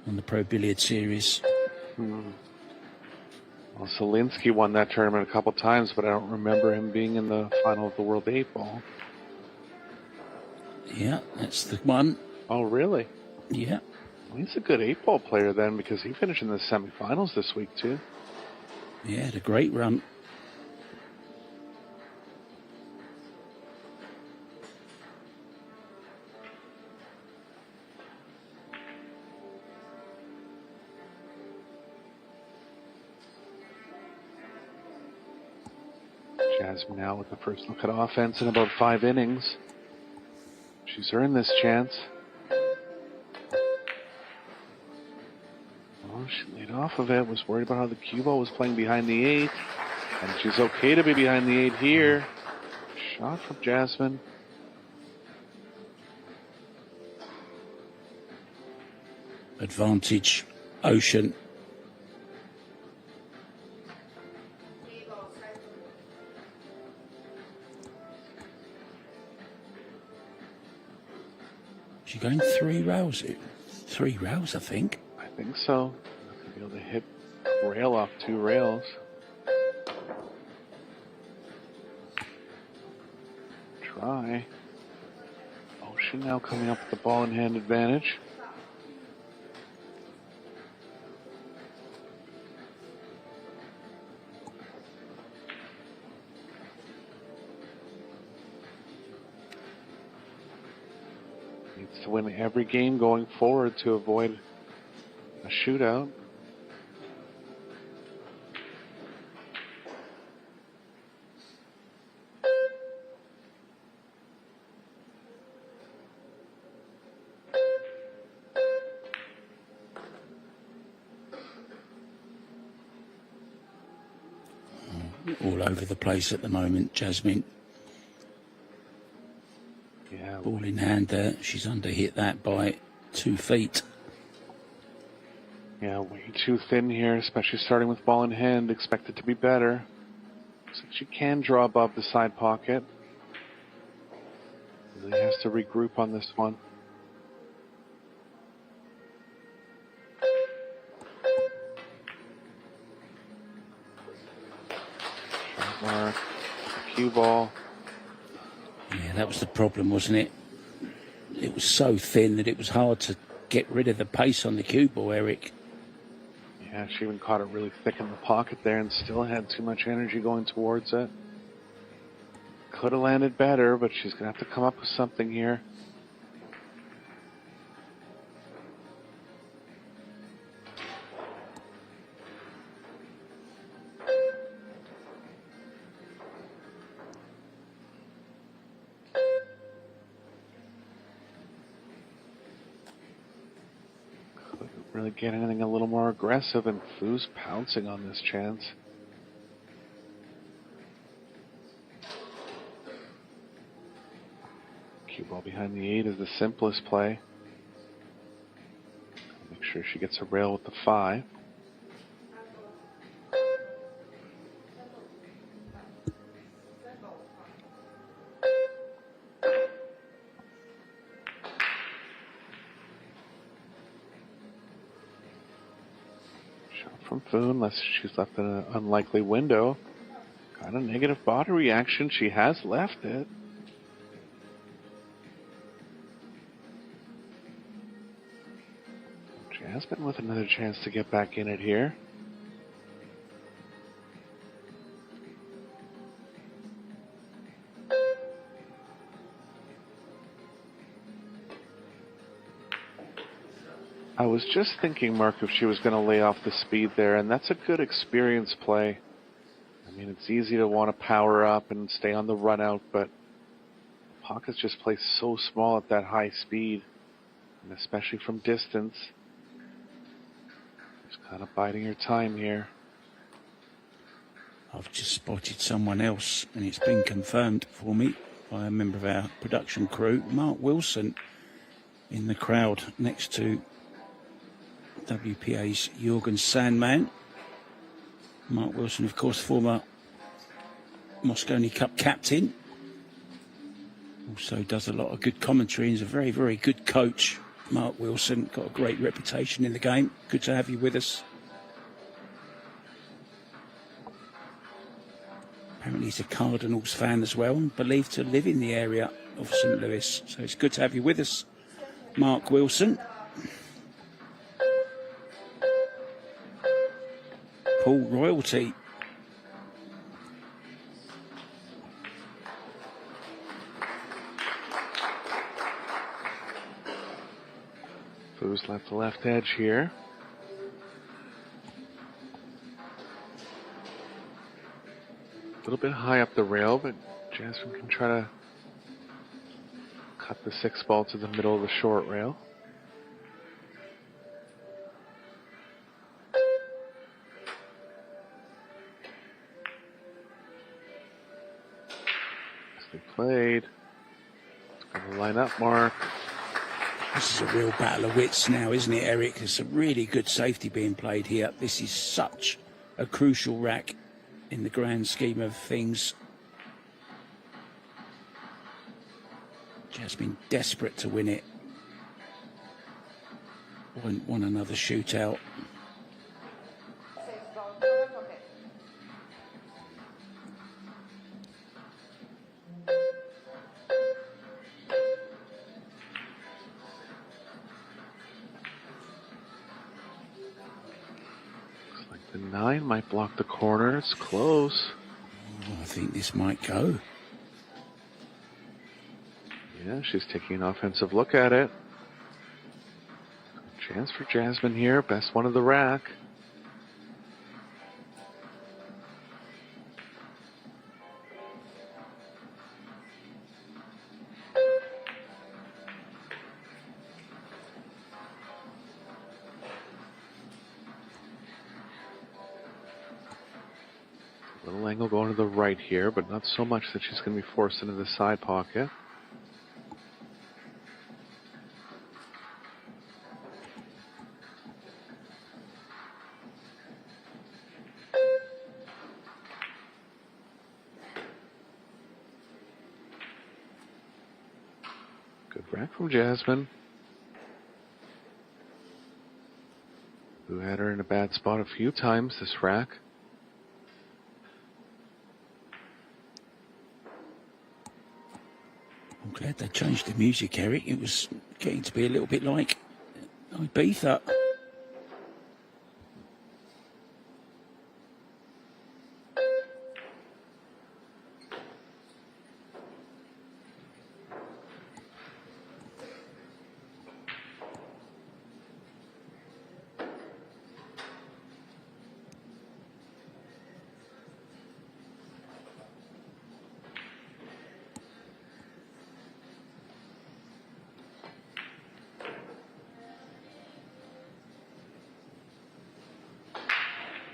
on the Pro Billiards Series. Well, Zelinsky won that tournament a couple times, but I don't remember him being in the final of the World 8 Ball. Yeah, that's the one. Oh, really? Yeah. Well, he's a good 8 Ball player then, because he finished in the semifinals this week, too. Yeah, had a great run. Jasmin now with the first look at offense in about 5 innings. She's earned this chance. Oh, she laid off of it, was worried about how the cue ball was playing behind the 8. And she's okay to be behind the 8 here. Shot from Jasmin. Advantage, Ouschan. She's going 3 rails. 3 rails, I think. I think so. Not gonna be able to hit rail off 2 rails. Try. Ouschan now coming up with the ball in hand advantage. Needs to win every game going forward to avoid a shootout. All over the place at the moment, Jasmin. Yeah. Ball in hand there. She's underhit that by 2 feet. Yeah, way too thin here, especially starting with ball in hand. Expect it to be better. Looks like she can draw above the side pocket. Really has to regroup on this one. Shot mark, cue ball. Yeah, that was the problem, wasn't it? It was so thin that it was hard to get rid of the pace on the cue ball, Eric. Yeah, she even caught it really thick in the pocket there and still had too much energy going towards it. Could have landed better, but she's going to have to come up with something here. Really get anything a little more aggressive, and Fu's pouncing on this chance. Cue ball behind the 8 is the simplest play. Make sure she gets a rail with the 5. From Fu, unless she's left in an unlikely window. Got a negative body reaction. She has left it. Jasmin with another chance to get back in it here. I was just thinking, Mark, if she was going to lay off the speed there, and that's a good experience play. I mean, it's easy to want to power up and stay on the run out, but pockets just play so small at that high speed, and especially from distance. Just kind of biding her time here. I've just spotted someone else, and it's been confirmed for me by a member of our production crew, Mark Wilson, in the crowd next to WPA's Jürgen Sandman. Mark Wilson, of course, former Mosconi Cup captain. Also does a lot of good commentary. He's a very, very good coach. Mark Wilson, got a great reputation in the game. Good to have you with us. he's a Cardinals fan as well, and believed to live in the area of St. Louis. So it's good to have you with us, Mark Wilson. Paul Royalty. Who's left the left edge here? A little bit high up the rail, but Jasmin can try to cut the 6 ball to the middle of the short rail. Nicely played. It's going to line up, Mark. This is a real battle of wits now, isn't it, Eric? There's some really good safety being played here. This is such a crucial rack in the grand scheme of things. Jasmin desperate to win it. Want another shootout. The 9 might block the corner. It's close. Oh, I think this might go. Yeah, she's taking an offensive look at it. Chance for Jasmin here. Best one of the rack. Little angle going to the right here, but not so much that she's going to be forced into the side pocket. Good rack from Jasmin, who had her in a bad spot a few times this rack. I'm glad they changed the music, Eric. It was getting to be a little bit like Ibiza.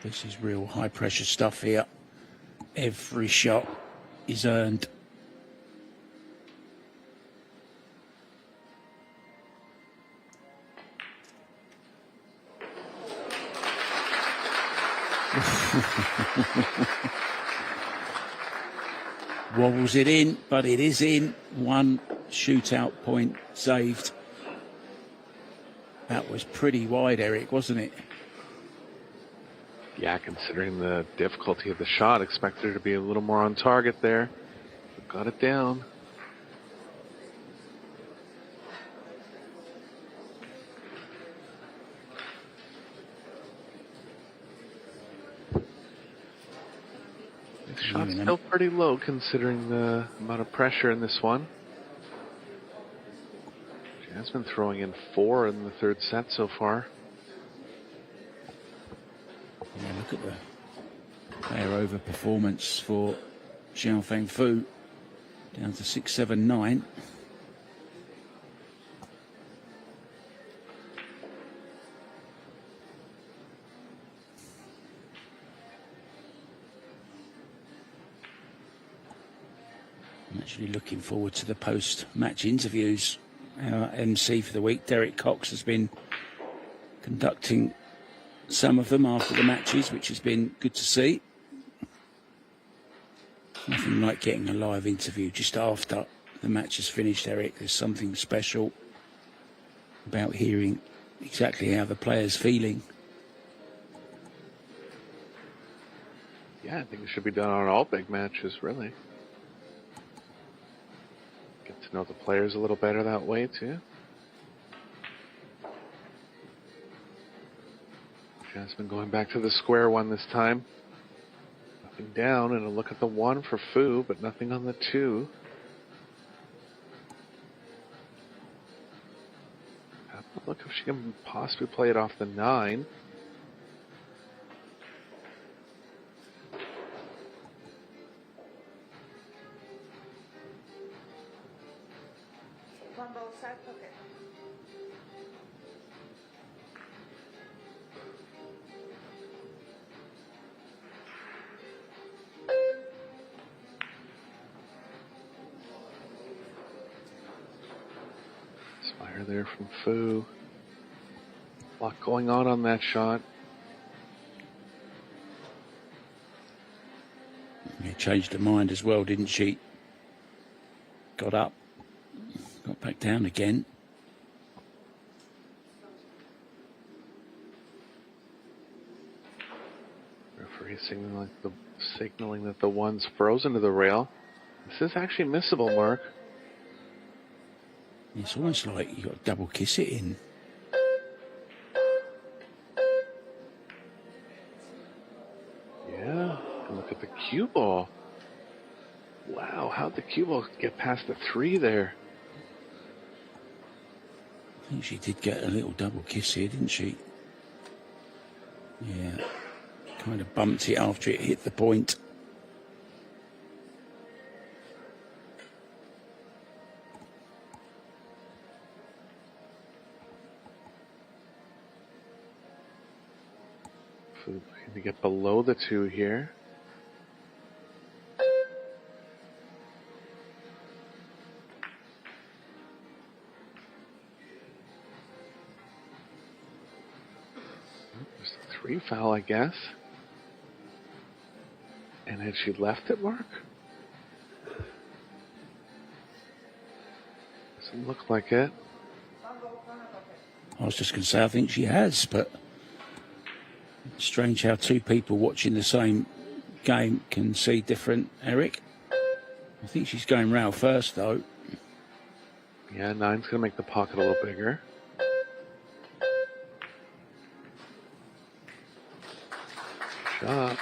This is real high pressure stuff here. Every shot is earned. Wobbles it in, but it is in. One shootout point saved. That was pretty wide, Eric, wasn't it? Yeah, considering the difficulty of the shot, expected her to be a little more on target there. But got it down. The shot's still pretty low considering the amount of pressure in this one. Jasmin throwing in 4 in the 3rd set so far. Yeah, look at the player over performance for Xiaofang Fu, down to 6-7-9. I'm actually looking forward to the post-match interviews. Our MC for the week, Derek Cox, has been conducting some of them after the matches, which has been good to see. Nothing like getting a live interview just after the match is finished, Eric. There's something special about hearing exactly how the player's feeling. Yeah, I think it should be done on all big matches, really. Get to know the players a little better that way, too. Jasmin going back to the square one this time. Nothing down, and a look at the 1 for Fu, but nothing on the 2. Have a look if she can possibly play it off the 9. Fire there from Fu. A lot going on that shot. Yeah, changed her mind as well, didn't she? Got up, got back down again. Referee signaling that the 1's frozen to the rail. This is actually missable, Mark. It's almost like you got to double kiss it in. Yeah, and look at the cue ball. Wow, how'd the cue ball get past the 3 there? I think she did get a little double kiss here, didn't she? Yeah, kind of bumped it after it hit the point. Looking to get below the 2 here. There's the 3 foul, I guess. And had she left it, Mark? Doesn't look like it. I was just going to say, I think she has, but strange how 2 people watching the same game can see different, Eric. I think she's going round first, though. Yeah, 9's going to make the pocket a little bigger. Shot.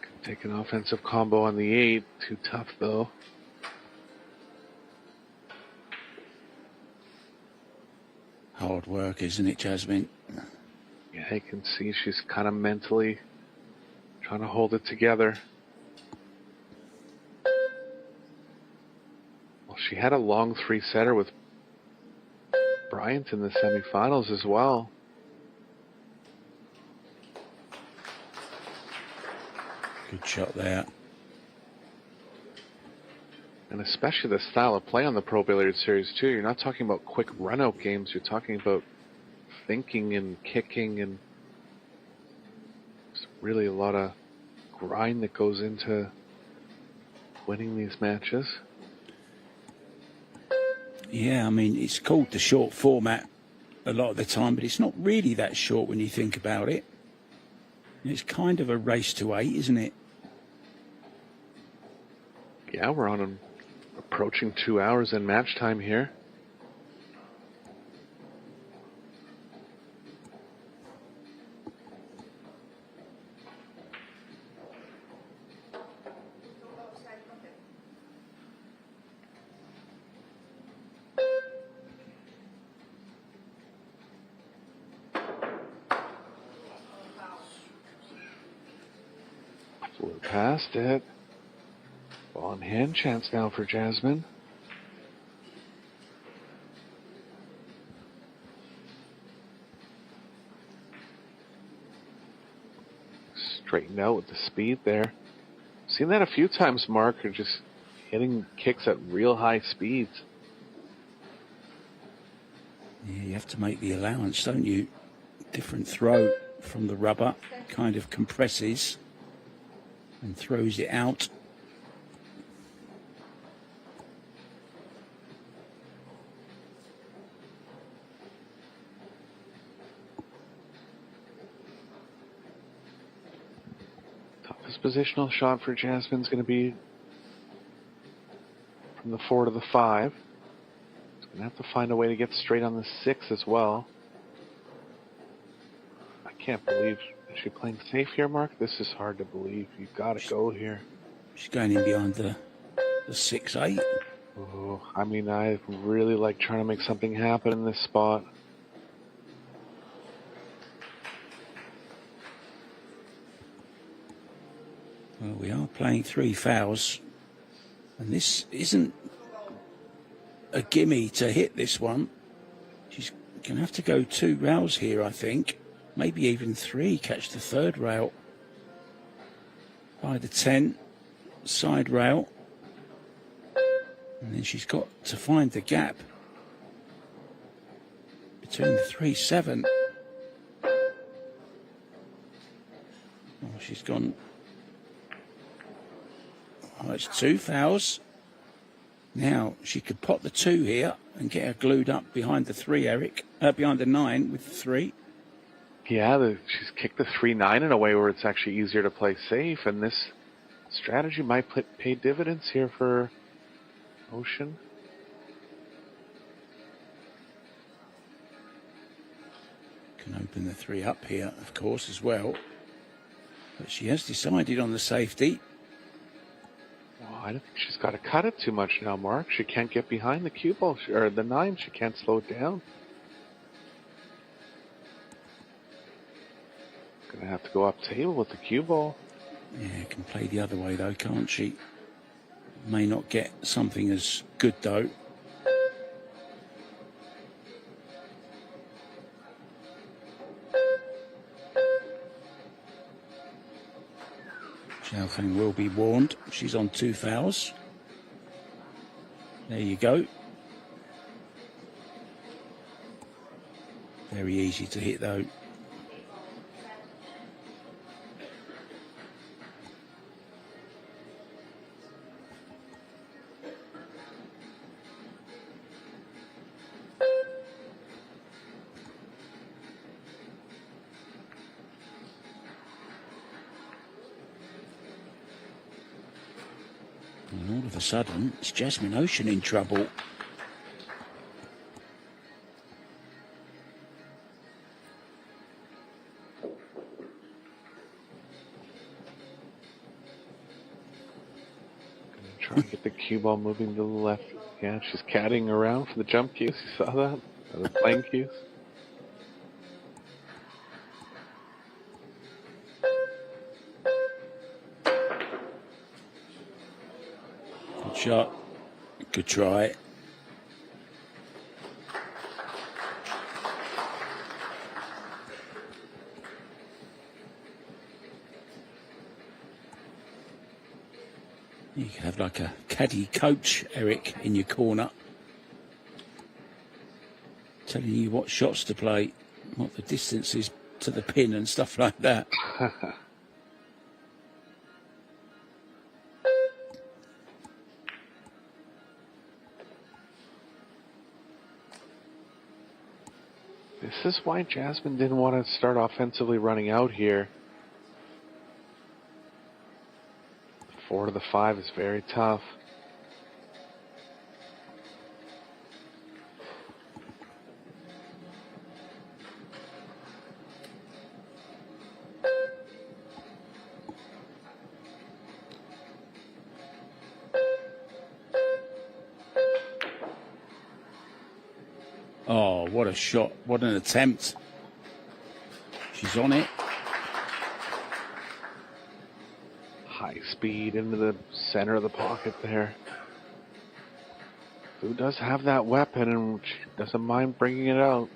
Could take an offensive combo on the 8. Too tough, though. Hard work, isn't it, Jasmin? Yeah, you can see she's kind of mentally trying to hold it together. Well, she had a long 3-setter with Bryant in the semifinals as well. Good shot there. And especially the style of play on the Pro Billiards Series, too. You're not talking about quick run-out games. You're talking about thinking and kicking, and there's really a lot of grind that goes into winning these matches. Yeah, I mean, it's called the short format a lot of the time, but it's not really that short when you think about it. It's kind of a race to 8, isn't it? Yeah, we're on approaching 2 hours in match time here. Flew past it. Ball in hand chance now for Jasmin. Straightened out with the speed there. Seen that a few times, Mark, are just hitting kicks at real high speeds. Yeah, you have to make the allowance, don't you? Different throw from the rubber, kind of compresses and throws it out. This positional shot for Jasmine's going to be from the 4 to the 5. He's going to have to find a way to get straight on the 6 as well. I can't believe, is she playing safe here, Mark? This is hard to believe. You've got to go here. She's going in behind the 6-8. Oh, I mean, I really like trying to make something happen in this spot. Well, we are playing 3 fouls, and this isn't a gimme to hit this one. She's going to have to go 2 rails here, I think. Maybe even 3, catch the 3rd rail. By the 10, side rail. And then she's got to find the gap between the 3-7. Oh, she's gone. Oh, it's 2 fouls. Now she could pot the 2 here and get her glued up behind the 3, Eric. Behind the 9 with the 3. Yeah, she's kicked the 3-9 in a way where it's actually easier to play safe, and this strategy might pay dividends here for Ouschan. Can open the 3 up here, of course, as well. But she has decided on the safety. Oh, I don't think she's got to cut it too much now, Mark. She can't get behind the cue ball, or the 9. She can't slow it down. Gonna have to go up table with the cue ball. Yeah, can play the other way though, can't she? May not get something as good though. Xiaofang will be warned. She's on 2 fouls. There you go. Very easy to hit though. And all of a sudden, it's Jasmin Ouschan in trouble. Try and get the cue ball moving to the left. Yeah, she's caddying around for the jump cues. You saw that? Or the playing cues. Good shot. Good try. You could have like a caddy coach, Eric, in your corner, telling you what shots to play, what the distance is to the pin and stuff like that. This is why Jasmine didn't want to start offensively running out here. 4 to the 5 is very tough. Oh, what a shot. What an attempt. She's on it. High speed into the center of the pocket there. Who does have that weapon and she doesn't mind bringing it out.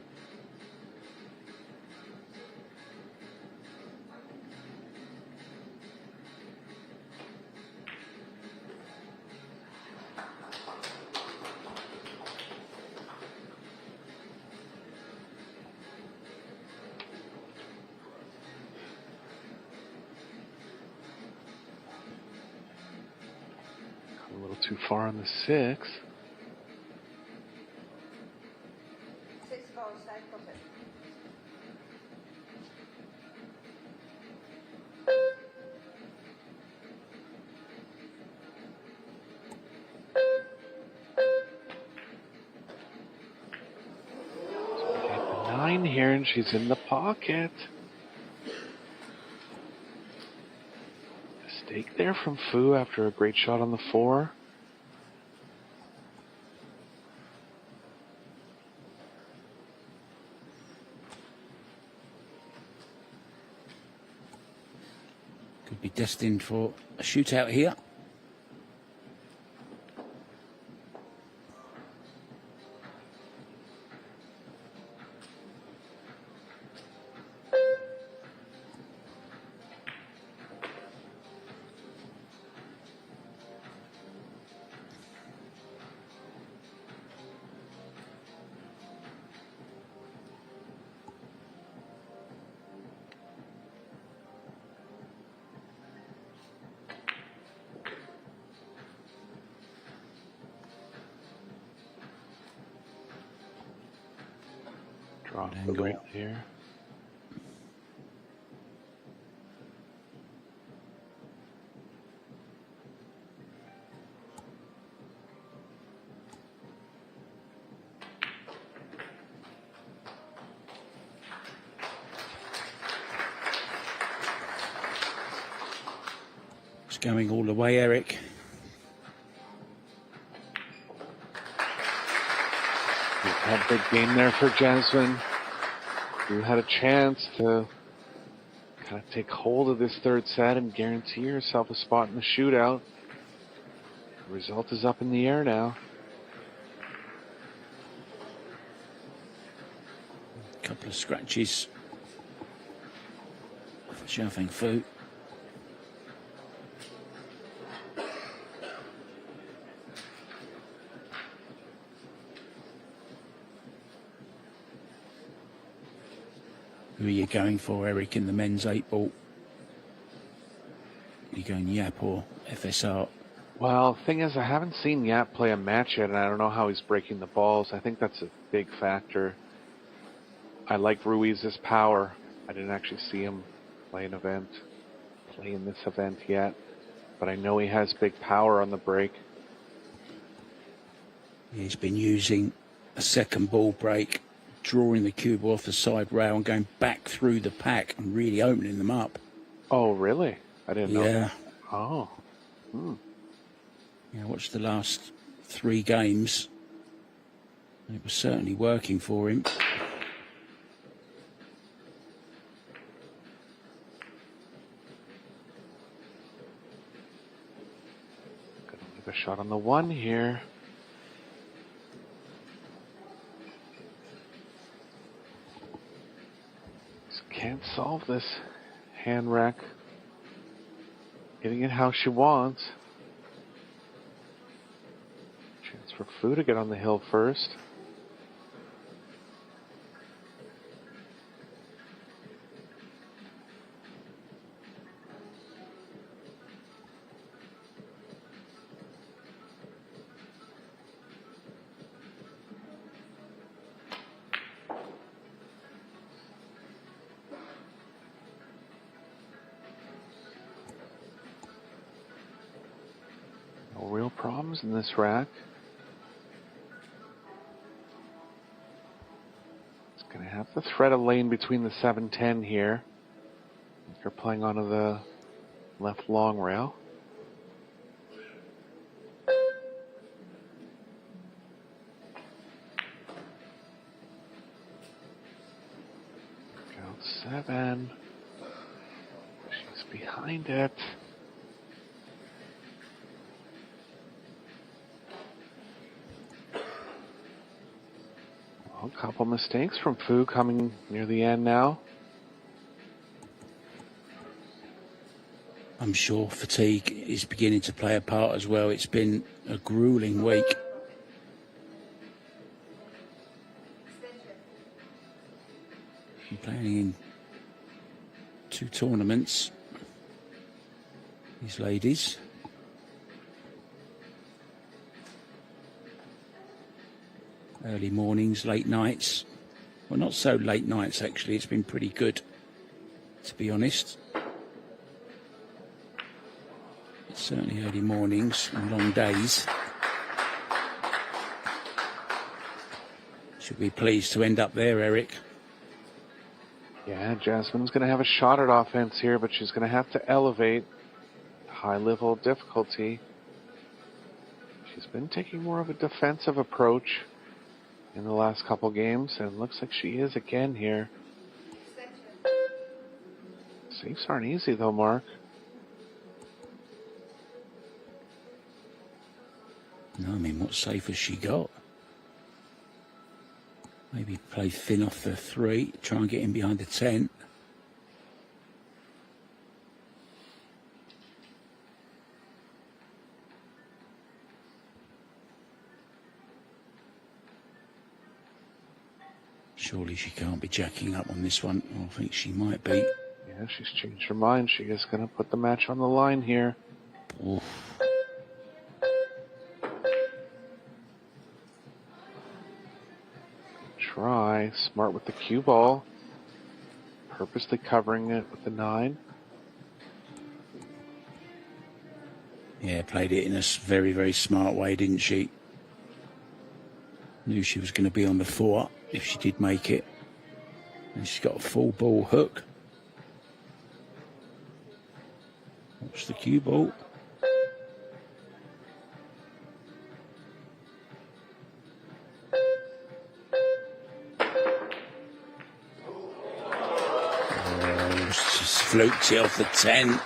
A little too far on the 6. 9 here, and she's in the pocket. Mistake there from Fu after a great shot on the 4. Could be destined for a shootout here. Drop the right here. It's going all the way, Eric. Had a big game there for Jasmin. You had a chance to kind of take hold of this third set and guarantee yourself a spot in the shootout. The result is up in the air now. A couple of scratches for Xiaofang Fu. Who are you going for, Eric, in the men's 8-ball? Are you going Yap or FSR? Well, the thing is, I haven't seen Yap play a match yet, and I don't know how he's breaking the balls. I think that's a big factor. I like Ruiz's power. I didn't actually see him play in this event yet, but I know he has big power on the break. He's been using a second ball break, drawing the cube off the side rail and going back through the pack and really opening them up. Oh, really? I didn't know. Yeah. Oh. Yeah, watch the last 3 games. It was certainly working for him. Gonna leave a shot on the 1 here. Can't solve this hand rack. Getting it how she wants. Chance for Fu to get on the hill first. No real problems in this rack. It's going to have to thread a lane between the 7-10 here. They're playing onto the left long rail. Go 7. She's behind it. A couple mistakes from Fu coming near the end now. I'm sure fatigue is beginning to play a part as well. It's been a grueling week. I'm playing in 2 tournaments. These ladies. Early mornings, late nights. Well, not so late nights, actually. It's been pretty good, to be honest. It's certainly early mornings and long days. Should be pleased to end up there, Eric. Yeah, Jasmine's going to have a shot at offense here, but she's going to have to elevate high level of difficulty. She's been taking more of a defensive approach in the last couple games, and looks like she is again here. Safes aren't easy though, Mark. No, I mean, what safe has she got? Maybe play thin off the 3, try and get in behind the 10. Surely she can't be jacking up on this one. I think she might be. Yeah, she's changed her mind. She is going to put the match on the line here. Oof. Try. Smart with the cue ball. Purposely covering it with the 9. Yeah, played it in a very, very smart way, didn't she? Knew she was going to be on the 4 if she did make it. And she's got a full ball hook. Watch the cue ball. Oh, she's fluked it off the 10.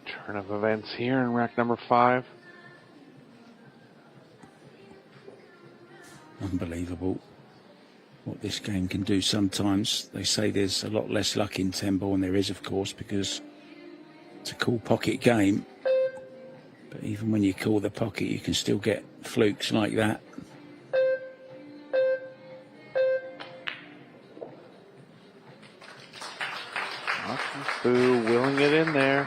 Turn of events here in rack number 5. Unbelievable what this game can do sometimes. They say there's a lot less luck in 10 ball, and there is, of course, because it's a cool pocket game. But even when you call the pocket, you can still get flukes like that. Fu willing it in there.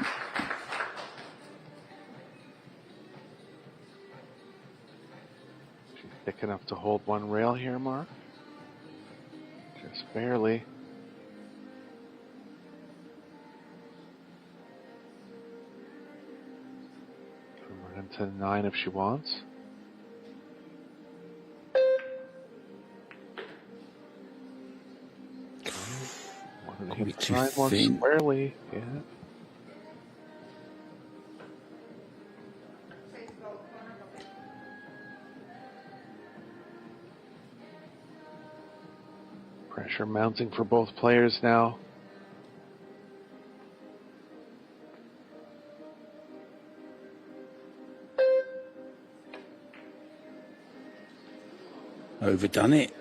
She's thick enough to hold one rail here, Mark. Just barely. Can run into the 9 if she wants. Could be too One thin. squarely, yeah. Pressure mounting for both players now. Overdone it.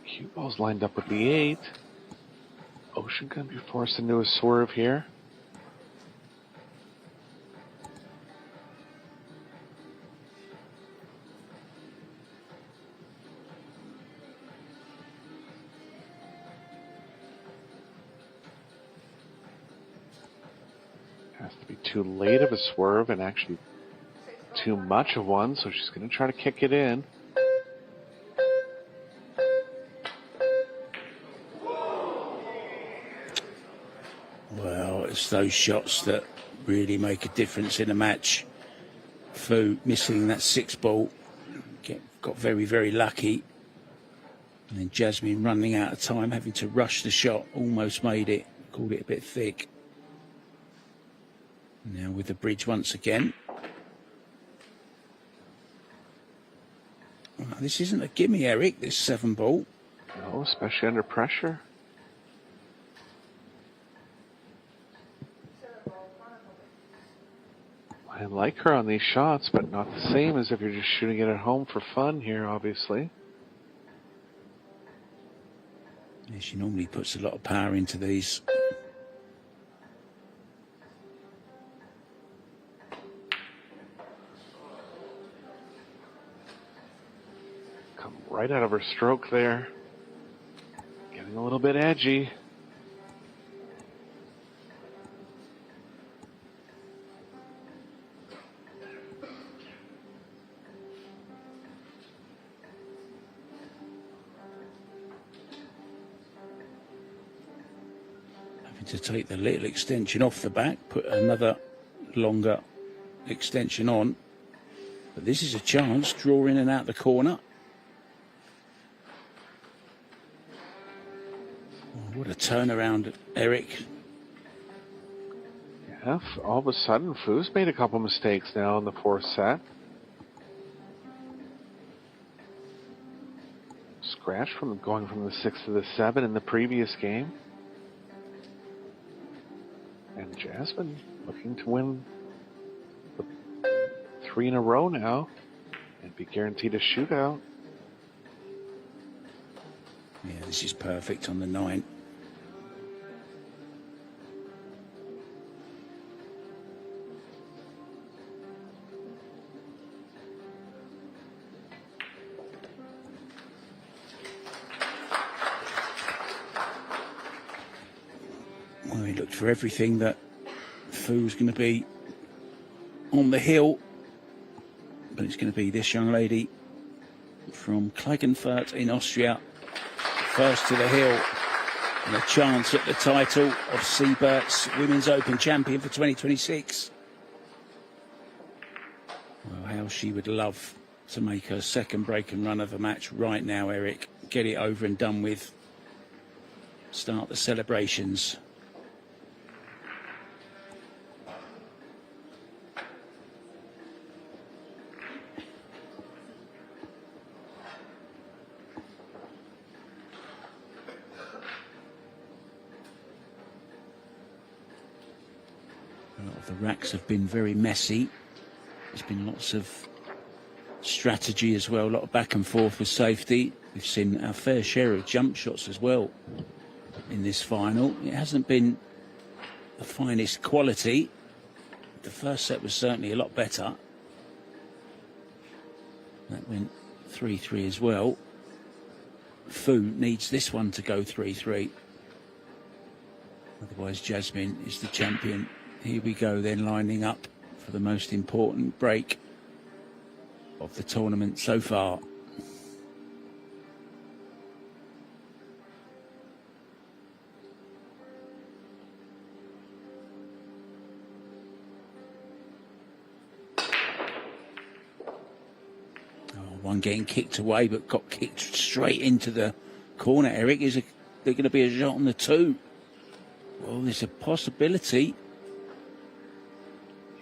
Cue ball's lined up with the 8. Ouschan gonna be forced into a swerve here. Has to be too late of a swerve and actually too much of one, so she's gonna try to kick it in. Well, it's those shots that really make a difference in a match. Fu missing that 6 ball, got very, very lucky. And then Jasmine running out of time, having to rush the shot, almost made it, called it a bit thick. Now with the bridge once again. Well, this isn't a gimme, Eric, this 7 ball. No, especially under pressure. I like her on these shots, but not the same as if you're just shooting it at home for fun here, obviously. Yeah, she normally puts a lot of power into these. Come right out of her stroke there. Getting a little bit edgy. To take the little extension off the back, put another longer extension on. But this is a chance, draw in and out the corner. Oh, what a turnaround, Eric. Yeah, all of a sudden, Fu's made a couple mistakes now in the fourth set. Scratch from going from the 6 to the 7 in the previous game. And Jasmin looking to win the 3 in a row now and be guaranteed a shootout. Yeah, this is perfect on the 9. Well, he looked for everything that Fu was going to be on the hill, but it's going to be this young lady from Klagenfurt in Austria, first to the hill, and a chance at the title of Seyberts Women's Open Champion for 2026. Well, how she would love to make her second break and run of the match right now, Eric. Get it over and done with. Start the celebrations. The racks have been very messy. There's been lots of strategy as well, a lot of back and forth with safety. We've seen our fair share of jump shots as well in this final. It hasn't been the finest quality. The first set was certainly a lot better. That went 3-3 as well. Fu needs this one to go 3-3. Otherwise, Jasmin is the champion. Here we go then, lining up for the most important break of the tournament so far. One getting kicked away, but got kicked straight into the corner. Eric, is there going to be a shot on the 2? Well, there's a possibility.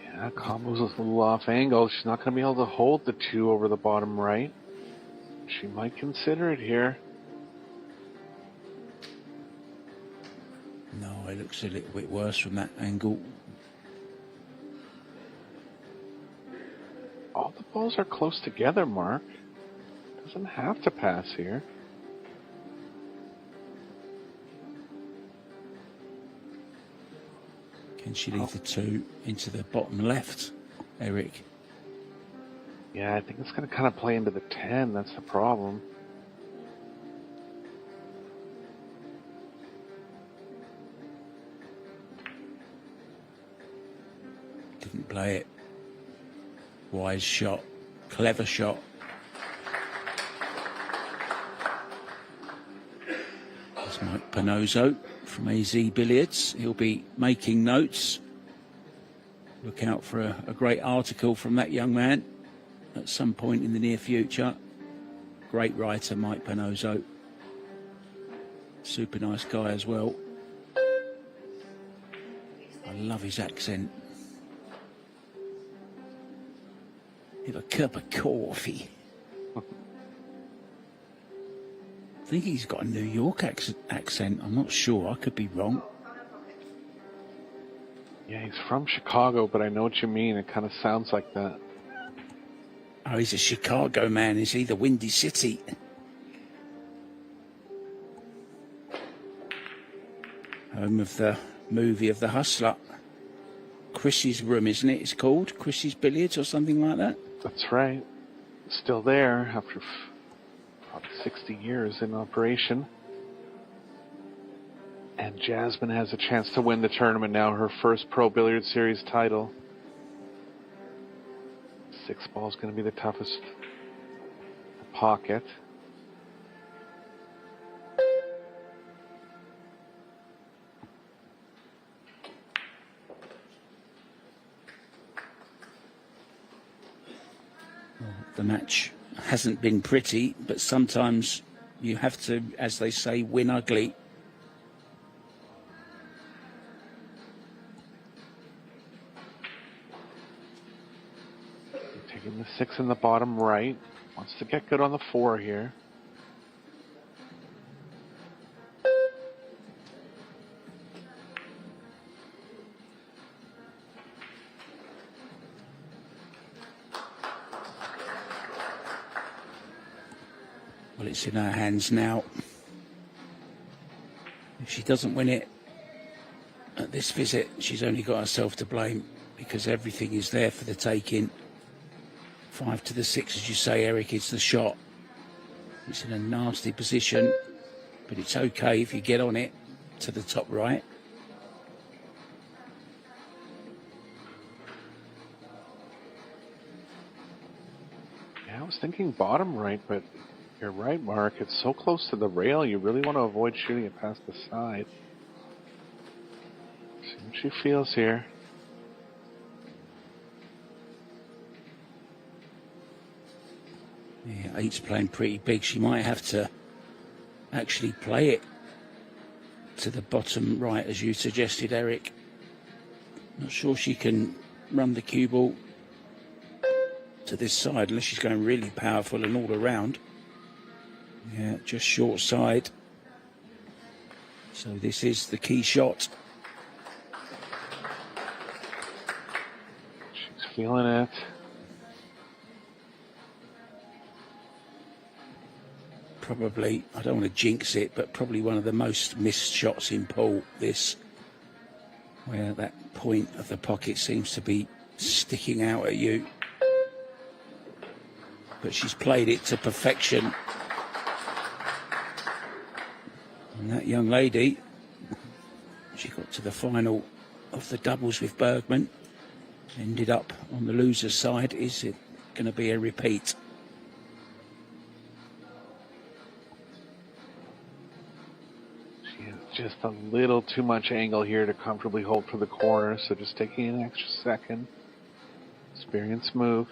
Yeah, Kamui was a little off angle. She's not going to be able to hold the 2 over the bottom right. She might consider it here. No, it looks a little bit worse from that angle. All the balls are close together, Mark. Doesn't have to pass here. Can she leave the 2 into the bottom left, Eric? Yeah, I think it's going to kind of play into the 10. That's the problem. Didn't play it. Wise shot. Clever shot. There's Mike Panozzo from AZ Billiards. He'll be making notes. Look out for a great article from that young man at some point in the near future. Great writer, Mike Panozzo. Super nice guy as well. I love his accent. Have a cup of coffee. I think he's got a New York accent. I'm not sure. I could be wrong. Yeah, he's from Chicago, but I know what you mean. It kind of sounds like that. Oh, he's a Chicago man, is he? The Windy City. Home of the movie of The Hustler. Chrissy's Room, isn't it? It's called Chrissy's Billiards or something like that. That's right. Still there after about 60 years in operation. And Jasmin has a chance to win the tournament now, her first Pro Billiards Series title. 6 ball is going to be the toughest pocket. The match hasn't been pretty, but sometimes you have to, as they say, win ugly. Taking the 6 in the bottom right. Wants to get good on the 4 here. Well, it's in her hands now. If she doesn't win it at this visit, she's only got herself to blame, because everything is there for the taking. 5 to the 6, as you say, Eric, it's the shot. It's in a nasty position, but it's okay if you get on it to the top right. Yeah, I was thinking bottom right, but you're right, Mark. It's so close to the rail, you really want to avoid shooting it past the side. See what she feels here. Yeah, 8's playing pretty big. She might have to actually play it to the bottom right, as you suggested, Eric. Not sure she can run the cue ball to this side unless she's going really powerful and all around. Yeah, just short side. So this is the key shot. She's feeling it. Probably, I don't want to jinx it, but probably one of the most missed shots in pool, this, where that point of the pocket seems to be sticking out at you. But she's played it to perfection. And that young lady, she got to the final of the doubles with Bergman, ended up on the loser's side. Is it going to be a repeat? Just a little too much angle here to comfortably hold for the corner, so just taking an extra second. Experience move.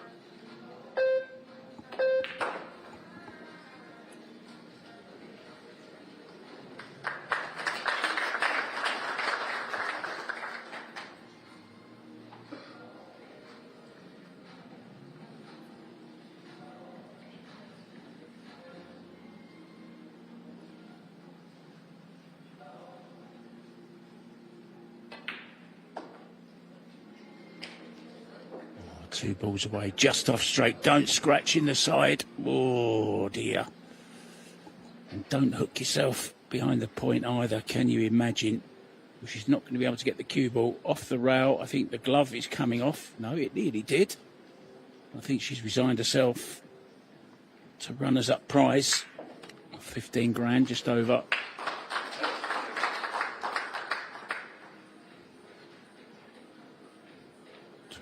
Two balls away, just off straight. Don't scratch in the side. Oh dear. And don't hook yourself behind the point either. Can you imagine? Well, she's not going to be able to get the cue ball off the rail. I think the glove is coming off. No, it nearly did. I think she's resigned herself to runners-up prize. 15 grand, just over.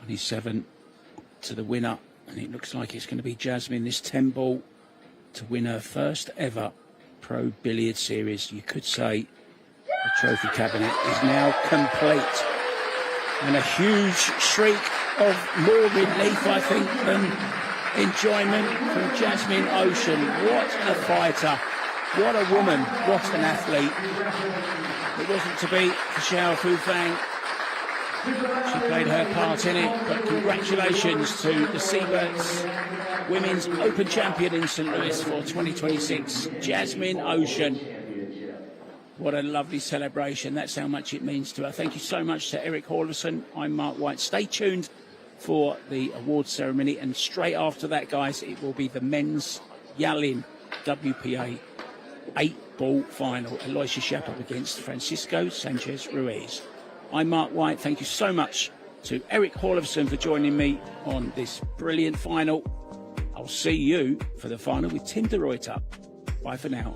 $27 to the winner, and it looks like it's going to be Jasmin, this 10 ball, to win her first ever Pro Billiard Series. You could say the trophy cabinet is now complete, and a huge shriek of more relief, I think, than enjoyment from Jasmin Ouschan. What a fighter, what a woman, what an athlete. It wasn't to be for Xiaofang. She played her part in it, but congratulations to the Seyberts Women's Open Champion in St. Louis for 2026, Jasmin Ouschan. What a lovely celebration. That's how much it means to her. Thank you so much to Eric Halverson. I'm Mark White. Stay tuned for the awards ceremony, and straight after that, guys, it will be the men's Yalin WPA 8-ball final. Aloysius Shapov against Francisco Sanchez Ruiz. I'm Mark White. Thank you so much to Eric Halverson for joining me on this brilliant final. I'll see you for the final with Tim de Ruyter. Bye for now.